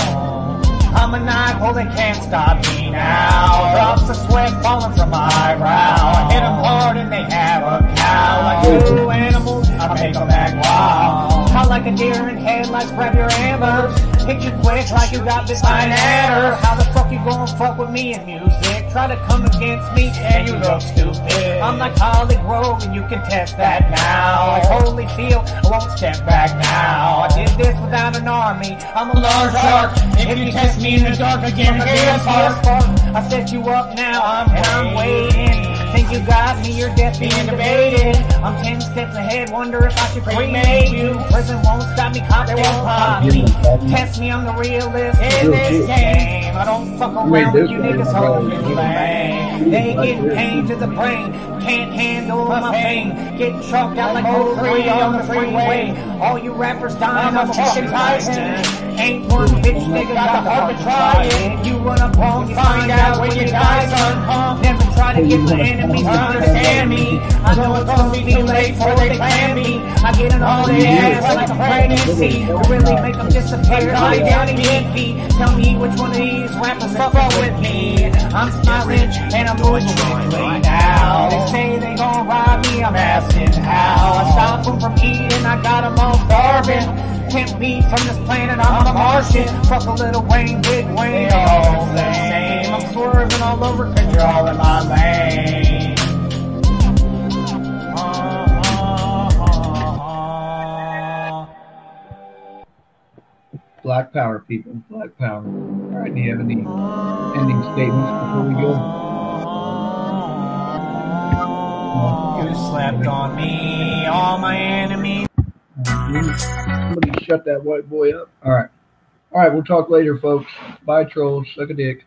I'm a maniacal, they can't stop me now. Drops of sweat falling from my brow. I hit them hard and they have a cow. Like two animals, I make them act wild. Hot like a deer in headlights, grab your ambers. Hit you quick like you got bit by an adder. How the fuck you gonna fuck with me in music? Try to come against me and you look stupid. I'm like Holly Grove and you can test that now. Like Holyfield, I won't step back now. I did this without an army. I'm a large shark. If you test me in the dark again, I set you up now and I'm waiting. Think you got me, your death being debated. I'm 10 steps ahead, wonder if I should cremate you. Prison won't stop me, cops won't pop me. Test me, I'm the realist in this game. I don't fuck around with you niggas, hold you lame. They get pain to the brain, can't handle my pain. Getting chalked out like 03 on the freeway. All you rappers dying, I'm fucking Tyson. Ain't one bitch nigga got the heart to try it. You run up wrong, you find out when you die, son. Never try to get my enemies to understand me. I know it's gonna be too late before they plan me. I get in all their ass like a pregnancy. You really make them disappear, I down and get beat. Tell me which one of these rappers fuck with me. I'm smiling and I'm moving quickly now. They say they gon' rob me, I'm asking how. I stop them from eating, I got them all starving. Can't be from this planet, I'm a Martian. Fuck a little Wayne, big Wayne, they all the same. I'm swerving all over cause you're all in my lane. Black power, people. Black power. All right, do you have any ending statements before we go? You slept on me, all my enemies. Somebody shut that white boy up. All right. All right, we'll talk later, folks. Bye, trolls. Suck a dick.